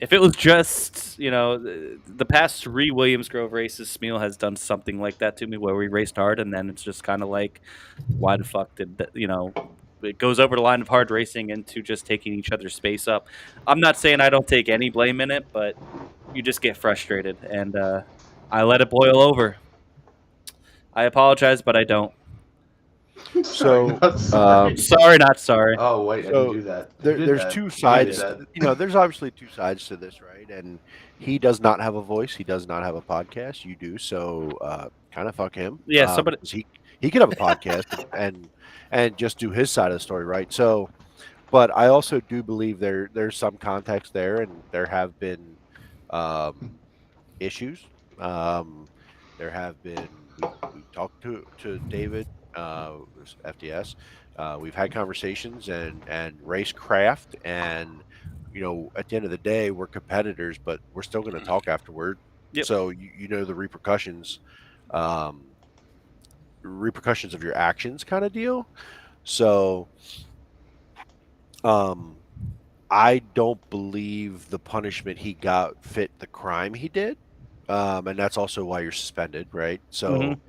If it was just, the past 3 Williams Grove races, Smeal has done something like that to me where we raced hard, and then it's just kind of like, why the fuck did that, it goes over the line of hard racing into just taking each other's space up. I'm not saying I don't take any blame in it, but you just get frustrated, and I let it boil over. I apologize, but I don't. So, sorry, not sorry. Oh wait, I didn't do that. There's two sides. There's obviously two sides to this, right? And he does not have a voice. He does not have a podcast. You do, so kind of fuck him. Yeah, somebody. He could have a podcast and just do his side of the story, right? So, but I also do believe there's some context there, and there have been issues. There have been. We talked to David. FDS. We've had conversations and racecraft, and at the end of the day, we're competitors, but we're still going to talk afterward. Yep. So the repercussions of your actions, kind of deal. So, I don't believe the punishment he got fit the crime he did, and that's also why you're suspended, right? So. Mm-hmm.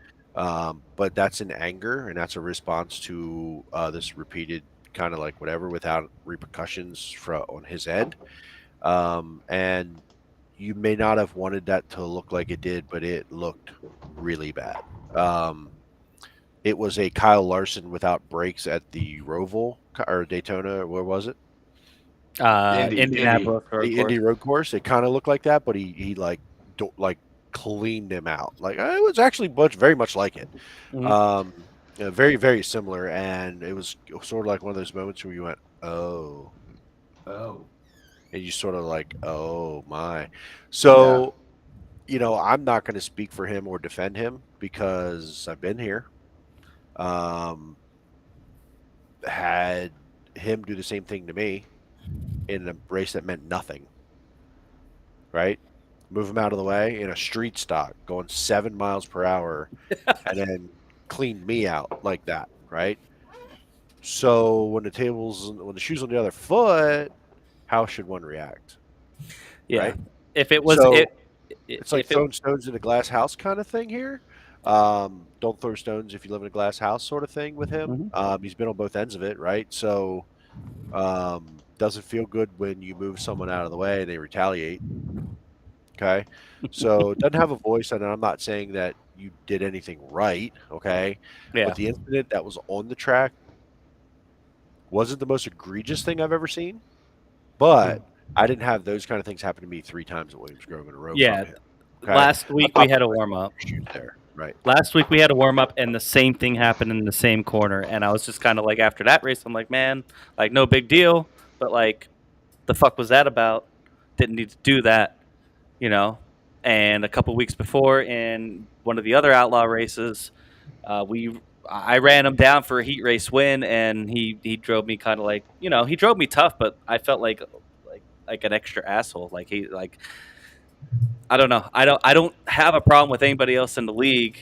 But that's in anger, and that's a response to this repeated kind of like whatever without repercussions on his end. And you may not have wanted that to look like it did, but it looked really bad. It was a Kyle Larson without brakes at the Roval or Daytona. Where was it? Indianapolis Indy road course. It kind of looked like that, but he cleaned him out. Like it was actually very much like it. Mm-hmm. Very, very similar, and it was sort of like one of those moments where you went, oh, and you sort of like, oh my. So, I'm not going to speak for him or defend him because I've been here. Had him do the same thing to me in a race that meant nothing, right? Move him out of the way in a street stock going 7 miles per hour and then clean me out like that, right? So when the shoe's on the other foot, how should one react? Yeah. Right? If it was so it's like throwing stones in a glass house kind of thing here. Don't throw stones if you live in a glass house sort of thing with him. Mm-hmm. He's been on both ends of it, right? So doesn't feel good when you move someone out of the way and they retaliate. Okay, so it doesn't have a voice, and I'm not saying that you did anything right. Okay, yeah. But the incident that was on the track wasn't the most egregious thing I've ever seen. But I didn't have those kind of things happen to me 3 times at Williams Grove in a row. Yeah, okay? Last week we had a warm up. There, right? Last week we had a warm up, and the same thing happened in the same corner, and I was just kind of like, after that race, I'm like, man, like no big deal, but like, the fuck was that about? Didn't need to do that. And a couple weeks before in one of the other Outlaw races, I ran him down for a heat race win, and he drove me kind of like, he drove me tough, but I felt like an extra asshole. Like I don't know. I don't have a problem with anybody else in the league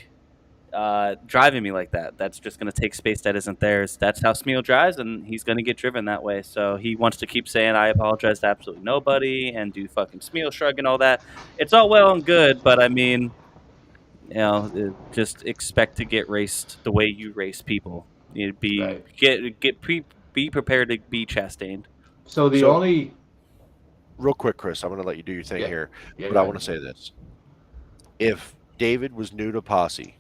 driving me like that. That's just going to take space that isn't theirs. That's how Smeal drives, and he's going to get driven that way. So he wants to keep saying, I apologize to absolutely nobody, and do fucking Smeal shrug and all that. It's all well and good, but I mean, just expect to get raced the way you race people. Right. Be prepared to be chastained. So the So, only real quick, Chris, I'm going to let you do your thing yeah here, yeah but go I ahead. want to say this: if David was new to Posse,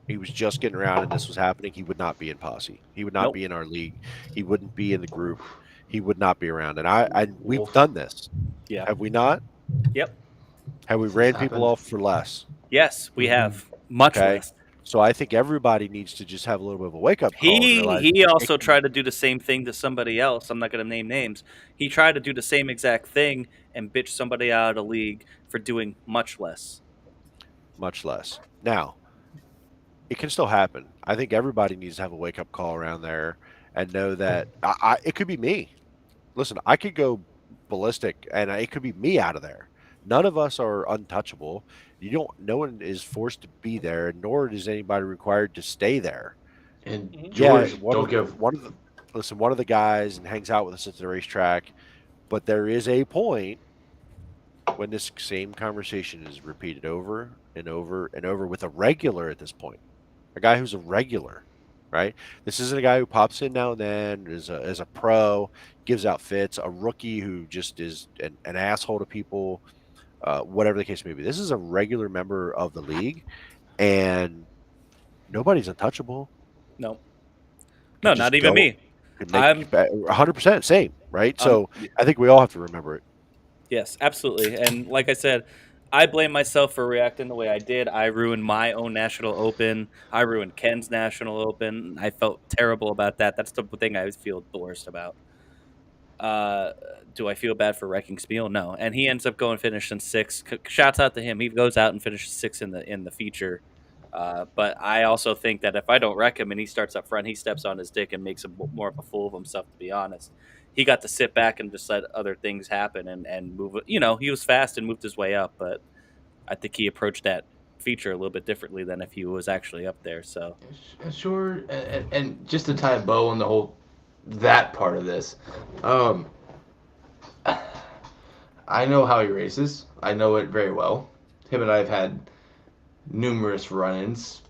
he was just getting around, and this was happening, he would not be in Posse. He would not Nope. be in our league. He wouldn't be in the group. He would not be around. And we've Wolf. done this, Yeah. have we not? Yep. Have we This has ran people happened. off for less? Yes, we Mhm. have much Okay. less. So I think everybody needs to just have a little bit of a wake up call and He realize he they also can tried to do the same thing to somebody else. I'm not going to name names. He tried to do the same exact thing and bitch somebody out of the league for doing much less. much less. Now, it can still happen. I think everybody needs to have a wake up call around there and know that it could be me. Listen, I could go ballistic and it could be me out of there. None of us are untouchable. You don't. No one is forced to be there, nor is anybody required to stay there. And Mhm. Yeah, George, don't give. one of the guys and hangs out with us at the racetrack, but there is a point when this same conversation is repeated over and over and over with a regular at this point, a guy who's a regular, right? This isn't a guy who pops in now and then as a pro, gives out fits, a rookie who just is an asshole to people, whatever the case may be. This is a regular member of the league, and nobody's untouchable. No. Could No, just not even go, me. could make I'm 100% same, right? So I think we all have to remember it. Yes, absolutely. And like I said, I blame myself for reacting the way I did. I ruined my own national open. I ruined Ken's national open. I felt terrible about that. That's the thing I feel the worst about. Uh, do I feel bad for wrecking Spiel? No. And he ends up going finishing sixth. Shouts out to him. He goes out and finishes sixth in the feature. But I also think that if I don't wreck him and he starts up front, he steps on his dick and makes more of a fool of himself. To be honest, he got to sit back and just let other things happen and move. He was fast and moved his way up, but I think he approached that feature a little bit differently than if he was actually up there. So Sure, and just to tie a bow on the whole that part of this, um, I know how he races. I know it very well. Him and I have had numerous run-ins.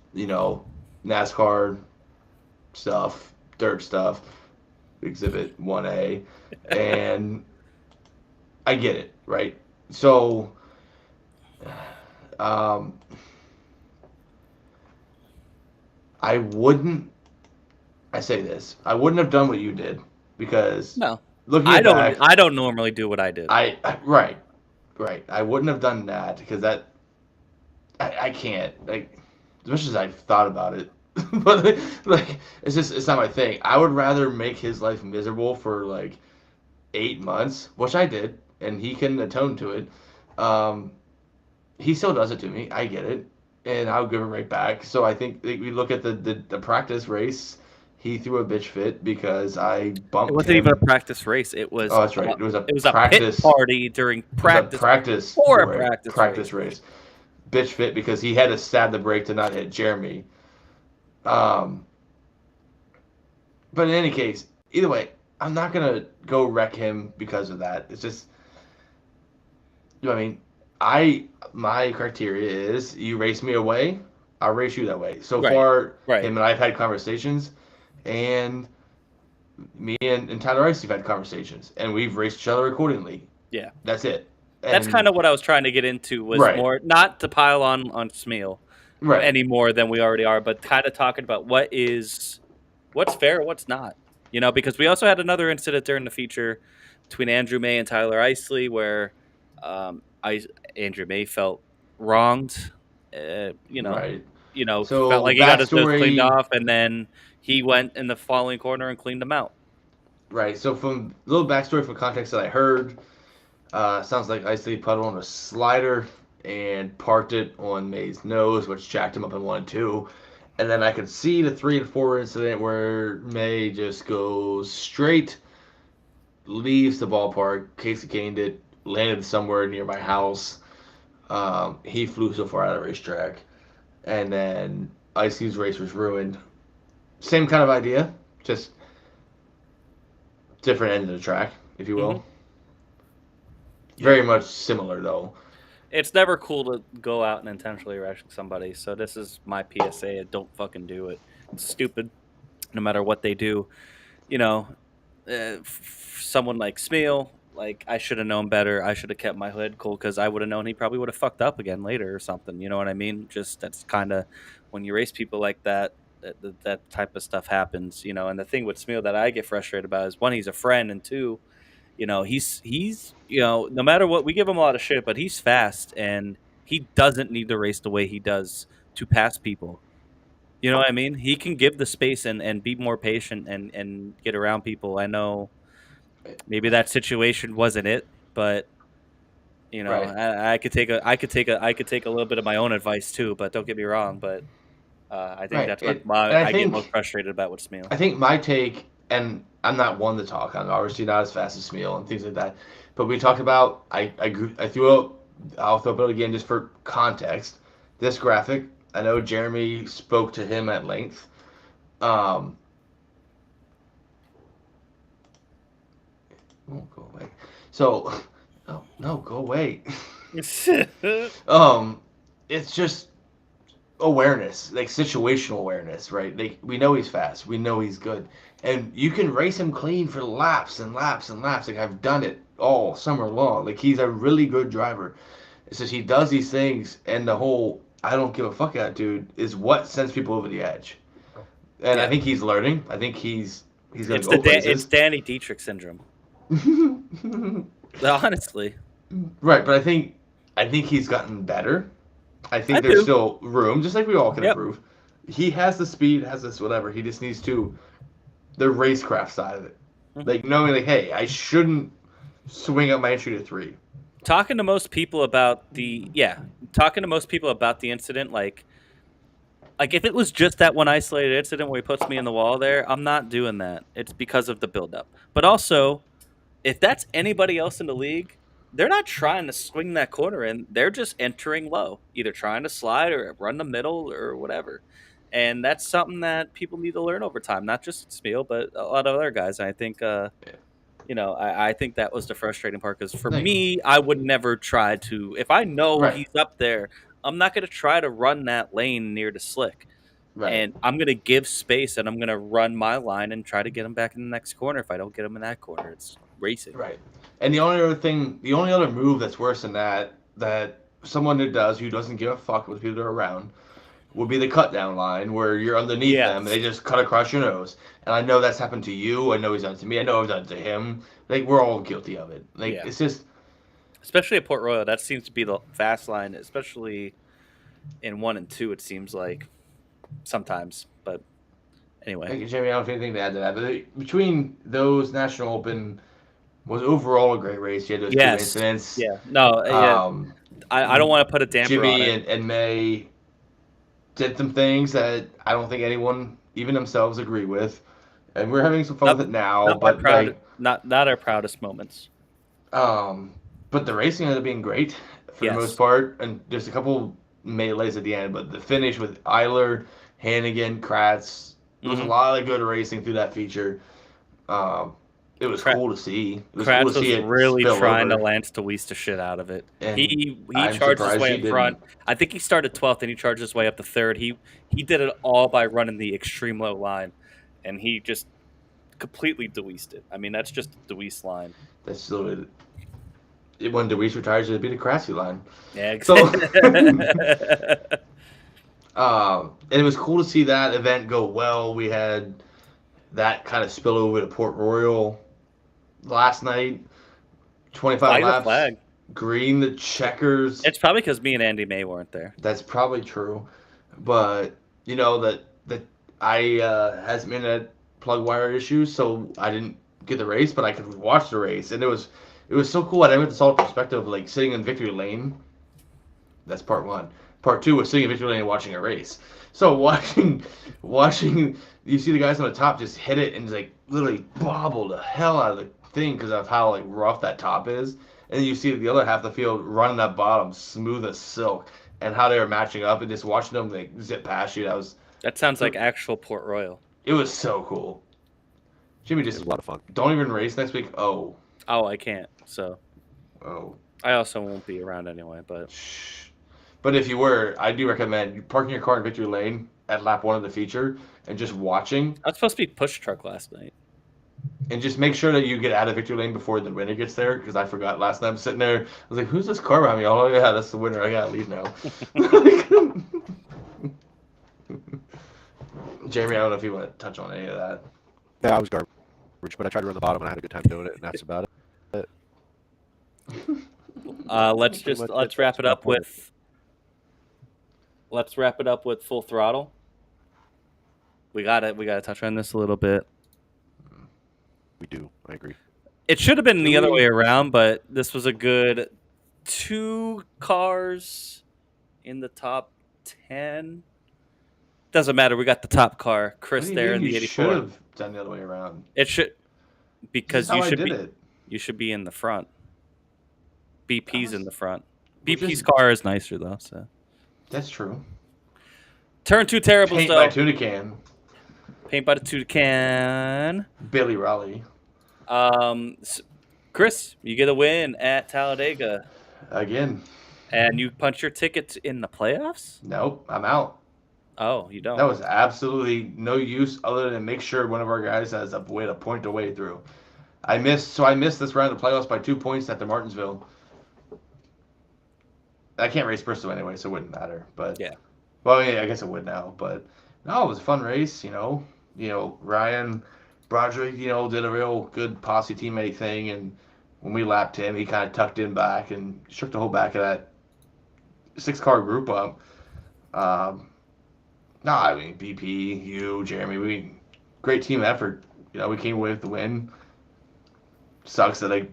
NASCAR stuff, dirt stuff, Exhibit 1A, and I get it, right? So, um, I wouldn't. I say this. I wouldn't have done what you did because no, looking I it don't. back, I don't normally do what I did. right, right. I wouldn't have done that because I can't as much as I've thought about it, but it's not my thing. I would rather make his life miserable for 8 months, which I did, and he can atone to it. Um, he still does it to me. I get it, and I'll give it right back. So I think we look at the practice race. He threw a bitch fit because I It bumped wasn't even a him. practice race. It was Oh, that's right. it was a pit party during It was a practice practice for a for a practice practice race. Bitch fit because he had to stab the brake to not hit Jeremy. Um, but in any case, either way, I'm not gonna go wreck him because of that. It's just, I mean, my criteria is you race me away, I'll race you that way. So Right, far, right. him and I've had conversations, and me and Tyler Ice have had conversations, and we've raced each other accordingly. Yeah. That's it. That's And kind of what I was trying to get into was right, more not to pile on Smeal right. any more than we already are, but kind of talking about what's fair, what's not. Because we also had another incident during the feature between Andrew May and Tyler Isley where Andrew May felt wronged. Uh, you know, Right. felt So like he got his nose cleaned backstory, off, and then he went in the following corner and cleaned them out. right? So from a little backstory from context that I heard, sounds like Isley put on a slider and parked it on May's nose, which jacked him up in 1 and 2. And then I could see the 3 and 4 incident where May just goes straight, leaves the ballpark. Casey caned it, landed somewhere near my house. He flew so far out of the racetrack, and then Icy's race was ruined. Same kind of idea, just different end of the track, if you Hmm. will. Very much similar though. it's never cool to go out and intentionally wreck somebody. So this is my PSA: don't fucking do it. It's stupid, no matter what they do. You know, someone like Smeal, like I should have known better. I should have kept my hood cool because I would have known he probably would have fucked up again later or something. You know what I mean? Just that's kind of when you race people like that. That type of stuff happens, you know. And the thing with Smeal that I get frustrated about is one, he's a friend, and two, you know, he's you know, no matter what, we give him a lot of shit, but he's fast and he doesn't need to race the way he does to pass people. You know what I mean? He can give the space and be more patient and get around people. I know maybe that situation wasn't it, but you know, Right. I could take a little bit of my own advice too. But don't get me wrong, but I think Right. that's And what I I get most think frustrated about with Smeal. I think my take, and I'm not one to talk. I'm obviously not as fast as Smeal and things like that. But we talked about I threw out. I'll throw it out again just for context. This graphic. I know Jeremy spoke to him at length. Um, won't go away. So, oh no, go away. It's just awareness, like situational awareness, right? Like we know he's fast, we know he's good, and you can race him clean for laps and laps and laps. Like I've done it all summer long. Like he's a really good driver. It's just he does these things, and the whole "I don't give a fuck" attitude is what sends people over the edge. And I Yeah, think he's learning. I think he's gonna go it's places. Danny Dietrich syndrome. Honestly, Right, but I think he's gotten better. I I think there's do. still room, just like we all can Yep. improve. He has the speed, has this whatever. He just needs to the racecraft side of it, Mhm. like knowing like, hey, I shouldn't swing up my entry to 3. Talking to most people about talking to most people about the incident, like if it was just that one isolated incident where he puts me in the wall there, I'm not doing that. It's because of the buildup. But also, if that's anybody else in the league, they're not trying to swing that corner in. They're just entering low, either trying to slide or run the middle or whatever. And that's something that people need to learn over time, not just Spiel, but a lot of other guys. And I think, you know, I think that was the frustrating part because for Like, me, I would never try to, if I know right, he's up there, I'm not going to try to run that lane near the slick. right, And I'm going to give space and I'm going to run my line and try to get him back in the next corner. If I don't get him in that corner, it's racing. right. And the only other move that's worse than that someone who doesn't give a fuck with people that are around, would be the cut down line where you're underneath them and Yes. they just cut across your nose. And I know that's happened to you. I know he's done it to me. I know I've done it to him. Like we're all guilty of it. Like Yeah. it's just Especially at Port Royal, that seems to be the fast line, especially in 1 and 2, it seems like sometimes. But anyway. like Jamie. I don't have anything to add to that. But between those National Open was overall a great race. You had those two Yes. incidents. Yeah. No, yeah. I don't want to put a damper on Jimmy it. and May did some things that I don't think anyone, even themselves, agree with. And we're having some fun Not, with it now. not my But like not our proudest moments. Um, but the racing ended up being great for the most Yes. part, and there's a couple melees at the end, but the finish with Eiler, Hannigan, Kratz, there was a Hmm. lot of good racing through that feature. Um, it was cool to see. It was cool Kratz to was see it really spill trying to over, Lance DeWeese the shit out of it. and He I'm charged his surprised way he up didn't. front. I think he started 12th and he charged his way up to 3rd. He did it all by running the extreme low line, and he just completely DeWeesed it. I mean, that's just the DeWeese line. That's still it. When DeWeese retires, it'll be the Kratzy line. Yeah. So, and it was cool to see that event go well. We had that kind of spill over to Port Royal last night. 25 Flag the laps, flag. green the checkers. It's probably because me and Andy May weren't there. That's probably true, but you know that I had some internet plug wire issues, so I didn't get the race, but I could watch the race, and it was so cool. I never saw the perspective of like sitting in victory lane. That's part one. Part two was sitting in victory lane and watching a race. So watching, you see the guys on the top just hit it and just like literally bobble the hell out of the thing because of how like rough that top is, and then you see the other half of the field running that bottom smooth as silk, and how they were matching up and just watching them like zip past you. That sounds like actual Port Royal. It was so cool. Jimmy, It was just a lot of fun. don't even race next week. Oh, Oh, I can't. So oh. I also won't be around anyway, but But if you were, I do recommend you parking your car in victory lane at lap 1 of the feature and just watching, I was supposed to be push truck last night. and just make sure that you get out of victory lane before the winner gets there. Because I forgot last night. I'm sitting there. I was like, "Who's this car behind me?" Oh yeah, that's the winner. I gotta leave now. Jeremy, I don't know if you want to touch on any of that. Yeah, I was garbage, but I tried to run the bottom and I had a good time doing it, and that's about it. Let's wrap it up with. Let's wrap it up with full throttle. We gotta touch on this a little bit. We do. I agree. It should have been the other way around, but this was a good 2 cars in the top 10. Doesn't matter. We got the top car, Chris there in the 84. Should have done the other way around. It should, because That's you how should I be. did it. You should be in the front. BP's in the front. Which BP's is- car is nicer though. So That's true. turn 2 terribles Paint though. by tuna can. Paint by the toucan. Billy Raleigh. Chris, you get a win at Talladega, Again. and you punch your ticket in the playoffs. Nope. I'm out. Oh, you don't. That was absolutely no use other than make sure one of our guys has a way to point the way through. I missed this round of playoffs by 2 points at the Martinsville. I can't race Bristol anyway, so it wouldn't matter. But Yeah. Well, yeah, I guess it would now. But no, it was a fun race. Ryan Broderick, did a real good Posse teammate thing, and when we lapped him, he kind of tucked in back and shook the whole back of that 6-car group up. No, I mean BP, you, Jeremy, great team effort. We came away with the win. Sucks that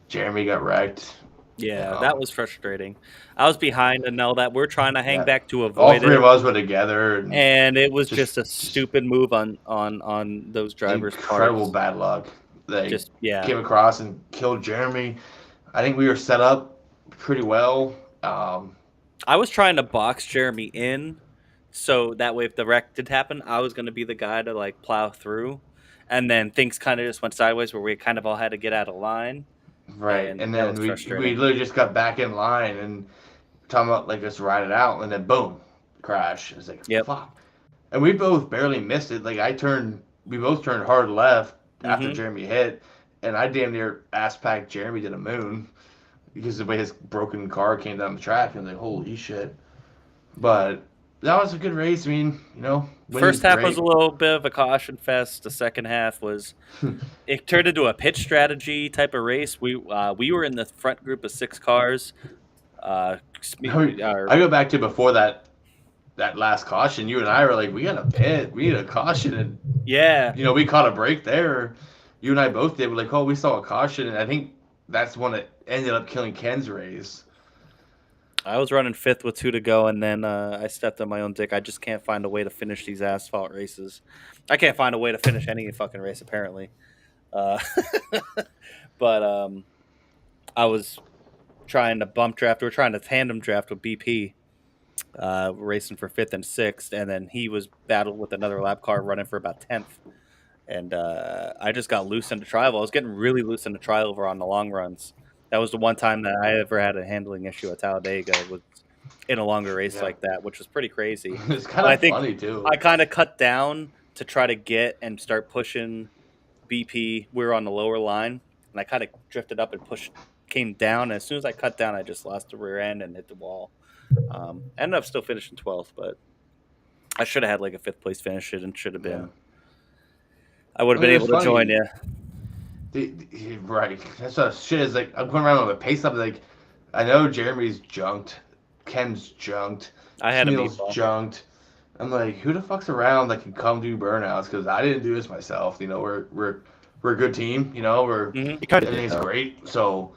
Jeremy got wrecked. Yeah, that was frustrating. I was behind and know that we're trying to hang Yeah. back to All avoid 3 it, of us were together, and it was just- just a stupid move on those drivers' incredible parts. bad luck. They Just yeah, came across and killed Jeremy. I think we were set up pretty well. I was trying to box Jeremy in, so that way if the wreck did happen, I was going to be the guy to plow through, and then things kind of just went sideways where we kind of all had to get out of line. Right, And and that then was we frustrating. literally just got back in line and talking about just ride it out, and then boom, crash. It's like Yep. fuck, and we both barely missed it. We both turned hard left after Mhm. Jeremy hit, and I damn near ass packed Jeremy to the moon because of the way his broken car came down the track, and I was like, holy shit. But that was a good race. I mean, First half was great. a little bit of a caution fest. The second half was it turned into a pitch strategy type of race. We were in the front group of 6 cars. I go back to before that last caution. You and I were like, we got a pit, we need a caution, and yeah, we caught a break there. You and I both did. We're like, oh, we saw a caution, and I think that's one that ended up killing Ken's race. I was running 5th with 2 to go, and then I stepped on my own dick. I just can't find a way to finish these asphalt races. I can't find a way to finish any fucking race, apparently. But I was trying to bump draft. We were trying to tandem draft with BP, racing for 5th and 6th, and then he was battled with another lap car running for about 10th. And I just got loose into trial. I was getting really loose into trial over on the long runs. That was the one time that I ever had a handling issue at Talladega, was in a longer race like that, which was pretty crazy. It's kind of funny too. I kind of cut down to try to get and start pushing BP. We were on the lower line, and I kind of drifted up and came down. And as soon as I cut down, I just lost the rear end and hit the wall. Ended up still finishing 12th, but I should have had a 5th place finish it, and should have been. Yeah. I would have been able to join you. Right. That's what shit is like. I'm going around with a pace up. I know Jeremy's junked, Ken's junked, I had a Smeal's meatball. junked. I'm like, who the fuck's around that can come do burnouts? Because I didn't do this myself. We're a good team. We're Mhm. You kind of everything's great. So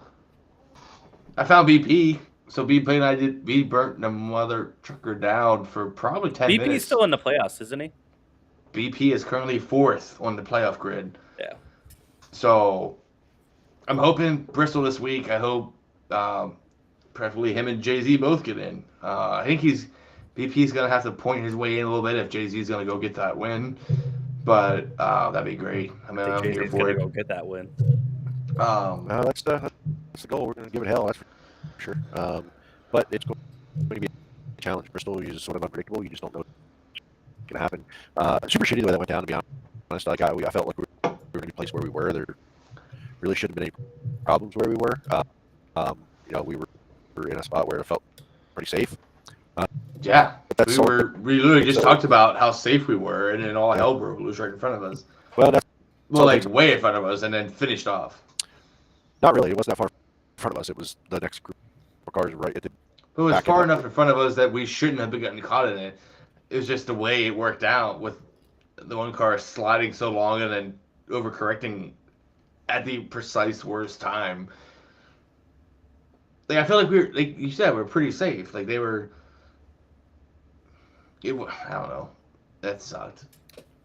I found BP. So BP and we burnt the mother trucker down for probably 10 BP's minutes. still in the playoffs, isn't he? BP is currently 4th on the playoff grid. Yeah. So I'm hoping Bristol this week. I hope preferably him and Jay-Z both get in. I think BP's going to have to point his way in a little bit if Jay-Z's going to go get that win. But that'd be great. I mean, I'm here Jay-Z's for gonna it. go get that win. that's the goal. We're going to give it hell. sure. But it's going to be a challenge. Bristol is sort of unpredictable. You just don't know what's going to happen. Super shitty the way that went down, to be honest. Like I felt like we were in a place where we were. There really shouldn't have been any problems where we were. We were in a spot where it felt pretty safe. Yeah, we literally just talked about how safe we were, and then all hell broke loose right in front of us. Well, way in front of us, and then finished off. Not really. It wasn't that far in front of us. It was the next group of cars right at the. But it was far enough in front of us that we shouldn't have been getting caught in it. It was just the way it worked out with the one car sliding so long and then overcorrecting at the precise worst time. Like I feel like like you said, we're pretty safe. Like they were. I don't know. That sucked.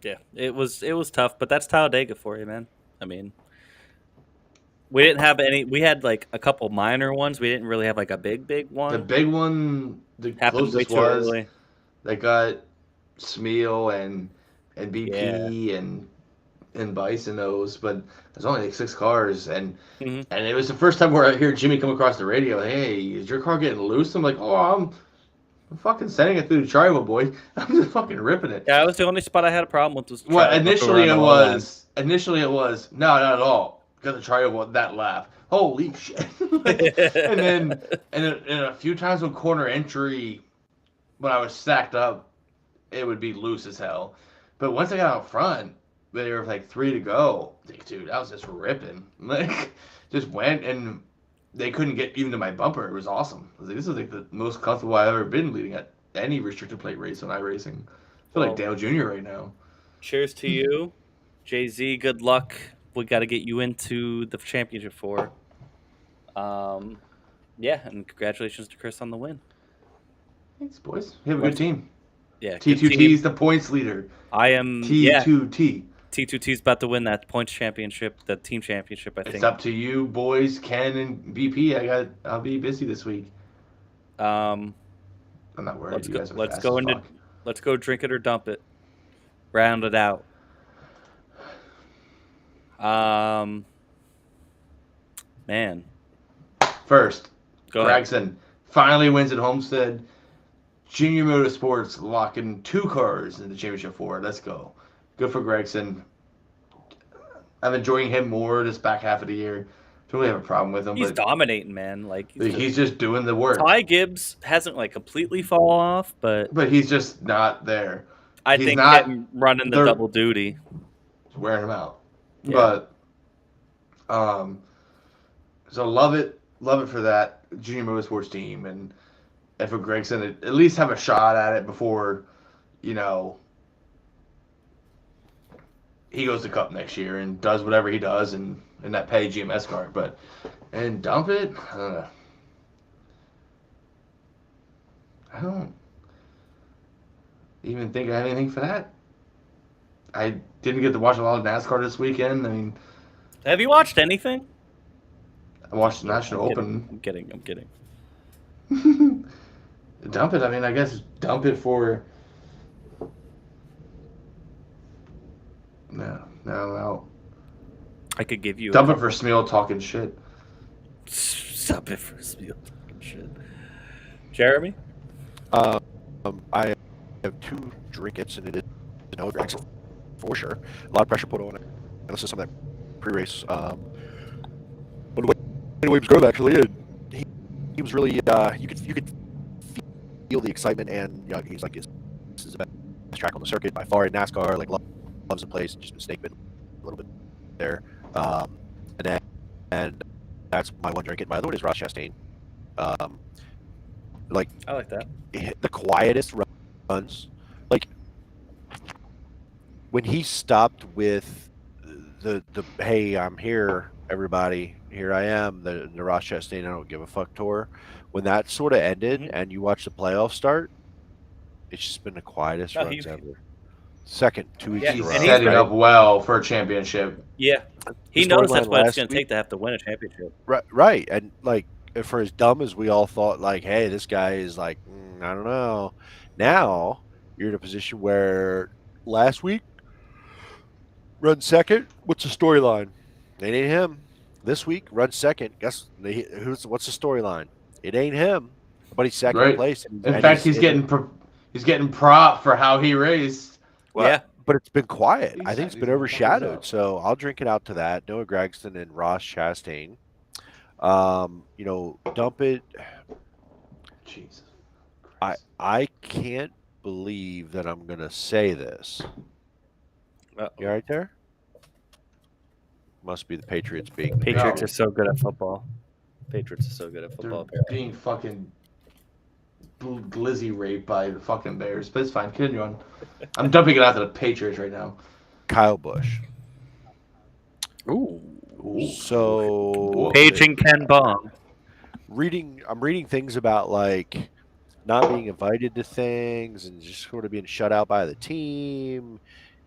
Yeah, it was tough, but that's Talladega for you, man. I mean, we didn't have any. We had like a couple minor ones. We didn't really have like a big one. The big one, the closest was early. That got Smeal and BP and Bison those, but there's only like 6 cars, and it was the first time where I hear Jimmy come across the radio. Hey, is your car getting loose? I'm like, oh, I'm fucking sending it through the tribal, boy. I'm just fucking ripping it. Yeah, that was the only spot I had a problem with. Was well, initially it was no, not at all. Because the tribal that lap. Holy shit! and then a few times on corner entry, when I was stacked up, it would be loose as hell. But once I got out front, there were like 3 to go. Like, dude, I was just ripping. Like, just went and. They couldn't get even to my bumper. It was awesome. I was like, this is like the most comfortable I've ever been leading at any restricted plate race on iRacing. I feel like Dale Jr. right now. Cheers to you. Jay-Z, good luck. We got to get you into the championship 4. Yeah, and congratulations to Chris on the win. Thanks, boys. You have a good team. Yeah. T2T is the points leader. I am. T2T. Yeah. T2T is about to win that points championship, the team championship, I think. It's up to you, boys, Ken and BP. I'll be busy this week. I'm not worried. Let's go drink it or dump it. Round it out. Man. First, Gregson finally wins at Homestead. Junior Motorsports locking 2 cars in the championship 4. Let's go. Good for Gregson. I'm enjoying him more this back half of the year. Don't really have a problem with him. He's dominating, man. Like he's just doing the work. Ty Gibbs hasn't like completely fallen off, but he's just not there. He's think not him running the double duty, wearing him out. Yeah. But so love it for that Junior Motorsports team, and for Gregson at least have a shot at it before, he goes to Cup next year and does whatever he does in that Petty GMS car. And dump it? I don't even think I have anything for that. I didn't get to watch a lot of NASCAR this weekend. I mean, have you watched anything? I watched the National Open. I'm kidding. Dump it. I mean, I guess dump it for. No. I could give you. Dump it for Smeal talking shit. Dump it for Smeal talking shit. Jeremy? I have 2 drinkets, and it is no Gregson for sure. A lot of pressure put on it. And this is some of that pre-race. When Williams drove, actually, and he was really you could feel the excitement, and he's like, this is the best track on the circuit by far in NASCAR. Like loves the place, just been snake bitten a little bit there. And that's my one drink. My other one is Ross Chastain. I like that. The quietest runs. Like when he stopped with the hey, I'm here, everybody, here I am, the Ross Chastain, I don't give a fuck tour. When that sort of ended and you watch the playoffs start, it's just been the quietest runs ever. Second, 2 weeks in a row. He's setting up well for a championship. Yeah. He knows that's what it's going to take to have to win a championship. Right. And, like, for as dumb as we all thought, like, hey, this guy is like, I don't know. Now, you're in a position where last week, run second. What's the storyline? It ain't him. This week, run second. What's the storyline? It ain't him, but he's second Right. place. In fact, he's getting prop for how he raced. Well, Yeah. but it's been quiet. I think it's He's been gonna fuck us overshadowed. up. So I'll drink it out to that. Noah Gregston and Ross Chastain. Dump it. Jesus. I can't believe that I'm gonna say this. Uh-oh. You all right there? Must be the Patriots being the Patriots No. are so good at football. Patriots are so good at They're football. Apparently. being fucking glizzy raped by the fucking Bears, but it's fine. Continue on. I'm dumping it out to the Patriots right now. Kyle Busch. Ooh. So Paging Ken Bong. I'm reading things about like not being invited to things and just sort of being shut out by the team.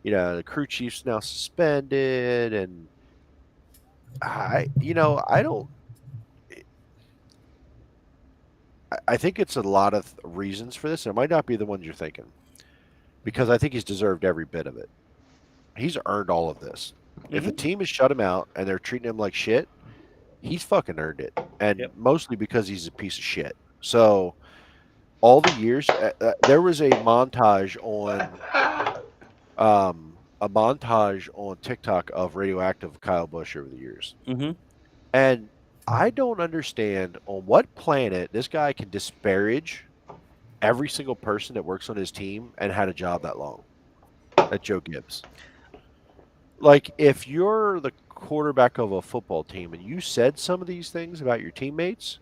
The crew chief's now suspended, and I don't. I think it's a lot of reasons for this. And it might not be the ones you're thinking, because I think he's deserved every bit of it. He's earned all of this. If the team has shut him out and they're treating him like shit, he's fucking earned it, and mostly because he's a piece of shit. So all the years, there was a montage on TikTok of radioactive Kyle Busch over the years, and I don't understand on what planet this guy can disparage every single person that works on his team and had a job that long. That Joe Gibbs. Like, if you're the quarterback of a football team and you said some of these things about your teammates,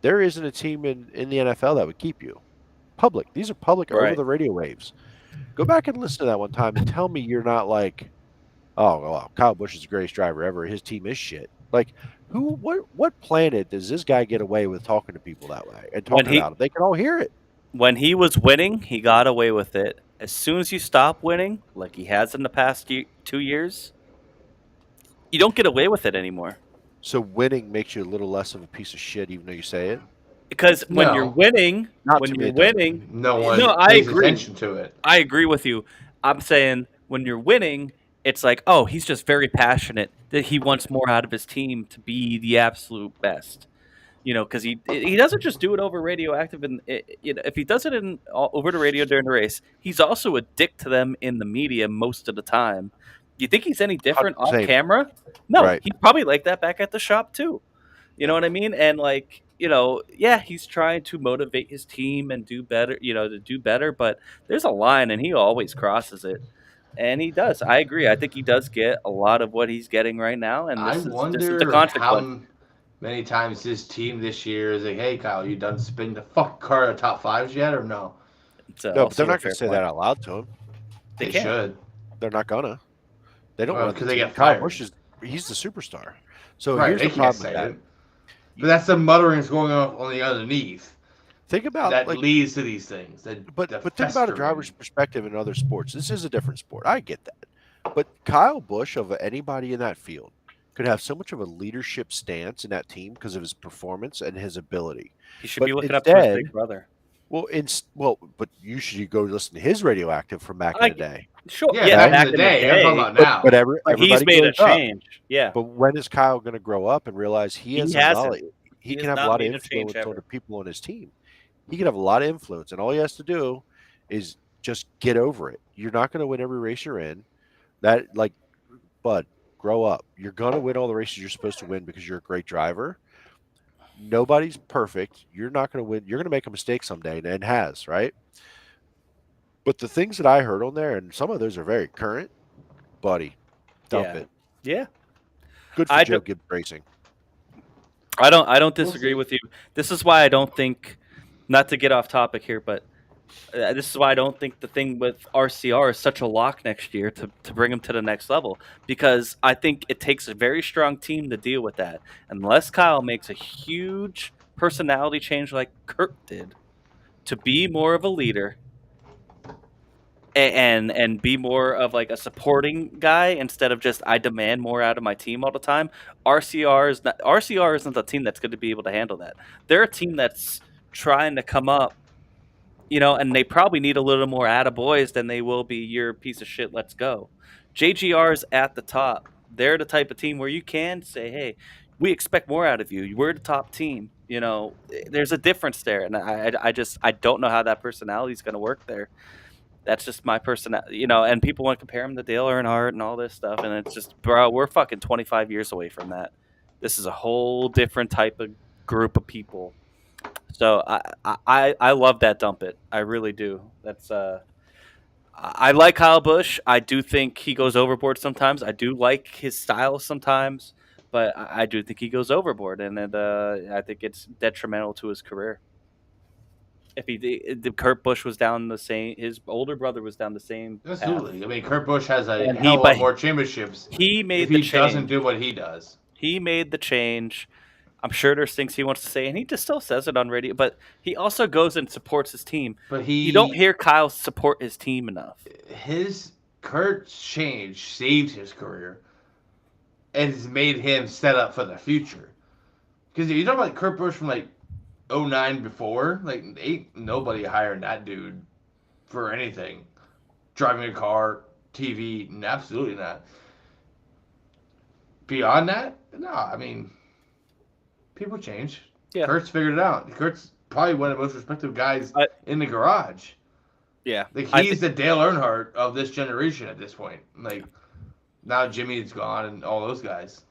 there isn't a team in the NFL that would keep you. Public. These are public over the radio waves. Go back and listen to that one time and tell me you're not like, oh, well, Kyle Busch is the greatest driver ever. His team is shit. Like, what planet does this guy get away with talking to people that way and talking about it? They can all hear it. When he was winning, he got away with it. As soon as you stop winning, like he has in the past 2 years, you don't get away with it anymore. So winning makes you a little less of a piece of shit, even though you say it? Because when you're winning, no one pays attention to it. I agree with you. I'm saying when you're winning, it's like, oh, he's just very passionate that he wants more out of his team to be the absolute best. Because he doesn't just do it over radioactive, and if he does it over the radio during the race, he's also a dick to them in the media most of the time. Do you think he's any different off camera? No, he's probably like that back at the shop too. You know what I mean? And he's trying to motivate his team and do better. To do better, but there's a line, and he always crosses it. And he does. I agree. I think he does get a lot of what he's getting right now, and this is the consequence. Many times his team this year is like, hey, Kyle, you done spinning the fuck car at top fives yet or no? No, but they're not going to say that out loud to him. They should. They're not going to. They don't because they get Kyle Busch he's the superstar. So here's the problem with that. But that's the mutterings going on the underneath. Think about that leads to these things. But think about a driver's perspective in other sports. This is a different sport. I get that. But Kyle Busch, of anybody in that field, could have so much of a leadership stance in that team because of his performance and his ability. He should be looking up to his big brother. But you should go listen to his radioactive from back in the day. Sure, back in the day. I'm talking about now. But he's made a change. Yeah. But when is Kyle going to grow up and realize he can have a lot of influence on the people on his team? He can have a lot of influence, and all he has to do is just get over it. You're not going to win every race you're in. Bud, grow up. You're going to win all the races you're supposed to win because you're a great driver. Nobody's perfect. You're not going to win. You're going to make a mistake someday, and has, right? But the things that I heard on there, and some of those are very current, buddy, dump it. Yeah. Good for Joe Gibbs Racing. I don't disagree with you. This is why I don't think, not to get off topic here, but this is why I don't think the thing with RCR is such a lock next year to bring him to the next level, because I think it takes a very strong team to deal with that. Unless Kyle makes a huge personality change like Kurt did to be more of a leader and be more of like a supporting guy instead of just I demand more out of my team all the time, RCR isn't the team that's going to be able to handle that. They're a team that's trying to come up, and they probably need a little more attaboys than they will be, you're a piece of shit, let's go. JGR's at the top. They're the type of team where you can say, hey, we expect more out of you. We're the top team. You know, there's a difference there, and I don't know how that personality is going to work there. That's just my personality, you know. And people want to compare him to Dale Earnhardt and all this stuff, and it's just, bro, we're fucking 25 years away from that. This is a whole different type of group of people. So I love that dump it. I really do. That's I like Kyle Busch. I do think he goes overboard sometimes. I do like his style sometimes, but I do think he goes overboard, and I think it's detrimental to his career. If the Kurt Busch was down the same, his older brother was down the same path, Absolutely. I mean, Kurt Busch has a and hell of more championships he made if the he doesn't change. do what he does. He made the change. I'm sure there's things he wants to say, and he just still says it on radio. But he also goes and supports his team. But You don't hear Kyle support his team enough. Kurt's change saved his career and has made him set up for the future. Because you talk about Kurt Busch from like 09 before, like ain't nobody hiring that dude for anything. Driving a car, TV, absolutely not. Beyond that, no, I mean, people change. Yeah. Kurt's figured it out. Kurt's probably one of the most respected guys in the garage. Yeah. Like, he's the Dale Earnhardt of this generation at this point. Like, now Jimmy's gone and all those guys.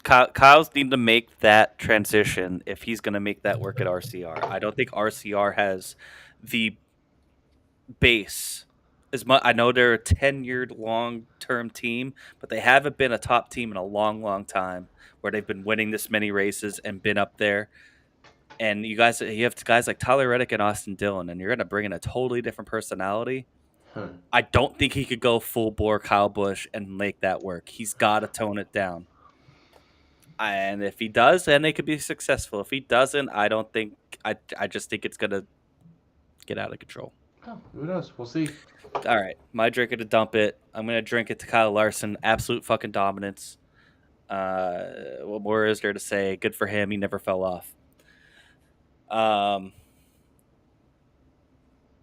Kyle's need to make that transition if he's going to make that work at RCR. I don't think RCR has the base as much. I know they're a 10-year long-term team, but they haven't been a top team in a long, long time where they've been winning this many races and been up there. And you have guys like Tyler Reddick and Austin Dillon, and you're going to bring in a totally different personality. I don't think he could go full bore Kyle Busch and make that work. He's got to tone it down. And if he does, then they could be successful. If he doesn't, I don't think. I just think it's gonna get out of control. Oh, who knows? We'll see. All right, my drink it to dump it. I'm gonna drink it to Kyle Larson. Absolute fucking dominance. What more is there to say? Good for him. He never fell off. Oh,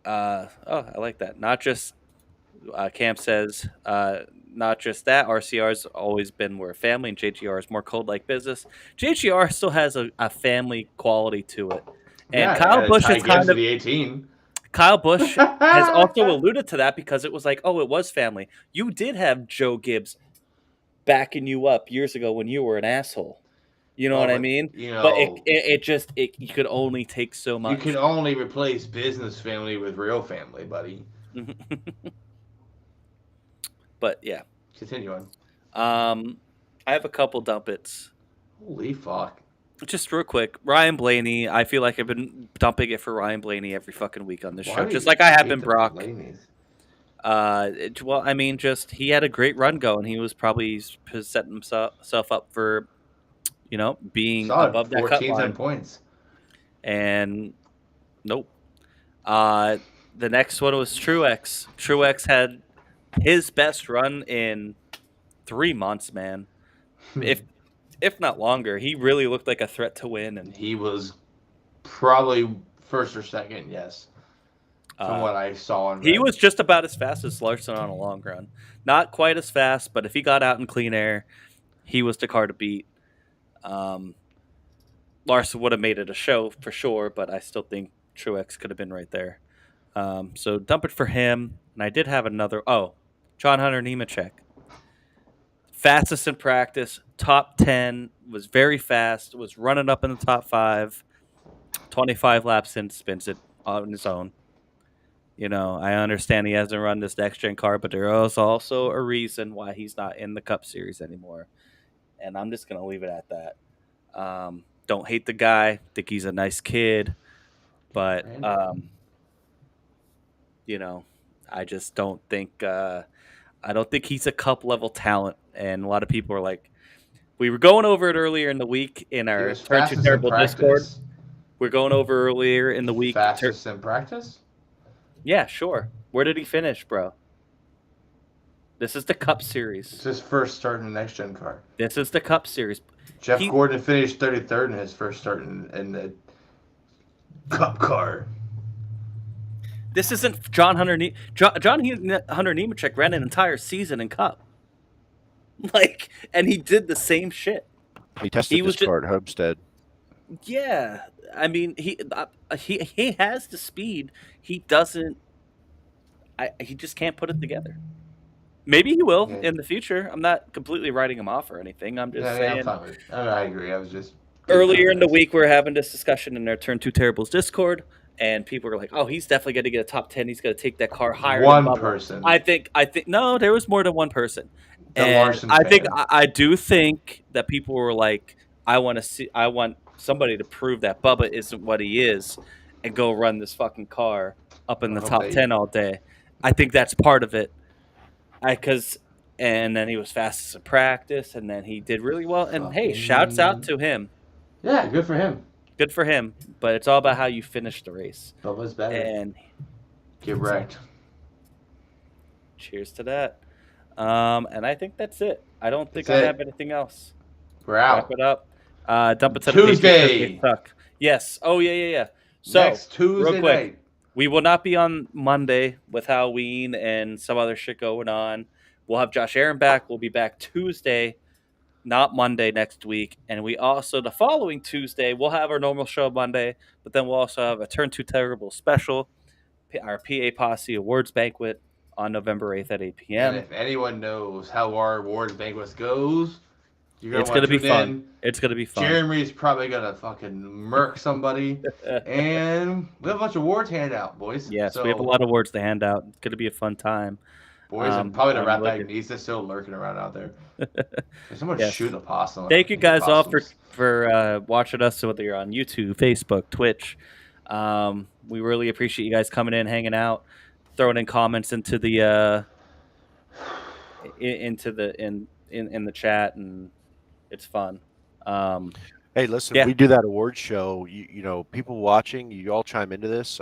I like that. Not just Cam says. Not just that, RCR's always been more family, and JGR is more code-like business. JGR still has a family quality to it, and Kyle Busch is kind of the 18. Kyle Busch has also alluded to that because it was like, oh, it was family. You did have Joe Gibbs backing you up years ago when you were an asshole. You know what I mean? You know, but you could only take so much. You can only replace business family with real family, buddy. But yeah, continue on. I have a couple dumpets. Holy fuck! Just real quick, Ryan Blaney. I feel like I've been dumping it for Ryan Blaney every fucking week on this show, just like I have been Brock. Well, I mean, just he had a great run going. He was probably setting himself up for, being solid, above that cut line. Points. And nope. The next one was Truex. Truex had his best run in 3 months, man. If not longer. He really looked like a threat to win, and he was probably first or second, yes. From what I saw and read. He was just about as fast as Larson on a long run. Not quite as fast, but if he got out in clean air, he was the car to beat. Larson would have made it a show for sure, but I still think Truex could have been right there. So dump it for him. And I did have another. Oh, John Hunter Nemechek. Fastest in practice, top 10, was very fast, was running up in the top 5. 25 laps in, spins it on his own. I understand he hasn't run this next-gen car, but there is also a reason why he's not in the Cup Series anymore. And I'm just going to leave it at that. Don't hate the guy. Think he's a nice kid. But, I just don't think I don't think he's a Cup level talent. And a lot of people are like, we were going over it earlier in the week in our Turn to Terrible Discord. We're going over earlier in the week. Fastest in practice? Yeah, sure. Where did he finish, bro? This is the Cup Series. It's his first start in the next-gen car. This is the Cup Series. Jeff Gordon finished 33rd in his first start in the Cup car. This isn't John Hunter. John Hunter Nemechek ran an entire season in Cup. And he did the same shit. He tested his car at Homestead. Yeah, I mean he has the speed. He doesn't. He just can't put it together. Maybe he will Yeah, in the future. I'm not completely writing him off or anything. I'm yeah, just I mean, I'm saying. fine with it. I agree. I was just getting Earlier in the context. week, we were having this discussion in our Turn Two Terribles Discord, and people were like, "Oh, he's definitely going to get a top 10. He's going to take that car higher than One Bubba." person, I think no, there was more than one person, the and Larson I think fan. I do think that people were like, I want somebody to prove that Bubba isn't what he is, and go run this fucking car up in I the hope top they 10 all day." I think that's part of it. Because and then he was fastest in practice, and then he did really well. And hey, shouts out fucking to him. yeah, good for him. Good for him. But it's all about how you finish the race. Bubba's better. And Get wrecked. cheers to that. And I think that's it. I don't think That's I it. have anything else. We're Wrap out. it up. Dump it to the Patriots 'cause Tuesday. they suck. Yes. Oh yeah. So Next Tuesday real quick, night. we will not be on Monday with Halloween and some other shit going on. We'll have Josh Aaron back. We'll be back Tuesday, not Monday next week. And we also, the following Tuesday, we'll have our normal show Monday, but then we'll also have a Turn 2 Terrible special, our PA Posse Awards Banquet on November 8th at 8 And p.m. if anyone knows how our awards banquet goes, you're gonna It's want going to to be tune fun. in. It's going to be fun. Jeremy's probably gonna fucking murk somebody, and we have a bunch of awards handed out, boys. Yes, so, we have a lot of awards to hand out. It's going to be a fun time. boys, and probably the I'm rat looking- bag Nisa still lurking around out there. There's someone Yes. shooting a possum. Thank you guys all Possums. for watching us, whether you're on YouTube, Facebook, Twitch. We really appreciate you guys coming in, hanging out, throwing in comments into the in the chat, and it's fun. Hey, listen, Yeah. we do that award show. You know, people watching, you all chime into this.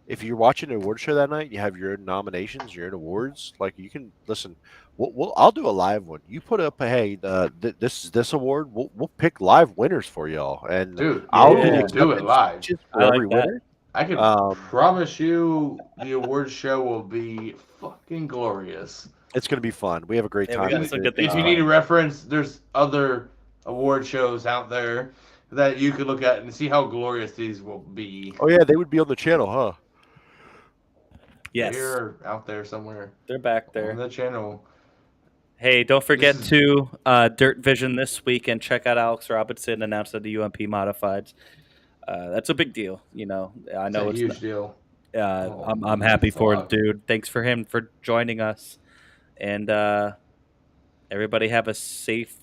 If you're watching an award show that night, you have your own nominations, your own awards. Like you can listen. I'll do a live one. You put up, hey, this award. We'll pick live winners for y'all, and Dude, I'll yeah, do do it live. speeches I for like every that. winner. I can promise you the award show will be fucking glorious. It's going to be fun. We have a great Yeah, we time. got some good things If you planned. need a reference, there's other award shows out there that you could look at and see how glorious these will be. Oh yeah, they would be on the channel, huh? Yes, They're out there somewhere they're back on there. the channel. Hey, don't forget This to Dirt Vision this week and check out Alex Robinson announced at the UMP Modifieds. That's a big deal, you know. I know It's a it's huge deal. I'm happy for him, dude. Thanks for him for joining us, and everybody have a safe.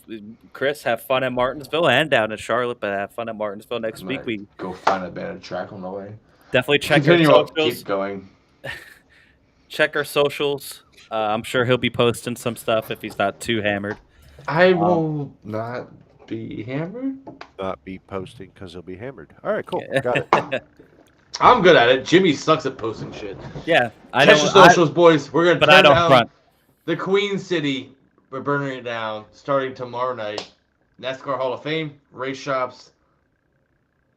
Chris, have fun at Martinsville and down in Charlotte, but have fun at Martinsville next I'm week. gonna We go find a bad track on the way. definitely check our Continue on. socials. Keep going. Check our socials. I'm sure he'll be posting some stuff if he's not too hammered. I will not be hammered. Not be posting because he'll be hammered. All right, cool. Yeah. Got it. I'm good at it. Jimmy sucks at posting shit. Yeah, I Catch don't. the socials, boys. We're gonna But I turn don't down front. the Queen City. We're burning it down starting tomorrow night. NASCAR Hall of Fame, race shops,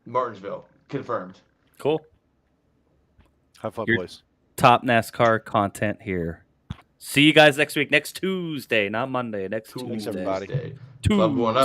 Martinsville. Confirmed. Cool. Have fun, You're- boys. Top NASCAR content here. See you guys next week, next Tuesday, not Monday. Next Thanks, Tuesday. everybody. Tuesday. Tuesday. Love going up.